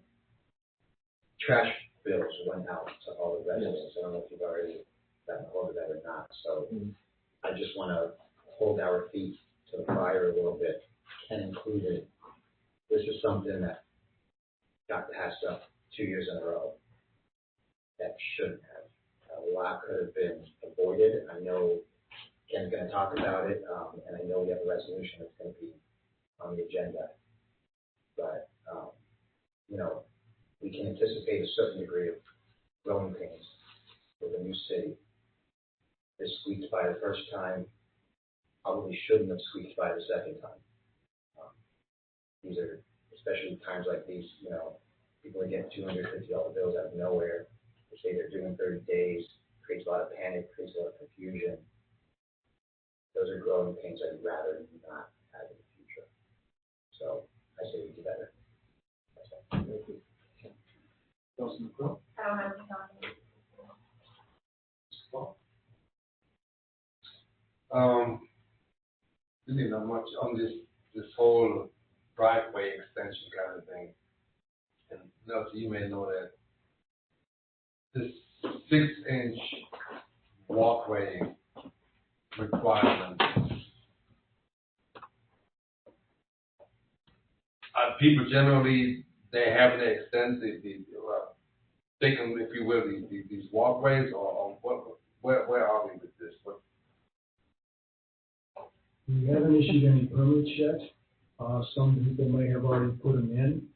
Speaker 7: trash bills went out to all the residents. I don't know if you've already gotten hold of that or not. So I just want to hold our feet to the fire a little bit and include it. This is something that got passed up 2 years in a row that shouldn't have. A lot could have been avoided. I know Ken's going to talk about it, and I know we have a resolution that's going to be on the agenda. But, we can anticipate a certain degree of growing pains with a new city. This squeaked by the first time, probably shouldn't have squeaked by the second time. These are, especially times like these, people are getting $250 bills out of nowhere. They say they're doing 30 days, creates a lot of panic, creates a lot of confusion. Those are growing pains I'd rather not have in the future. So I say we do better.
Speaker 2: Thank you. Councilman Crowe?
Speaker 4: I don't have any comments.
Speaker 8: Really not much on this whole driveway extension kind of thing. And Nelson, you may know that this 6-inch walkway requirement. People generally, they have an extensive, taken, if you will, these walkways, or where are we with this?
Speaker 10: We haven't issued any permits yet. Some people may have already put them in,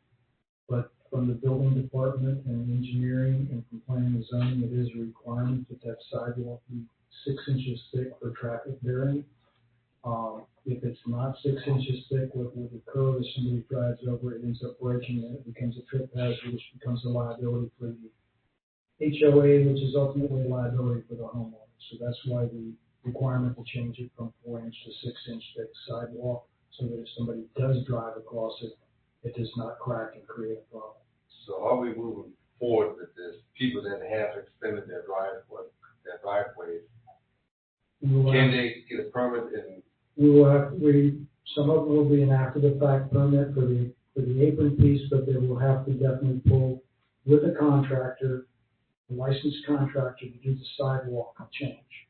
Speaker 10: but from the building department and engineering and from planning and zoning, it is a requirement that sidewalk be 6 inches thick for traffic bearing. If it's not 6 inches thick, what would occur is somebody drives over it, ends up breaking it, it becomes a trip hazard, which becomes a liability for the HOA, which is ultimately a liability for the homeowner. So that's why the requirement to change it from 4 inch to 6 inch thick sidewalk, so that if somebody does drive across it, it does not crack and create a problem.
Speaker 8: So are we moving forward with this? People that have extended their driveways, can they get a permit and?
Speaker 10: Some of them will be an after the fact permit for the apron piece, but they will have to definitely pull with a contractor, a licensed contractor, to do the sidewalk change.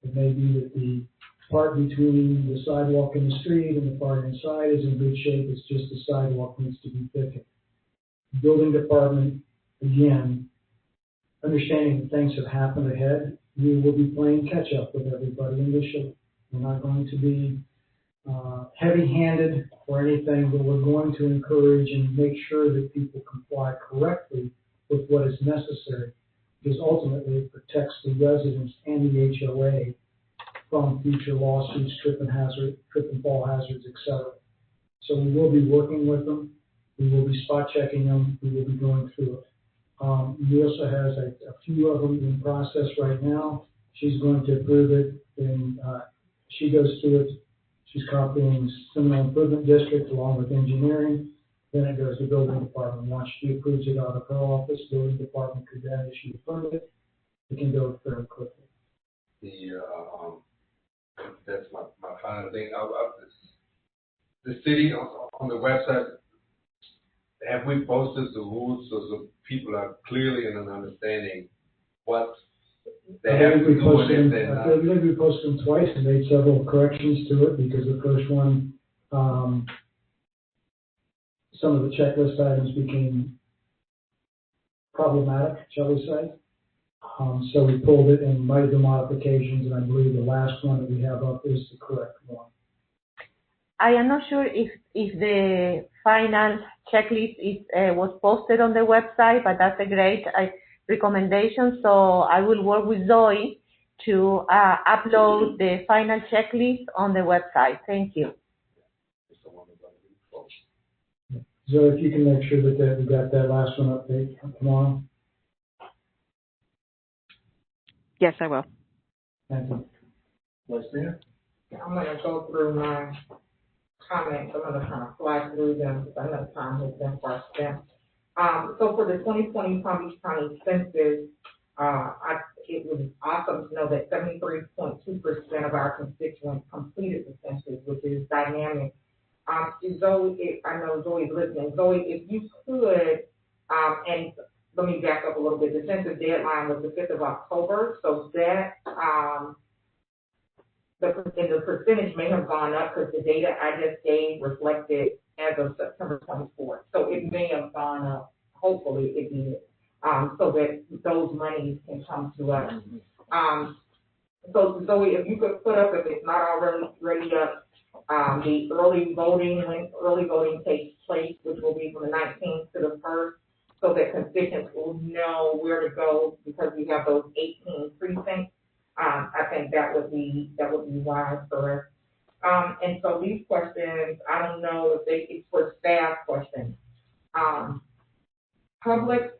Speaker 10: It may be that the part between the sidewalk and the street and the part inside is in good shape, it's just the sidewalk needs to be thickened. Building department, again, understanding that things have happened ahead, we will be playing catch up with everybody initially. We're not going to be heavy-handed or anything, but we're going to encourage and make sure that people comply correctly with what is necessary, because ultimately it protects the residents and the HOA from future lawsuits, trip and fall hazards, etc. So we will be working with them. We will be spot checking them. We will be going through it. Melissa has a few of them in process right now. She's going to approve it, and she goes through it. She's copying Seminole Improvement District along with engineering. Then it goes to building department. Once she approves it out of her office, building department could then issue the permit. It can go fairly quickly.
Speaker 8: That's my final thing. The city on the website, have we posted the rules so that people are clearly in an understanding what they have to do and if they're not?
Speaker 10: I believe we posted them twice and made several corrections to it, because the first one, some of the checklist items became problematic, shall we say. So we pulled it and made the modifications, and I believe the last one that we have up is the correct one.
Speaker 9: I am not sure if the final checklist was posted on the website, but that's a great recommendation. So I will work with Zoe to upload the final checklist on the website. Thank you.
Speaker 10: So if you can make sure that we got that last one update tomorrow.
Speaker 1: Yes, I will.
Speaker 10: Thank you.
Speaker 2: Vice Mayor?
Speaker 3: I'm gonna go through my comments. I'm gonna kind of fly through them because I know time has been far spent. So for the 2020 Palm Beach County census, it was awesome to know that 73.2% of our constituents completed the census, which is dynamic. Zoe, I know Zoe's listening. Zoe, if you could, and let me back up a little bit. The census deadline was the 5th of October, so that the percentage may have gone up because the data I just gave reflected as of September 24th. So it may have gone up. Hopefully it did, so that those monies can come to us. So Zoe, if you could put up, if it's not already up, the early voting, when early voting takes place, which will be from the 19th to the 1st, so that constituents will know where to go because we have those 18 precincts. I think that would be wise for us. And so these questions, I don't know if it's for staff questions. Public,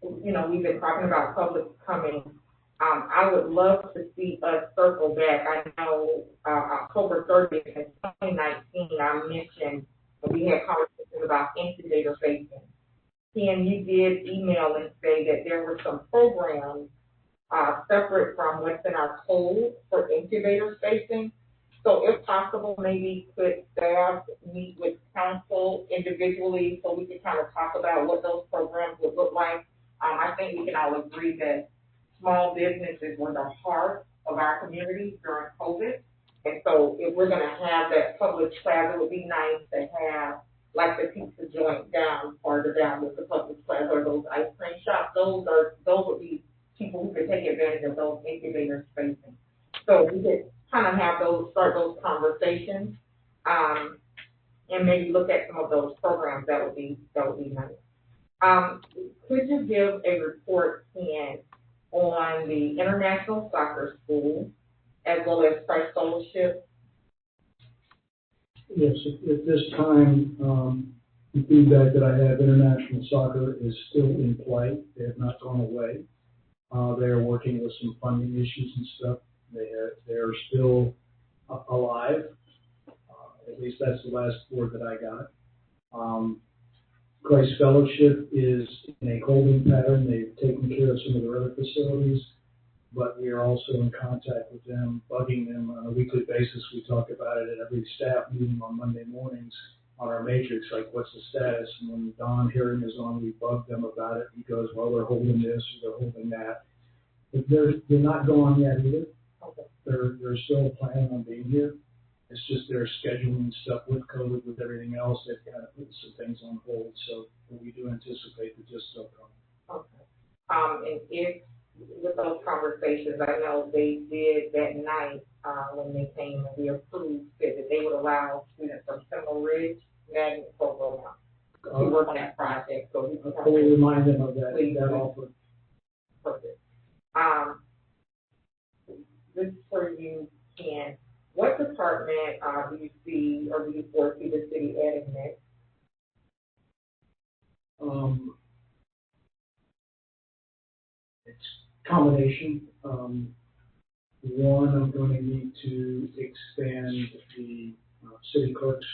Speaker 3: we've been talking about public coming. I would love to see us circle back. I know October 30th in 2019, I mentioned that we had conversations about incubator facing. Ken, you did email and say that there were some programs separate from what's in our code for incubator spacing. So if possible, maybe could staff meet with council individually so we could kind of talk about what those programs would look like. I think we can all agree that small businesses were the heart of our community during COVID. And so if we're going to have that public plaza, it would be nice to have like the pizza joint down, farther down with the public plaza, or those ice cream shops. Those would be people who could take advantage of those incubator spacing. So we could kind of have start those conversations, and maybe look at some of those programs. That would be nice. Could you give a report, Ken, on the International Soccer School as well as Christ Fellowship?
Speaker 10: Yes, at this time, the feedback that I have, international soccer is still in play. They have not gone away. They are working with some funding issues and stuff. They are still alive. At least that's the last word that I got. Christ Fellowship is in a holding pattern. They've taken care of some of their other facilities, but we are also in contact with them, bugging them on a weekly basis. We talk about it at every staff meeting on Monday mornings on our matrix, like what's the status? And when Don Herring is on, we bug them about it. He goes, well, they're holding this or they're holding that. But they're not gone yet either. They're still planning on being here. It's just they're scheduling stuff with COVID, with everything else. They've kind of put some things on hold. So we do anticipate that just still coming.
Speaker 3: Okay. And if with those conversations, I know they did that night when they came and we approved said that they would allow students from Seminole Ridge Magnet Program to work on that project. So we can
Speaker 10: fully remind them of that. That offer.
Speaker 3: Perfect. This for you, Ken. What department do you see or do you foresee the city adding next?
Speaker 10: It's combination. One, I'm going to need to expand the city clerk's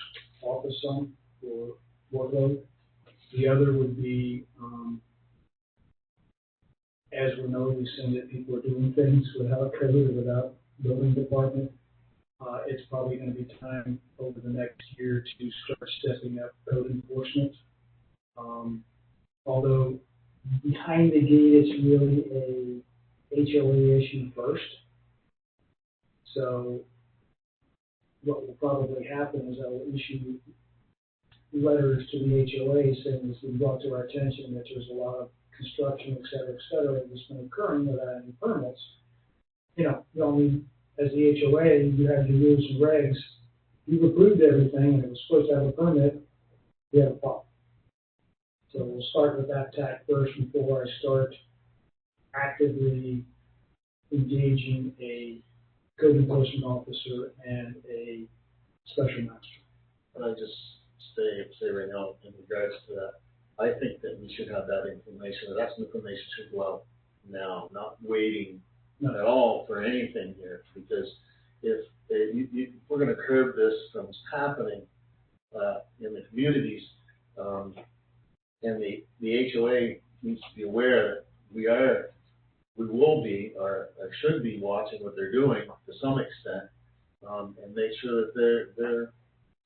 Speaker 10: office some for workload. The other would be, as we know, we've seen that people are doing things without code or without building department. It's probably going to be time over the next year to start stepping up code enforcement. Although behind the gate, it's really a HOA issue first. So what will probably happen is I will issue letters to the HOA saying it's been brought to our attention that there's a lot of construction, et cetera, that's been occurring without any permits. You don't need, as the HOA, you have your rules and regs. You've approved everything and it was supposed to have a permit, you have a problem. So we'll start with that tack first before I start actively engaging a code enforcement officer and a special master.
Speaker 2: Can I just say right now in regards to that, I think that we should have that information. That information should go out now, not waiting at all for anything here. Because if we're going to curb this from happening in the communities, and the HOA needs to be aware that we will be or should be watching what they're doing to some extent, and make sure that they're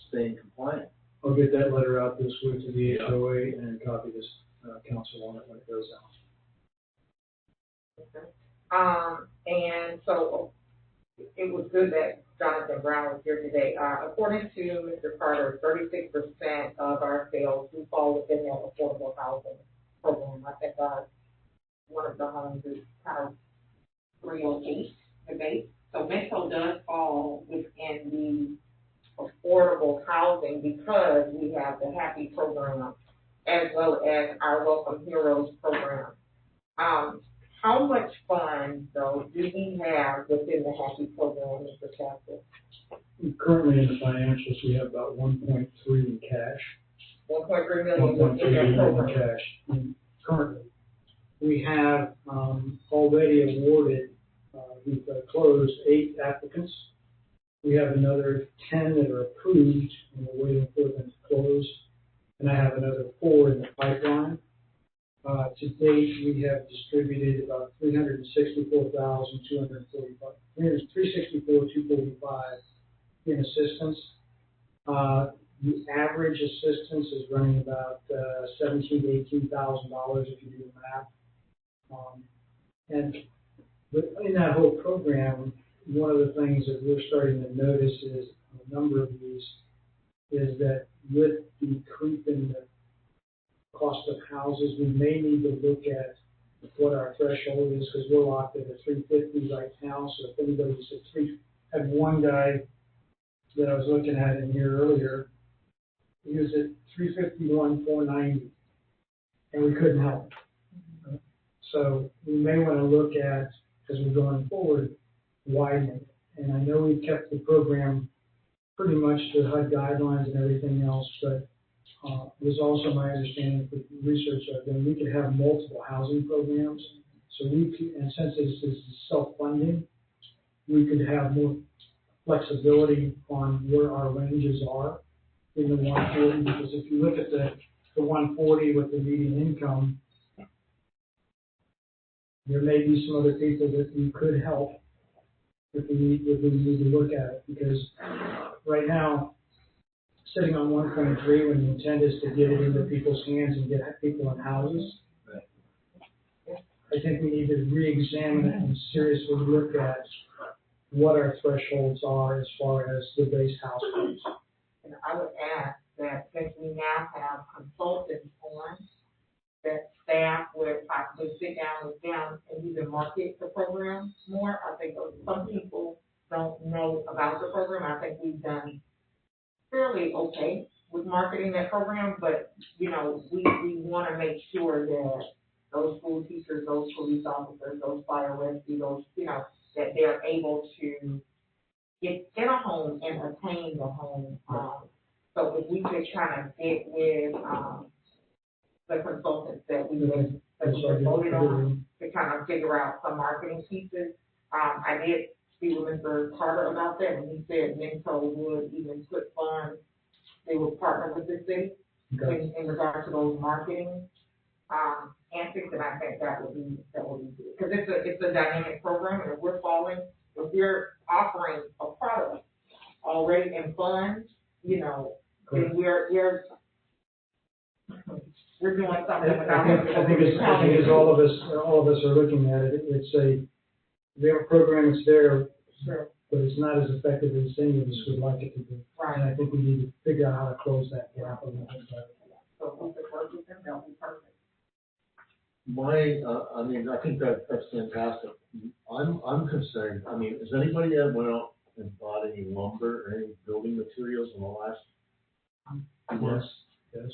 Speaker 2: staying compliant.
Speaker 10: I'll get that letter out this week to the HOA and copy this council on it when it goes out.
Speaker 3: Okay. And so it was good that Jonathan Brown was here today. According to Mr. Carter, 36% of our sales do fall within that affordable housing program. I think one of the homes is kind of 308, the base. So Metro does fall within the affordable housing because we have the Happy program as well as our Welcome Heroes program. How much funds, though, do we have within the Happy program, Mr. Castle?
Speaker 10: Currently in the financials, we have about 1.3 in cash.
Speaker 3: 1.3 million in that program.
Speaker 10: In cash. Currently, we have already awarded. We've closed 8 applicants. We have another 10 that are approved, and we're waiting for them to close. And I have another 4 in the pipeline. To date, we have distributed about $364,245 in assistance. The average assistance is running about $17,000 to $18,000 if you do the math. And in that whole program, one of the things that we're starting to notice is a number of these is that with the creep in the cost of houses, we may need to look at what our threshold is because we're locked at a 350 right now. So if anybody's at I had one guy that I was looking at in here earlier, he was at 351, 490, and we couldn't help him. So we may want to look at, as we're going forward, widening. And I know we've kept the program pretty much to HUD guidelines and everything else, but it was also my understanding with research I've done, we could have multiple housing programs. So we could, and since this is self-funding, we could have more flexibility on where our ranges are in the 140, because if you look at the 140 with the median income, there may be some other people that you could help if we need to look at it, because right now, sitting on 1.3 when the intent is to get it into people's hands and get people in houses, I think we need to re-examine it and seriously look at what our thresholds are as far as the base house price.
Speaker 3: And I would ask that since we now have consultants on, that staff would possibly sit down with them and even market the program more. I think some people don't know about the program. I think we've done fairly okay with marketing that program, but, we want to make sure that those school teachers, those police officers, those fire rescue, those, that they're able to get in a home and attain the home. So if we could kind of get with the consultants that we voted on to kind of figure out some marketing pieces. I did speak with Mr. Carter about that, and he said Minto would even put funds, they would partner with the city in regard to those marketing antics, and I think that would be good. Because it's a dynamic program, and if we're offering a product already in funds, then we're doing something about it.
Speaker 10: I think as all of us are looking at it, we have a program that's there, but it's not as effective as any of us would like it to be.
Speaker 3: Right.
Speaker 10: And I think we need to figure out how to close that gap a little bit better.
Speaker 3: So if we could work with them, that would be perfect.
Speaker 2: I think that's fantastic. I'm concerned. Has anybody ever went out and bought any lumber or any building materials in the last months?
Speaker 10: Yes.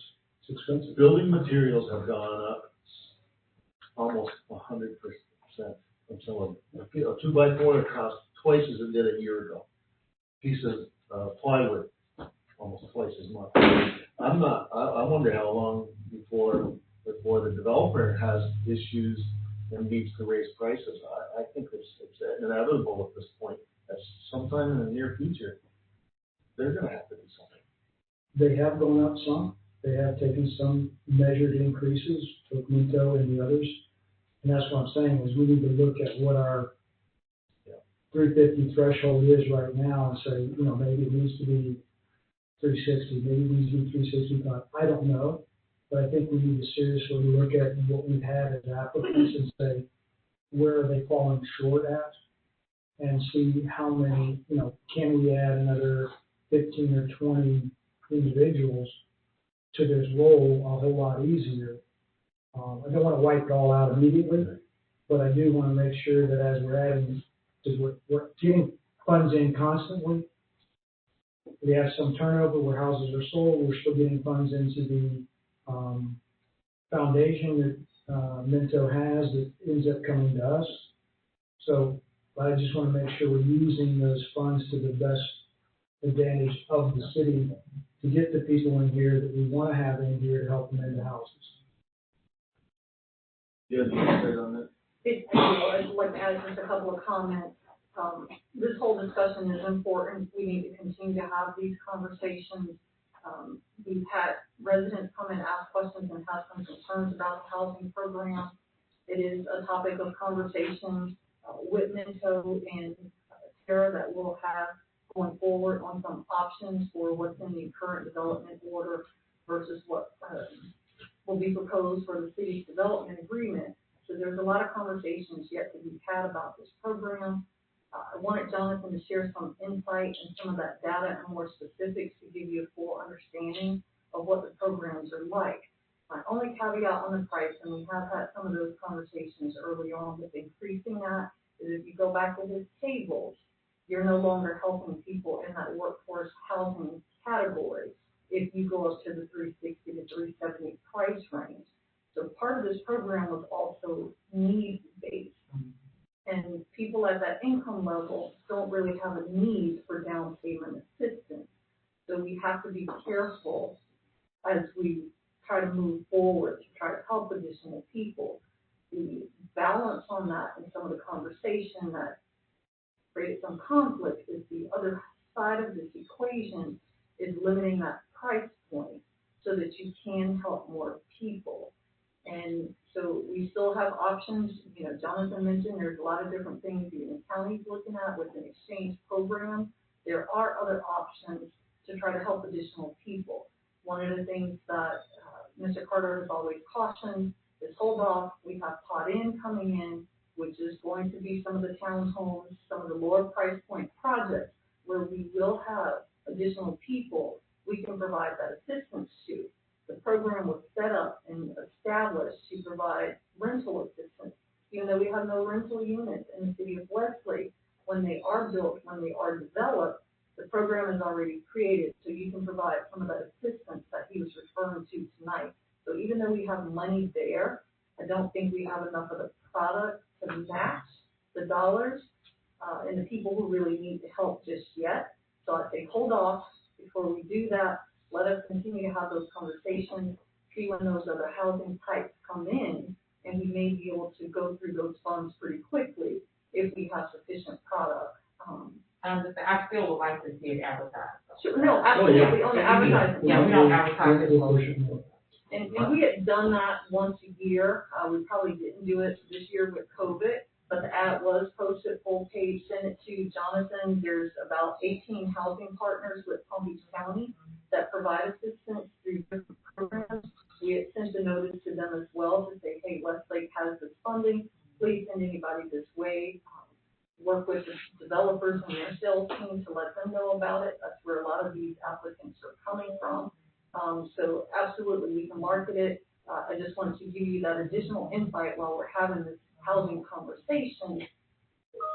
Speaker 10: It's expensive.
Speaker 2: Building materials have gone up almost 100%. From some of them. A 2x4 costs twice as it did a year ago. Piece of plywood, almost twice as much. I wonder how long before the developer has issues and needs to raise prices. I think it's inevitable at this point. That sometime in the near future, they're going to have to do something.
Speaker 10: They have gone up some. They have taken some measured increases with Minto and the others. And that's what I'm saying is we need to look at what our 350 threshold is right now and say, maybe it needs to be 360, maybe it needs to be 365. I don't know, but I think we need to seriously look at what we've had as applicants and say, where are they falling short at? And see how many, can we add another 15 or 20 individuals to this role a whole lot easier. I don't want to wipe it all out immediately, but I do want to make sure that as we're adding, because we're getting funds in constantly. We have some turnover where houses are sold. We're still getting funds into the foundation that Minto has that ends up coming to us. So I just want to make sure we're using those funds to the best advantage of the city to get the people in here that we want to have in here to help them into houses.
Speaker 2: Yeah, you can say on that.
Speaker 11: I'd like to add just a couple of comments. This whole discussion is important. We need to continue to have these conversations. We've had residents come and ask questions and have some concerns about the housing program. It is a topic of conversation with Minto and Tara that we'll have going forward on some options for what's in the current development order versus what will be proposed for the city's development agreement. So there's a lot of conversations yet to be had about this program. I wanted Jonathan to share some insight and some of that data and more specifics to give you a full understanding of what the programs are like. My only caveat on the price, and we have had some of those conversations early on with increasing that, is if you go back to his tables, you're no longer helping people in that workforce housing category if you go up to the 360 to 370 price range. So part of this program was also needs-based. And people at that income level don't really have a need for down payment assistance. So we have to be careful as we try to move forward to try to help additional people. The balance on that and some of the conversation that created some conflict is the other side of this equation is limiting that price point so that you can help more people. And so we still have options. You know, Jonathan mentioned there's a lot of different things even the county's looking at with an exchange program. There are other options to try to help additional people. One of the things that Mr. Carter has always cautioned is hold off. We have Pot In coming in, which is going to be some of the townhomes, some of the lower price point projects where we will have additional people we can provide that assistance to. The program was set up and established to provide rental assistance, even though we have no rental units in the city of Westlake. When they are built, when they are developed, the program is already created, so you can provide some of that assistance that he was referring to tonight. So even though we have money there, I don't think we have enough of the product to match the dollars and the people who really need the help just yet. So I say hold off before we do that. Let us continue to have those conversations, see when those other housing types come in, and we may be able to go through those funds pretty quickly if we have sufficient product.
Speaker 3: I still would like to see it advertised.
Speaker 11: Sure, no, absolutely, on the advertising.
Speaker 3: Yeah, we don't advertise it.
Speaker 11: And we had done that once a year. We probably didn't do it this year with COVID, but the ad was posted full page, send it to Jonathan. There's about 18 housing partners with Palm Beach County that provide assistance through different programs. We had sent a notice to them as well to say, hey, Westlake has this funding. Please send anybody this way. Work with the developers and their sales team to let them know about it. That's where a lot of these applicants are coming from. So absolutely, we can market it. I just wanted to give you that additional insight while we're having this housing conversation,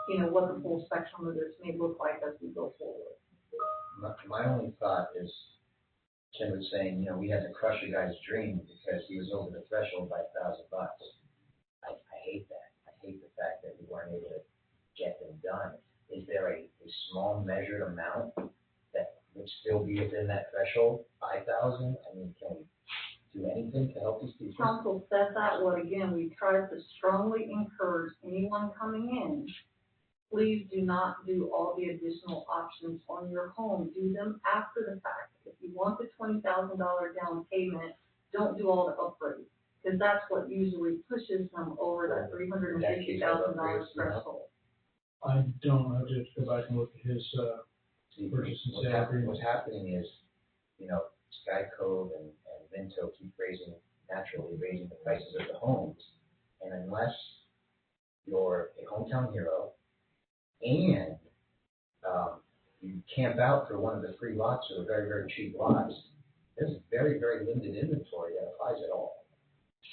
Speaker 11: you know, what the full spectrum of this may look like as we go forward.
Speaker 7: My only thought is, Ken was saying, you know, we had to crush a guy's dream because he was over the threshold by $1,000. I hate that. I hate the fact that we weren't able to get them done. Is there a small measured amount that would still be within that threshold, 5,000? I mean, can we do anything to help these people?
Speaker 11: Council set that one again. We tried to strongly encourage anyone coming in, please do not do all the additional options on your home. Do them after the fact. If you want the $20,000 down payment, don't do all the upgrades, because that's what usually pushes them over that $350,000 threshold.
Speaker 10: I don't know, just go back and look at his purchase and sale agreement.
Speaker 7: What's happening is, you know, Sky Cove and Minto keep naturally raising the prices of the homes, and unless you're a hometown hero and you camp out for one of the free lots or the very, very cheap lots, there's very, very limited inventory that applies at all.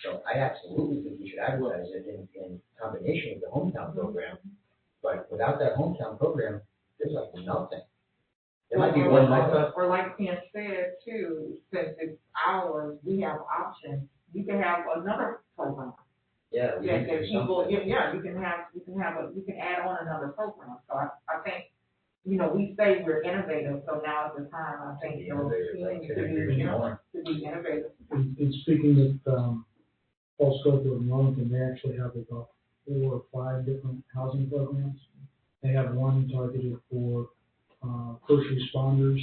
Speaker 7: So I absolutely think we should advertise it in combination with the hometown program. But without that hometown program, there's like nothing. There might be one like
Speaker 3: or like Ken said too, since it's ours, we have options. You can have another program.
Speaker 7: Yeah,
Speaker 3: you can add on another program. So I think, you know, we say we're innovative, so now is the time, I think, to be innovative.
Speaker 10: And speaking with Paul Scofield and Wellington, they actually have about 4 or 5 different housing programs. They have one targeted for first responders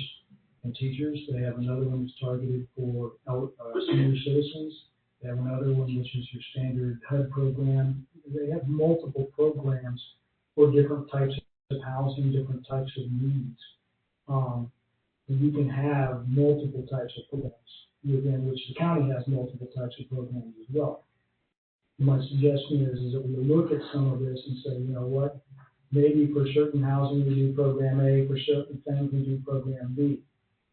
Speaker 10: and teachers. They have another one that's targeted for senior citizens. They have another one which is your standard HUD program. They have multiple programs for different types of housing, different types of needs. And you can have multiple types of programs within which the county has multiple types of programs as well. My suggestion is that we look at some of this and say, you know what, maybe for certain housing we do program A, for certain things we do program B.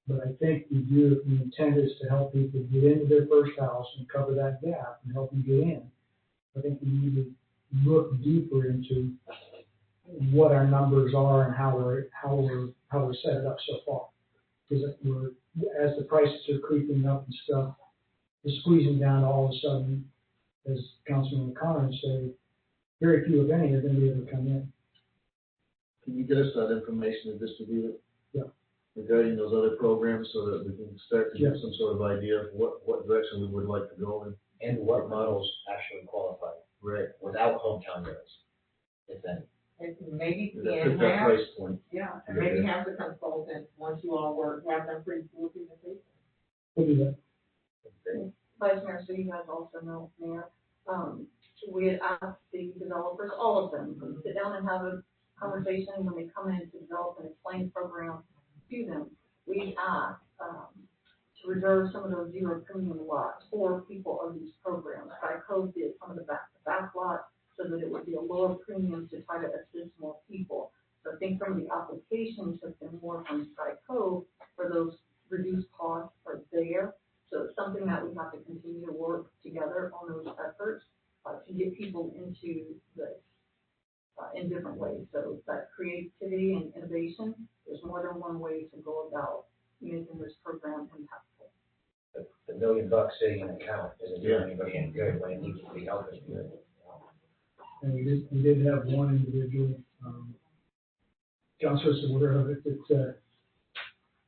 Speaker 10: But I think we do, if the intent is to help people get into their first house and cover that gap and help them get in, I think we need to look deeper into what our numbers are and how we're set it up so far. Because as the prices are creeping up and stuff, it's squeezing down to all of a sudden, as Councilman O'Connor said, very few, if any, are going to be able to come in.
Speaker 2: Can you get us that information and distribute it?
Speaker 10: Yeah.
Speaker 2: Regarding those other programs so that we can start to get some sort of idea of what direction we would like to go in.
Speaker 7: And what models actually qualify.
Speaker 2: Right.
Speaker 7: Without hometown heroes, if any.
Speaker 3: And maybe,
Speaker 2: That
Speaker 3: and
Speaker 2: fit that
Speaker 3: have,
Speaker 2: price point.
Speaker 3: yeah, and maybe have the consultant, once you all work, have them do a presentation.
Speaker 10: We'll do that.
Speaker 11: Vice Mayor, so you guys also know, Mayor, we had asked the developers, all of them, to sit down and have a conversation when they come in to develop and explain the program to them. We asked to reserve some of those zero premium lots for people of these programs. Code did some of the back lots so that it would be a lower premium to try to assist more people. So I think some of the applications have been more from Code for those reduced costs are there. So it's something that we have to continue to work together on those efforts to get people into this in different ways. So that creativity and innovation, there's more than one way to go about making this program impactful.
Speaker 7: The $1 million sitting in an account isn't doing anybody any good when it needs to be helping.
Speaker 10: And we did have one individual, John Swiss is aware of it, that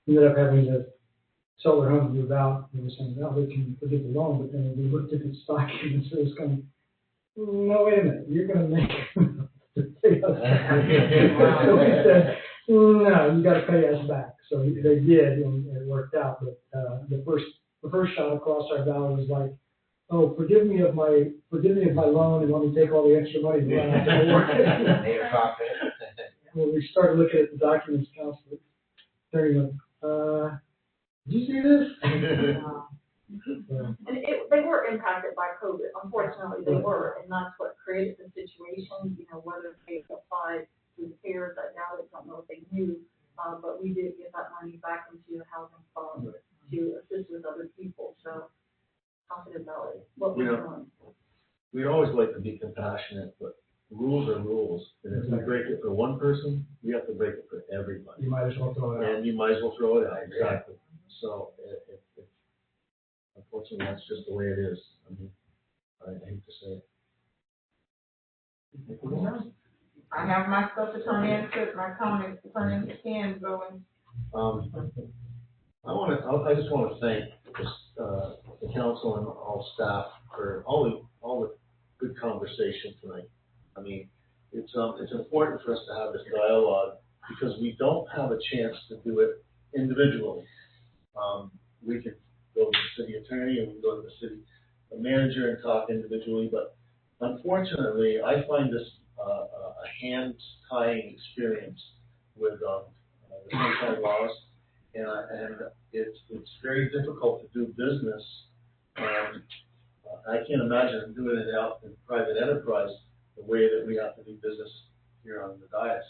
Speaker 10: ended up having to sell their home and move out. They were saying, no, they can forget the loan, but then we looked at the stock and it was going, no, wait a minute, you're going to make pay us back. So we said, no, you got to pay us back. So they did, and it worked out. But the first shot across our bow was like, oh, forgive me of my loan and let me take all the extra money. When we started looking at the documents, counsel, turning like, did you see this?
Speaker 11: And they were impacted by COVID. Unfortunately, they were, and that's what created the situation. You know, whether they applied to the CARES, I doubt it. Don't know if they knew, but we did get that money back into the housing fund to assist with other people. So confident about it. What we're doing.
Speaker 2: We always like to be compassionate, but rules are rules. And if we break it for one person, we have to break it for everybody.
Speaker 10: You might as well throw it out.
Speaker 2: And you might as well throw it out. Exactly. So, unfortunately, that's just the way it is. I mean, I hate to say it.
Speaker 3: I have my stuff to turn into, my comments to turn into cans going.
Speaker 2: I just want to thank the council and all staff for all the good conversation tonight. I mean, it's important for us to have this dialogue because we don't have a chance to do it individually. We can go to the city attorney and we can go to the city manager and talk individually, but unfortunately, I find this a hand-tying experience with the sunshine laws, and it's very difficult to do business, and I can't imagine doing it out in private enterprise the way that we have to do business here on the dais.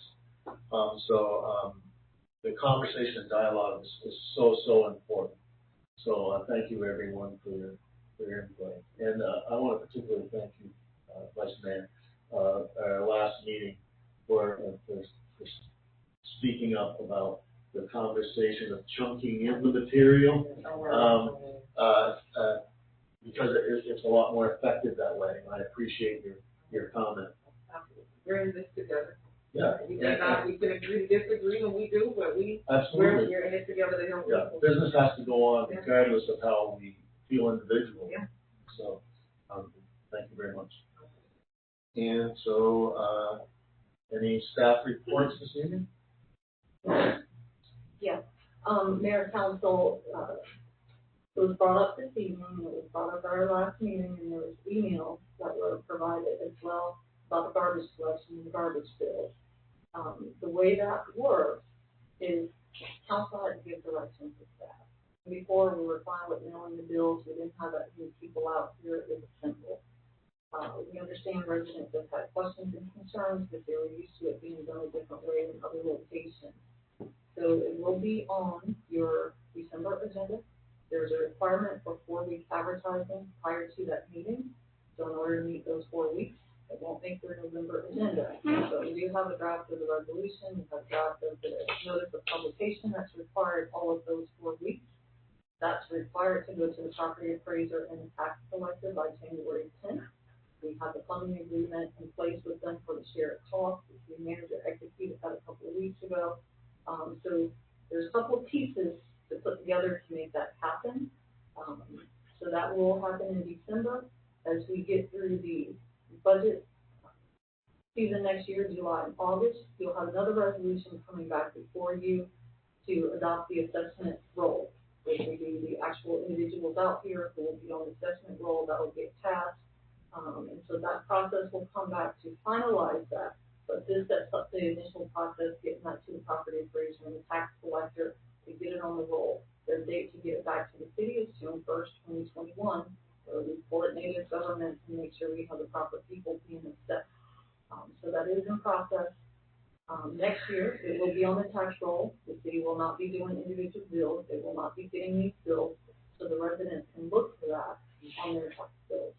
Speaker 2: The conversation and dialogue is so important. So thank you everyone for your input. And I want to particularly thank you, Vice Mayor, our last meeting for speaking up about the conversation of chunking in the material, because it's a lot more effective that way. And I appreciate your comment.
Speaker 3: We're in this together.
Speaker 2: Yeah.
Speaker 3: We can agree to disagree, and we do, but
Speaker 2: absolutely.
Speaker 3: we're in it together to help people.
Speaker 2: Business has to go on regardless of how we feel individually.
Speaker 3: Yeah.
Speaker 2: So, thank you very much. And so, any staff reports this evening?
Speaker 11: Yes. Mayor, Council, it was brought up this evening, it was brought up at our last meeting, and there was emails that were provided as well about the garbage collection and the garbage bills. The way that works is council had to give directions to staff. Before, we were fine with mailing the bills, we didn't have that many people out here, it was simple. We understand residents have had questions and concerns, but they were used to it being done a different way in other locations. So it will be on your December agenda. There's a requirement for 4-week advertising prior to that meeting. So in order to meet those 4 weeks, it won't make their November agenda. So we do have a draft of the resolution, we have a draft of the notice of publication that's required all of those 4 weeks. That's required to go to the property appraiser and the tax collector by January 10th. We have the funding agreement in place with them for the shared costs, which the manager executed that a couple of weeks ago. So there's a couple of pieces to put together to make that happen. So that will happen in December as we get through the budget season next year, July and August, you'll have another resolution coming back before you to adopt the assessment role, which will be the actual individuals out here who will be on the assessment role that will get tasked. And so that process will come back to finalize that. But this sets up the initial process, getting that to the property appraiser and the tax collector to get it on the roll. Their date to get it back to the city is June 1st, 2021. So we coordinated government to make sure we have the proper people being assessed. So that is in process. Next year, it will be on the tax roll. The city will not be doing individual bills. They will not be getting these bills. So the residents can look for that on their tax bills.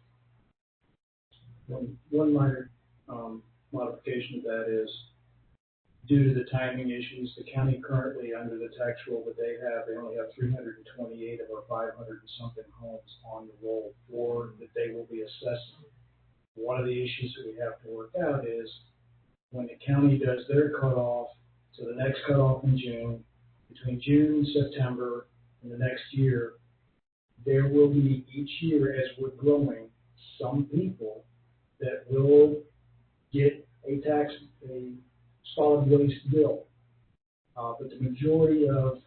Speaker 10: One minor modification of that is, due to the timing issues, the county currently, under the tax roll that they only have 328 of our 500 and something homes on the roll for that they will be assessing. One of the issues that we have to work out is when the county does their cutoff, so the next cutoff in June, between June and September in the next year, there will be each year as we're growing some people that will get a solid waste bill. But the majority of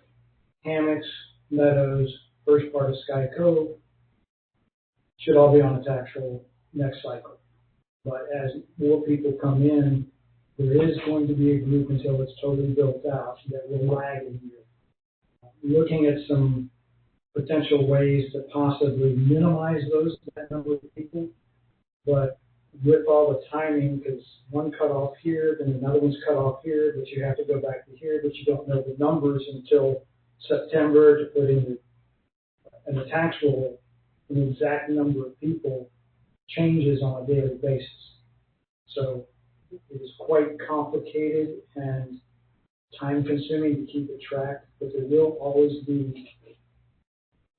Speaker 10: Hammocks, Meadows, first part of Sky Cove should all be on the tax roll next cycle. But as more people come in, there is going to be a group until it's totally built out that will lag a year. Looking at some potential ways to possibly minimize that number of people, but with all the timing, because one cut off here, then another one's cut off here, but you have to go back to here, but you don't know the numbers until September to put in the tax roll. The exact number of people changes on a daily basis. So it is quite complicated and time consuming to keep it tracked, but there will always be,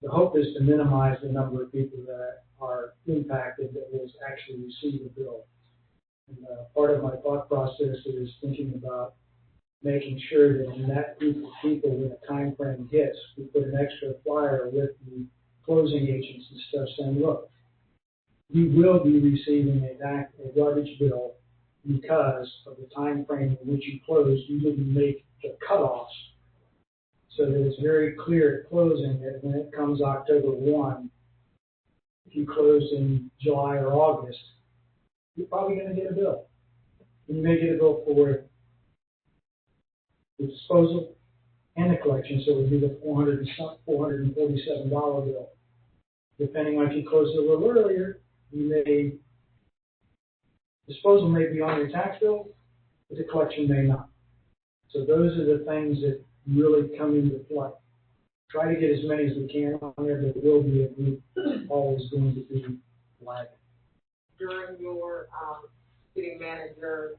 Speaker 10: the hope is to minimize the number of people that are impacted that will actually receive a bill. And part of my thought process is thinking about making sure that in that group of people, when a time frame hits, we put an extra flyer with the closing agents and stuff saying, look, you will be receiving a garbage bill because of the time frame in which you closed. You didn't make the cutoffs. So that it's very clear at closing that when it comes October 1, if you closed in July or August, you're probably going to get a bill. And you may get a bill for the disposal and the collection, so it would be the $447 bill. Depending on if you closed it a little earlier, disposal may be on your tax bill, but the collection may not. So those are the things that really come into play. Try to get as many as we can on there, but there will be a group always going to be lagging.
Speaker 3: During your city manager,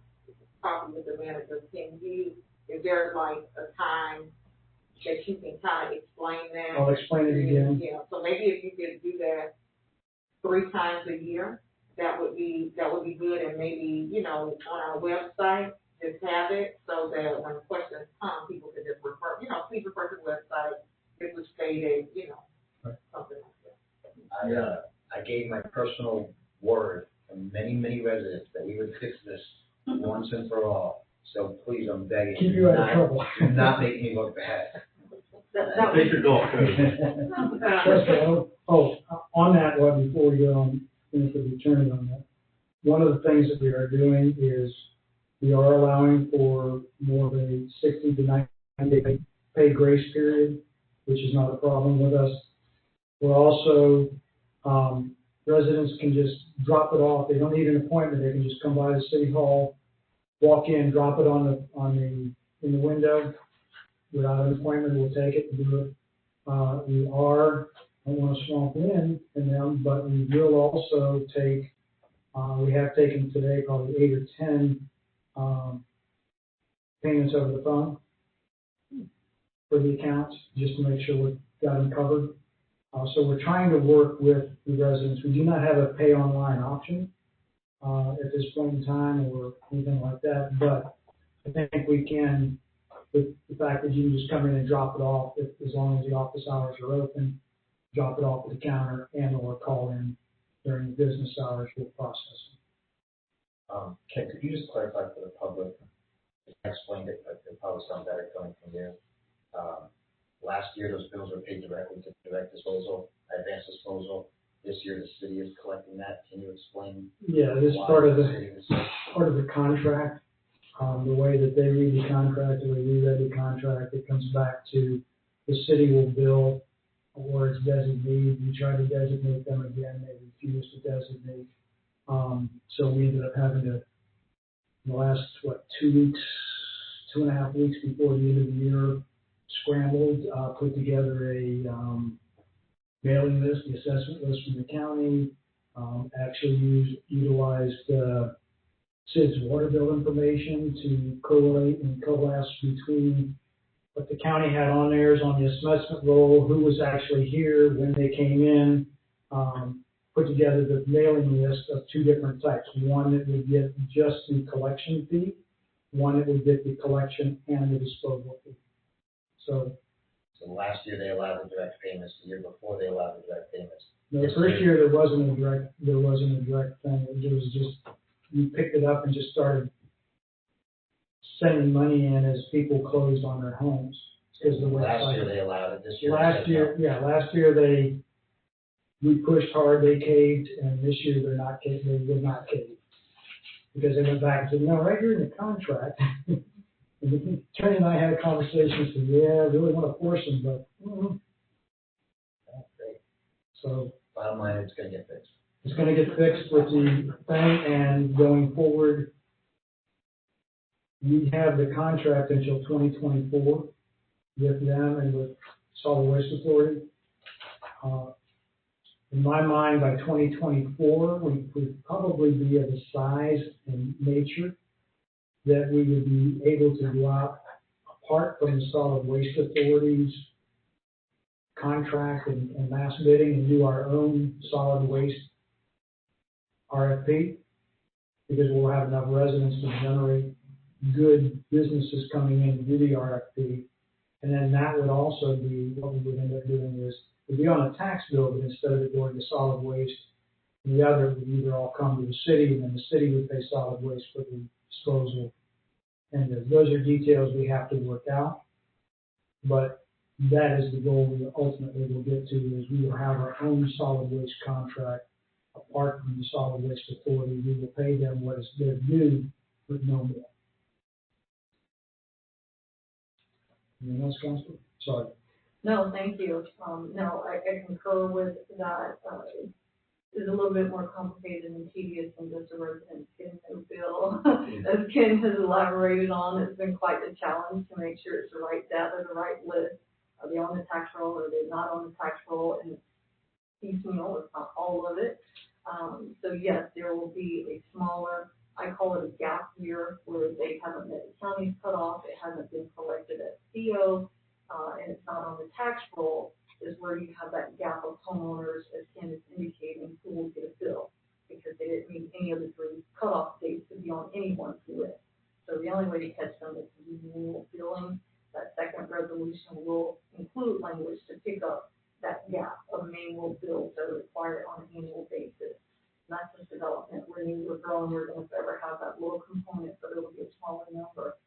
Speaker 3: talking with the manager, is there like a time that you can kind of explain that?
Speaker 10: I'll explain it again.
Speaker 3: Yeah, so maybe if you could do that 3 times a year, that would be good, and maybe, on our website, just have it so that when questions come, people can just refer, please refer to the website. It was stated, something like that.
Speaker 7: I gave my personal word from many, many residents that we would fix this once and for all. So please, I'm begging
Speaker 10: keep you out of trouble.
Speaker 7: Do not make me look bad.
Speaker 2: I think you're going
Speaker 10: on that one, before we go on, finish the return on that, one of the things that we are doing is we are allowing for more of a 60 to 90 day pay grace period, which is not a problem with us. We're also, residents can just drop it off. They don't need an appointment. They can just come by the city hall, walk in, drop it in the window. Without an appointment, we'll take it and do it. I don't want to swamp in them, but we will also take, we have taken today probably 8 or 10 payments over the phone for the accounts, just to make sure we've got them covered. So we're trying to work with the residents. We do not have a pay online option at this point in time or anything like that, but I think we can, with the fact that you can just come in and drop it off, as long as the office hours are open, drop it off at the counter and or call in during the business hours, we'll process
Speaker 7: Ken, could you just clarify for the public, I explained it, but it probably sounds better coming from you. Last year, those bills were paid directly to direct disposal, advanced disposal. This year, the city is collecting that. Can you explain?
Speaker 10: Yeah, this is part of the contract. The way that they read the contract, the way we read the contract, it comes back to the city will bill or its designee. We try to designate them again, they refuse to designate. So we ended up having to, in the last, 2.5 weeks before the end of the year, scrambled, put together a mailing list, the assessment list from the county, actually utilized Sid's water bill information to correlate and coalesce between what the county had on theirs on the assessment roll, who was actually here when they came in, put together the mailing list of two different types. One that would get just the collection fee, one that would get the collection and the disposal fee. So
Speaker 7: last year they allowed the direct payments. The year before they allowed the direct payments.
Speaker 10: No, the first year there wasn't a direct thing. It was just you picked it up and just started sending money in as people closed on their homes.
Speaker 7: Last year they allowed it. This year.
Speaker 10: Last year we pushed hard. They caved, and this year they're not. They would not cave because they went back and said, "No, right here in the contract." And the attorney and I had a conversation and said, yeah, I really want to force them, but, So.
Speaker 7: Bottom line, it's going to get fixed.
Speaker 10: It's going to get fixed with the thing, and going forward, we have the contract until 2024 with them and with Solid Waste Authority. In my mind, by 2024, we would probably be of a size and nature that we would be able to go out apart from the Solid Waste Authority's contract and mass bidding and do our own solid waste RFP, because we'll have enough residents to generate good businesses coming in to do the RFP. And then that would also be, what we would end up doing is, it would be on a tax bill, but instead of it going to solid waste, the other would either all come to the city, and then the city would pay solid waste for the disposal. And those are details we have to work out. But that is the goal we ultimately will get to, is we will have our own solid waste contract apart from the Solid Waste Authority. We will pay them what is their due, but no more. Anything else, Councilor? Sorry.
Speaker 11: No, thank you. No, I concur with that. It's a little bit more complicated and tedious than just a resident getting their bill. As Ken has elaborated on, it's been quite a challenge to make sure it's the right data, the right list. Are they on the tax roll? Are they not on the tax roll? And it's piecemeal, it's not all of it. So yes, there will be a smaller, I call it a gap year, where they haven't met the county's cutoff, it hasn't been collected at CO, and it's not on the tax roll, is where you have that gap of homeowners, as Ken is indicating, who will get a bill, because they didn't meet any of the three cutoff dates to be on anyone's list. So the only way to catch them is to do manual billing. That second resolution will include language to pick up that gap of manual bills that are required on an annual basis. Not just development, we're new, we're growing, we're going to forever have that little component, but it'll be a smaller number.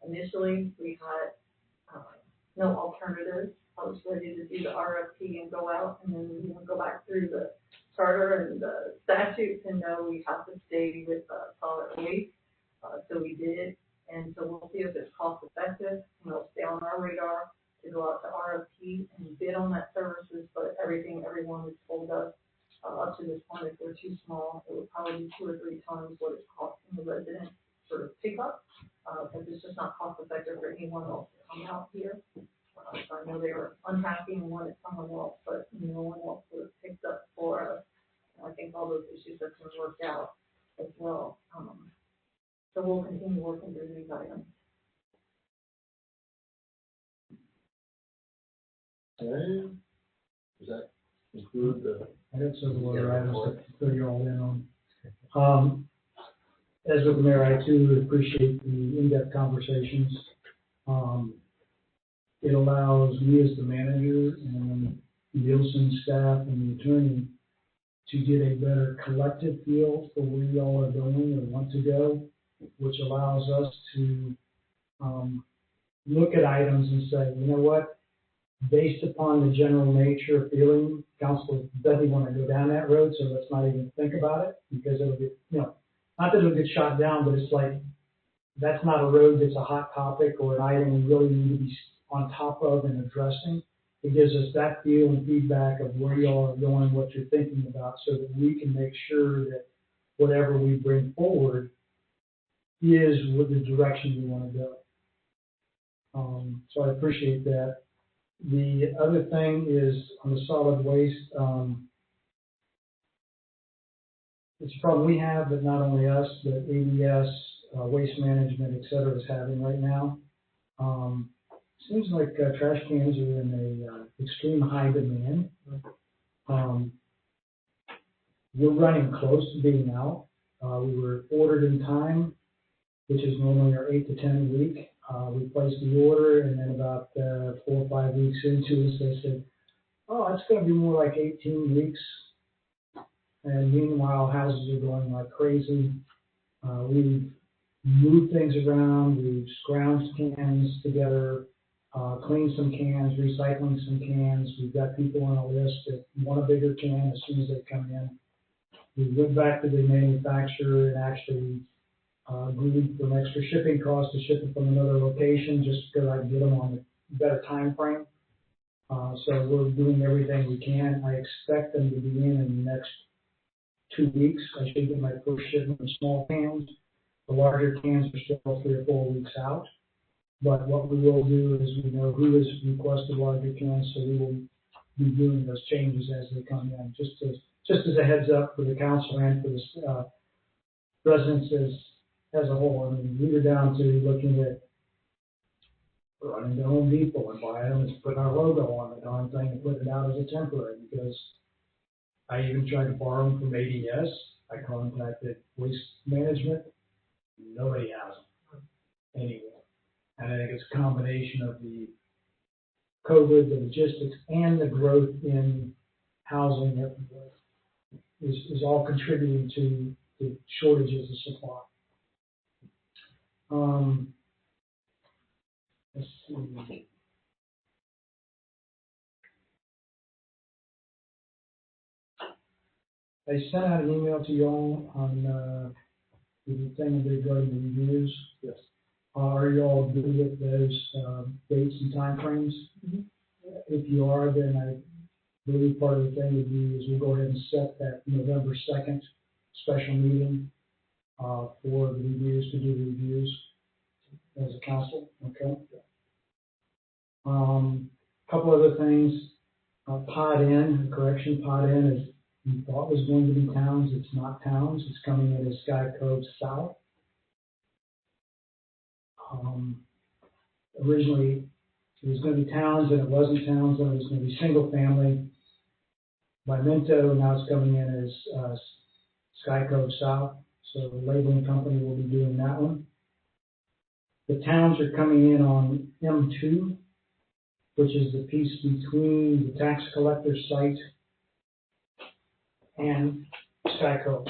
Speaker 11: Initially, we had no alternatives. I was ready to do the RFP and go out, and then we go back through the charter and the statutes, and no, we have to stay with solid waste. So we did, and so we'll see if it's cost effective, and it'll stay on our radar to go out to RFP and bid on that services. But everyone has told us up to this point, if we're too small, it would probably be 2 or 3 times what it's costing the resident sort of pickup, because it's just not cost effective for anyone else to come out here. So I know they were unhappy and wanted someone else, but no one else would have picked up for us. And I think all those issues have been worked out as well. So we'll continue working through these items.
Speaker 2: Okay. Does that include the?
Speaker 10: I got several other items to fill you all in on. As with the mayor, I too appreciate the in-depth conversations. It allows me as the manager and Nielsen's staff and the attorney to get a better collective feel for where y'all are going or want to go, which allows us to look at items and say, you know what, based upon the general nature of feeling, council doesn't want to go down that road, so let's not even think about it, because it'll get, not that it'll get shot down, but it's like, that's not a road that's a hot topic or an item we really need to be on top of and addressing. It gives us that feel and feedback of where y'all are going, what you're thinking about, so that we can make sure that whatever we bring forward is with the direction we want to go. So I appreciate that. The other thing is on the solid waste. It's a problem we have, but not only us, but ADS, Waste Management, et cetera, is having right now. Seems like trash cans are in a extreme high demand. We're running close to being out. We were ordered in time, which is normally our 8 to 10 week. We placed the order, and then about 4 or 5 weeks into it, they said, oh, it's going to be more like 18 weeks. And meanwhile, houses are going like crazy. We've moved things around. We've scrounged cans together, cleaned some cans, recycling some cans. We've got people on a list that want a bigger can as soon as they come in. We went back to the manufacturer and actually agreed for an extra shipping cost to ship it from another location just because I can get them on a better time frame. So we're doing everything we can. I expect them to be in the next 2 weeks. I should get my first shipment of small cans. The larger cans are still 3 or 4 weeks out. But what we will do is we know who has requested larger cans, so we will be doing those changes as they come in. Just as a heads up for the council and for the residents as a whole. I mean, we were down to looking at running to Home Depot and buying them and putting our logo on the darn thing and putting it out as a temporary, because I even tried to borrow them from ADS. I contacted Waste Management. Nobody has them anywhere. And I think it's a combination of the COVID, the logistics, and the growth in housing everywhere is all contributing to the shortages of supply. Let's see. I sent out an email to y'all on the thing regarding the reviews. Yes. Are y'all good with those dates and timeframes? Mm-hmm. If you are, then I believe part of the thing would be is we'll go ahead and set that November 2nd special meeting for the reviews, to do the reviews as a council. Okay. Couple other things. Pod in is we thought was going to be towns. It's not towns. It's coming in as Sky Cove South. Originally, it was going to be towns, and it wasn't towns, and it was going to be single family. By Minto, now it's coming in as Sky Cove South. So the labeling company will be doing that one. The towns are coming in on M2, which is the piece between the tax collector site and Sky Cove.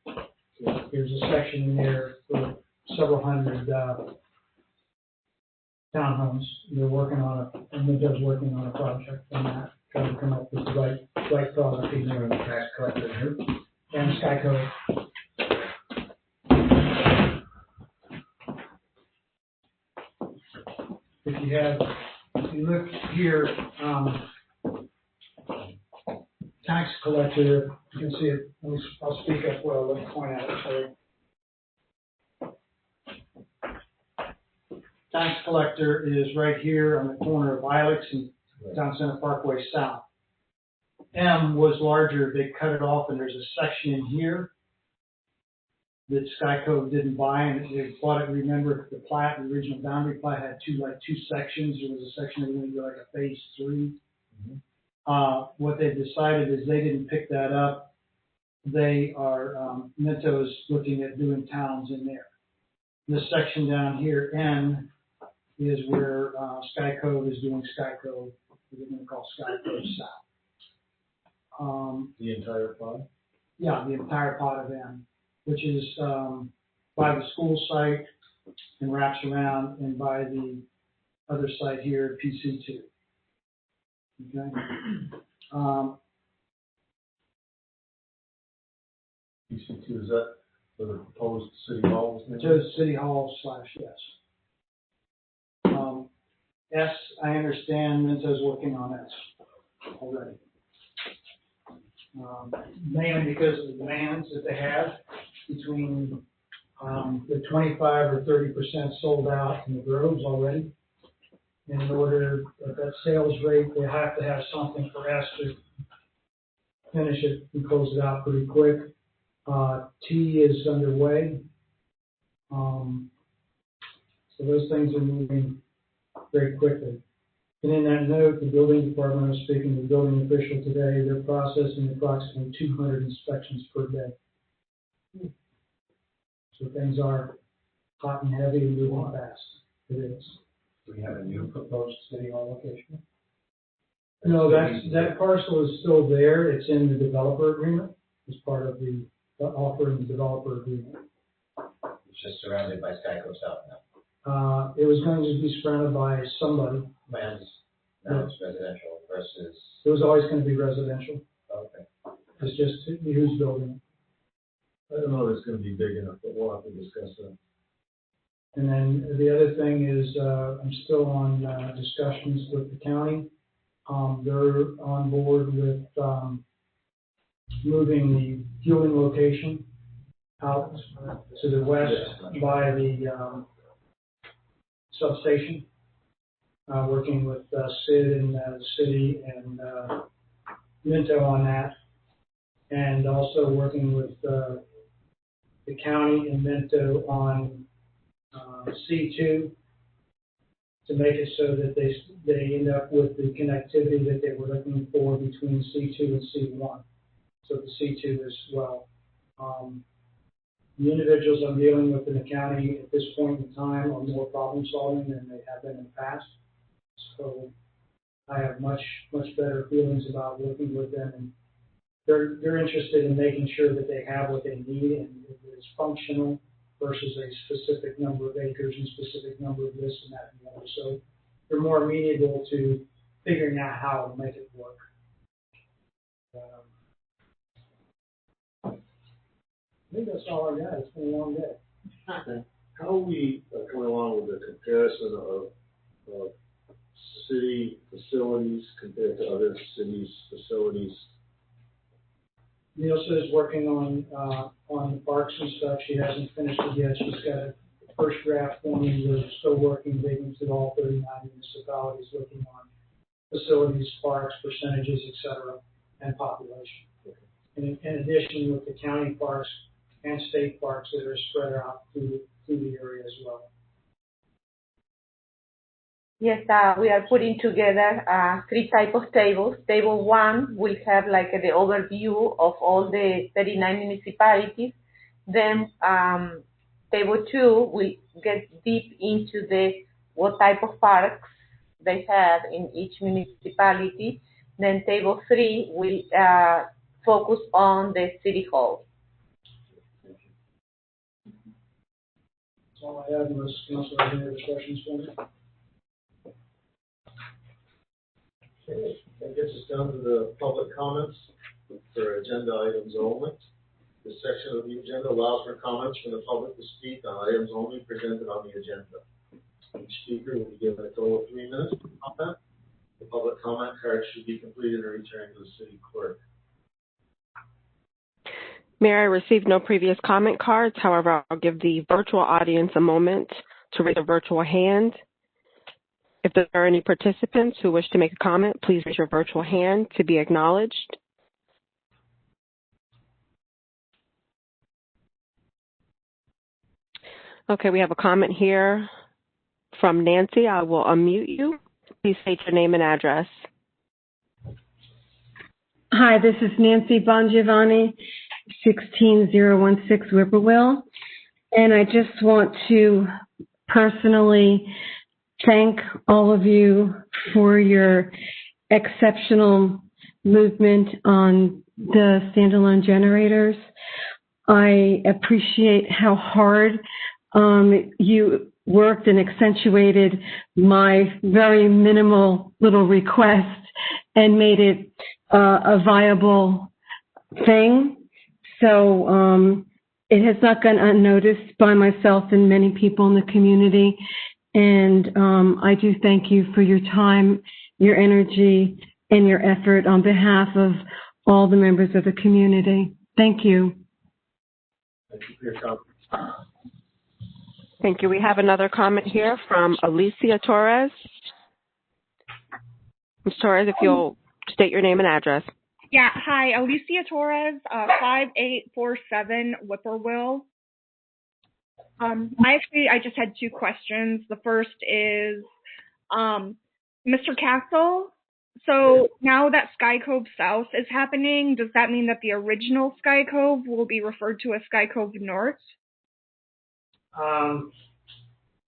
Speaker 10: So there's a section in there for several hundred townhomes. They're working on and Minto's working on a project on that, trying to come up with the right product in there in the tax collector and Sky Cove. If you look here, tax collector, you can see it. I'll speak up well. Let me point out it for you. Tax collector is right here on the corner of Ilex and Town Center Parkway South. M was larger. They cut it off, and there's a section in here that Sky Cove didn't buy, and they bought it. Remember, the plat, the original boundary plat, had two sections. There was a section that was going to be like a phase 3. Mm-hmm. What they decided is they didn't pick that up. They are, Minto's looking at doing towns in there. This section down here, N, is where Sky Cove is doing Sky Cove, what they're going to call Sky Cove South.
Speaker 2: The entire plot?
Speaker 10: Yeah, the entire pot of M, which is by the school site and wraps around and by the other site here at PC2. Okay.
Speaker 2: PC2, is that for the proposed city halls?
Speaker 10: To City Hall / yes. S, I understand Minto's working on S already. Mainly because of the demands that they have between the 25 or 30% sold out in the groves already. And in order at that sales rate, they have to have something for us to finish it and close it out pretty quick. T is underway. So those things are moving very quickly. And in that note, the building department, I was speaking to the building official today, they're processing approximately 200 inspections per day. So things are hot and heavy and moving fast. It is.
Speaker 7: Do we have a new proposed city hall location?
Speaker 10: No, that parcel is still there. It's in the developer agreement. It's part of the offer in the developer agreement.
Speaker 7: It's just surrounded by Skyco South now.
Speaker 10: It was going to be surrounded by somebody.
Speaker 7: Plans, now it's residential versus.
Speaker 10: It was always going to be residential.
Speaker 7: Okay.
Speaker 10: It's just who's building it.
Speaker 2: I don't know if it's going to be big enough, but we'll have to discuss that.
Speaker 10: And then the other thing is, I'm still on discussions with the county. They're on board with moving the fueling location out to the west by the substation. Working with Sid and the city and Minto on that, and also working with the county and Minto on C2 to make it so that they end up with the connectivity that they were looking for between C2 and C1. So the C2 as well. The individuals I'm dealing with in the county at this point in time are more problem solving than they have been in the past. So I have much better feelings about working with them, and they're interested in making sure that they have what they need and it is functional versus a specific number of acres and specific number of this and that and the other. So they're more amenable to figuring out how to make it work. I think that's all I got. It's been a long day.
Speaker 2: Okay. How are we coming along with the comparison of city facilities compared to other cities' facilities?
Speaker 10: Nielsa is working on the parks and stuff. She hasn't finished it yet. She's got a first draft for me. We're still working, digging through all 39 municipalities, looking on facilities, parks, percentages, et cetera, and population. And in addition, with the county parks and state parks that are spread out through the area as well.
Speaker 9: Yes, we are putting together 3 types of tables. Table 1 will have like the overview of all the 39 municipalities. Then table 2 will get deep into what type of parks they have in each municipality. Then table 3 will focus on the city hall.
Speaker 10: That's all I have, unless council has any other questions for me.
Speaker 2: Okay, that gets us down to the public comments for agenda items only. This section of the agenda allows for comments from the public to speak on items only presented on the agenda. Each speaker will be given a total of 3 minutes to comment. The public comment card should be completed and returned to the city clerk.
Speaker 1: Mayor, I received no previous comment cards. However, I'll give the virtual audience a moment to raise a virtual hand. If there are any participants who wish to make a comment, please raise your virtual hand to be acknowledged. Okay, we have a comment here from Nancy. I will unmute you. Please state your name and address.
Speaker 13: Hi, this is Nancy Bongiovanni, 16016 Whippoorwill. And I just want to personally thank all of you for your exceptional movement on the standalone generators. I appreciate how hard you worked and accentuated my very minimal little request and made it a viable thing. So it has not gone unnoticed by myself and many people in the community. And I do thank you for your time, your energy, and your effort on behalf of all the members of the community. Thank you.
Speaker 2: Thank you for your comment.
Speaker 1: Thank you. We have another comment here from Alicia Torres. Ms. Torres, if you'll state your name and address.
Speaker 14: Yeah, hi, Alicia Torres, 5847 Whippoorwill. I just had two questions. The first is, Mr. Castle, so now that Sky Cove South is happening, does that mean that the original Sky Cove will be referred to as Sky Cove North?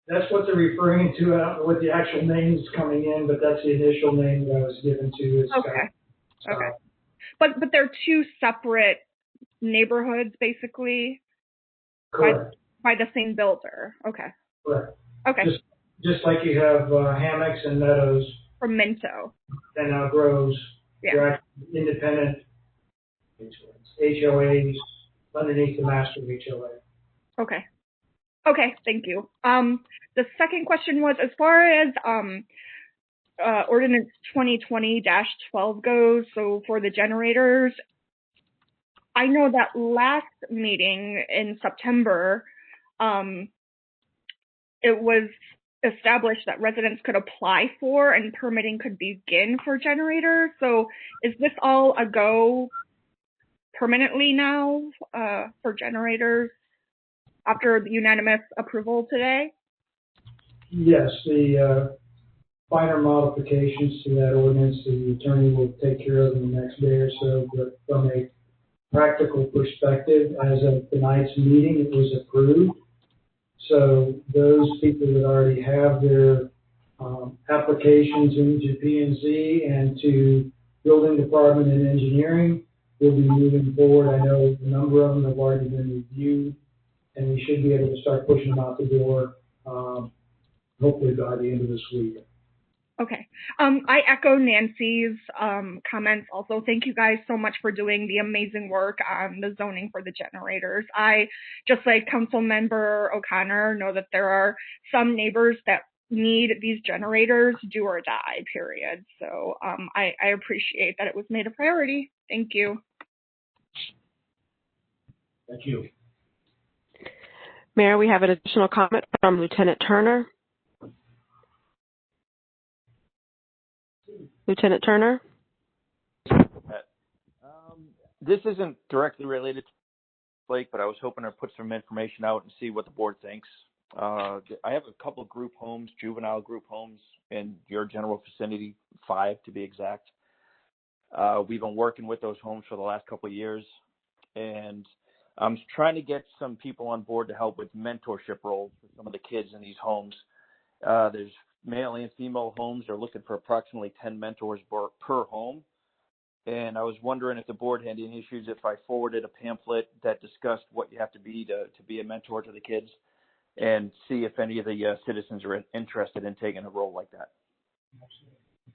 Speaker 10: That's what they're referring to. I don't know what the actual name is coming in, but that's the initial name that I was given to. Is
Speaker 14: okay. Okay. But they're two separate neighborhoods, basically.
Speaker 10: Correct.
Speaker 14: By the same builder. Okay.
Speaker 10: Correct.
Speaker 14: Okay.
Speaker 10: Just like you have hammocks and meadows.
Speaker 14: From Minto.
Speaker 10: And groves.
Speaker 14: Yeah.
Speaker 10: They're actually independent HOAs underneath the master HOA.
Speaker 14: Okay. Okay, thank you. The second question was, as far as Ordinance 2020-12 goes, so for the generators, I know that last meeting in September, it was established that residents could apply for and permitting could begin for generators. So is this all a go permanently now for generators after the unanimous approval today?
Speaker 10: Yes, the finer modifications to that ordinance, the attorney will take care of in the next day or so. But from a practical perspective, as of tonight's meeting, it was approved. So those people that already have their applications into P&Z and to building department and engineering will be moving forward. I know a number of them have already been reviewed, and we should be able to start pushing them out the door hopefully by the end of this week.
Speaker 14: Okay. I echo Nancy's comments also. Thank you guys so much for doing the amazing work on the zoning for the generators. I, just like Council Member O'Connor, know that there are some neighbors that need these generators, do or die, period. So I appreciate that it was made a priority. Thank you.
Speaker 2: Thank you.
Speaker 1: Mayor, we have an additional comment from Lieutenant Turner. Lieutenant Turner?
Speaker 15: This isn't directly related to Blake, but I was hoping to put some information out and see what the board thinks. I have a couple of group homes, juvenile group homes in your general vicinity, 5 to be exact. We've been working with those homes for the last couple of years, and I'm trying to get some people on board to help with mentorship roles for some of the kids in these homes. There's male and female homes. They're looking for approximately 10 mentors per home. And I was wondering if the board had any issues if I forwarded a pamphlet that discussed what you have to be a mentor to the kids, and see if any of the citizens are interested in taking a role like that.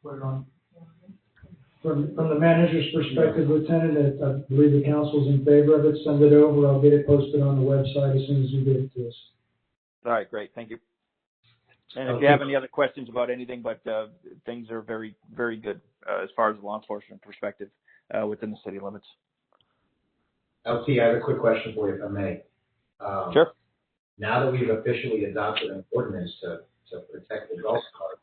Speaker 10: Put it on. From the manager's perspective, Lieutenant, I believe the council's in favor of it. Send it over. I'll get it posted on the website as soon as you get it to us. All
Speaker 15: right, great. Thank you. And if you have any other questions about anything, but things are very, very good as far as the law enforcement perspective within the city limits.
Speaker 7: LT, I have a quick question for you, if I may.
Speaker 15: Sure.
Speaker 7: Now that we've officially adopted an ordinance to protect the golf cart,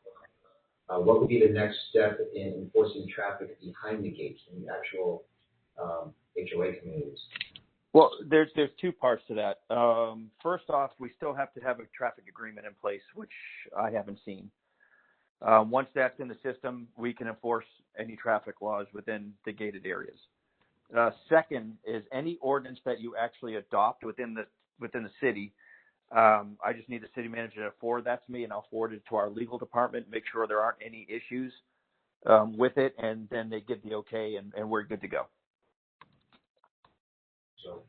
Speaker 7: what would be the next step in enforcing traffic behind the gates in the actual HOA communities?
Speaker 15: Well, there's 2 parts to that. First off, we still have to have a traffic agreement in place, which I haven't seen. Once that's in the system, we can enforce any traffic laws within the gated areas. Second is any ordinance that you actually adopt within the city. I just need the city manager to forward that to me, and I'll forward it to our legal department, make sure there aren't any issues with it, and then they give the okay, and we're good to go.
Speaker 7: So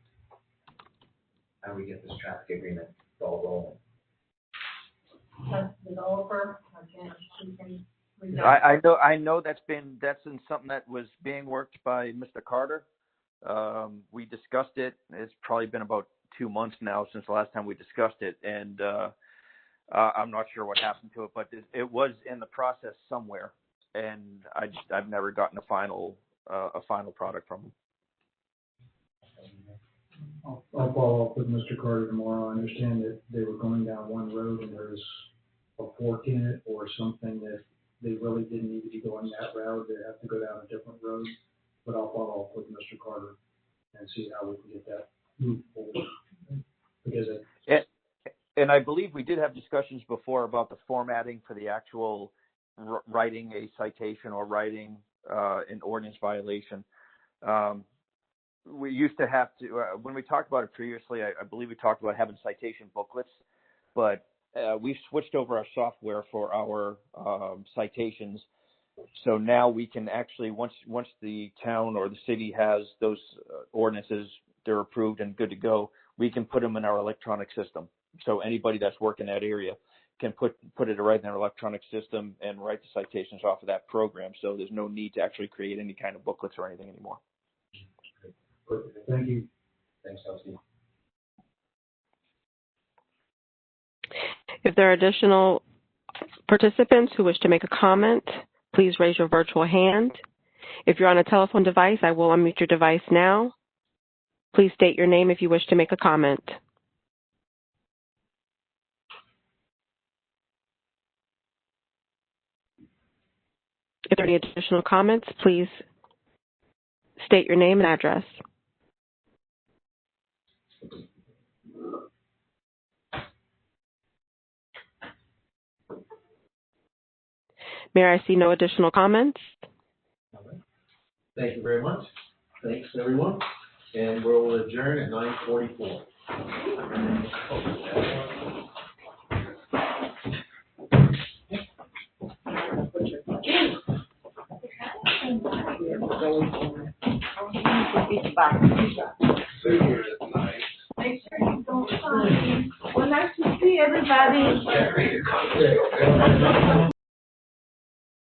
Speaker 7: how do we get this traffic agreement all rolling?
Speaker 11: As developer, again, you can read that.
Speaker 15: I know that's in something that was being worked by Mr. Carter. We discussed it. It's probably been about 2 months now since the last time we discussed it, and I'm not sure what happened to it, but it was in the process somewhere, and I've never gotten a final product from him.
Speaker 10: I'll follow up with Mr. Carter tomorrow. I understand that they were going down one road and there was a fork in it or something that they really didn't need to be going that route. They have to go down a different road. But I'll follow up with Mr. Carter and see how we can get that moved forward. Because
Speaker 15: and I believe we did have discussions before about the formatting for the actual writing a citation or writing an ordinance violation. We used to have to, when we talked about it previously, I believe we talked about having citation booklets, but we've switched over our software for our citations. So now we can actually, once the town or the city has those ordinances, they're approved and good to go, we can put them in our electronic system. So anybody that's working that area can put it right in their electronic system and write the citations off of that program. So there's no need to actually create any kind of booklets or anything anymore.
Speaker 10: perfect. Thank you.
Speaker 7: Thanks, Elsie.
Speaker 1: If there are additional participants who wish to make a comment, please raise your virtual hand. If you're on a telephone device, I will unmute your device now. Please state your name if you wish to make a comment. If there are any additional comments, please state your name and address. Mayor, I see no additional comments.
Speaker 2: Thank you very much. Thanks, everyone. And we'll adjourn at 9:44.
Speaker 9: Make sure you don't sign. Well, nice to see everybody.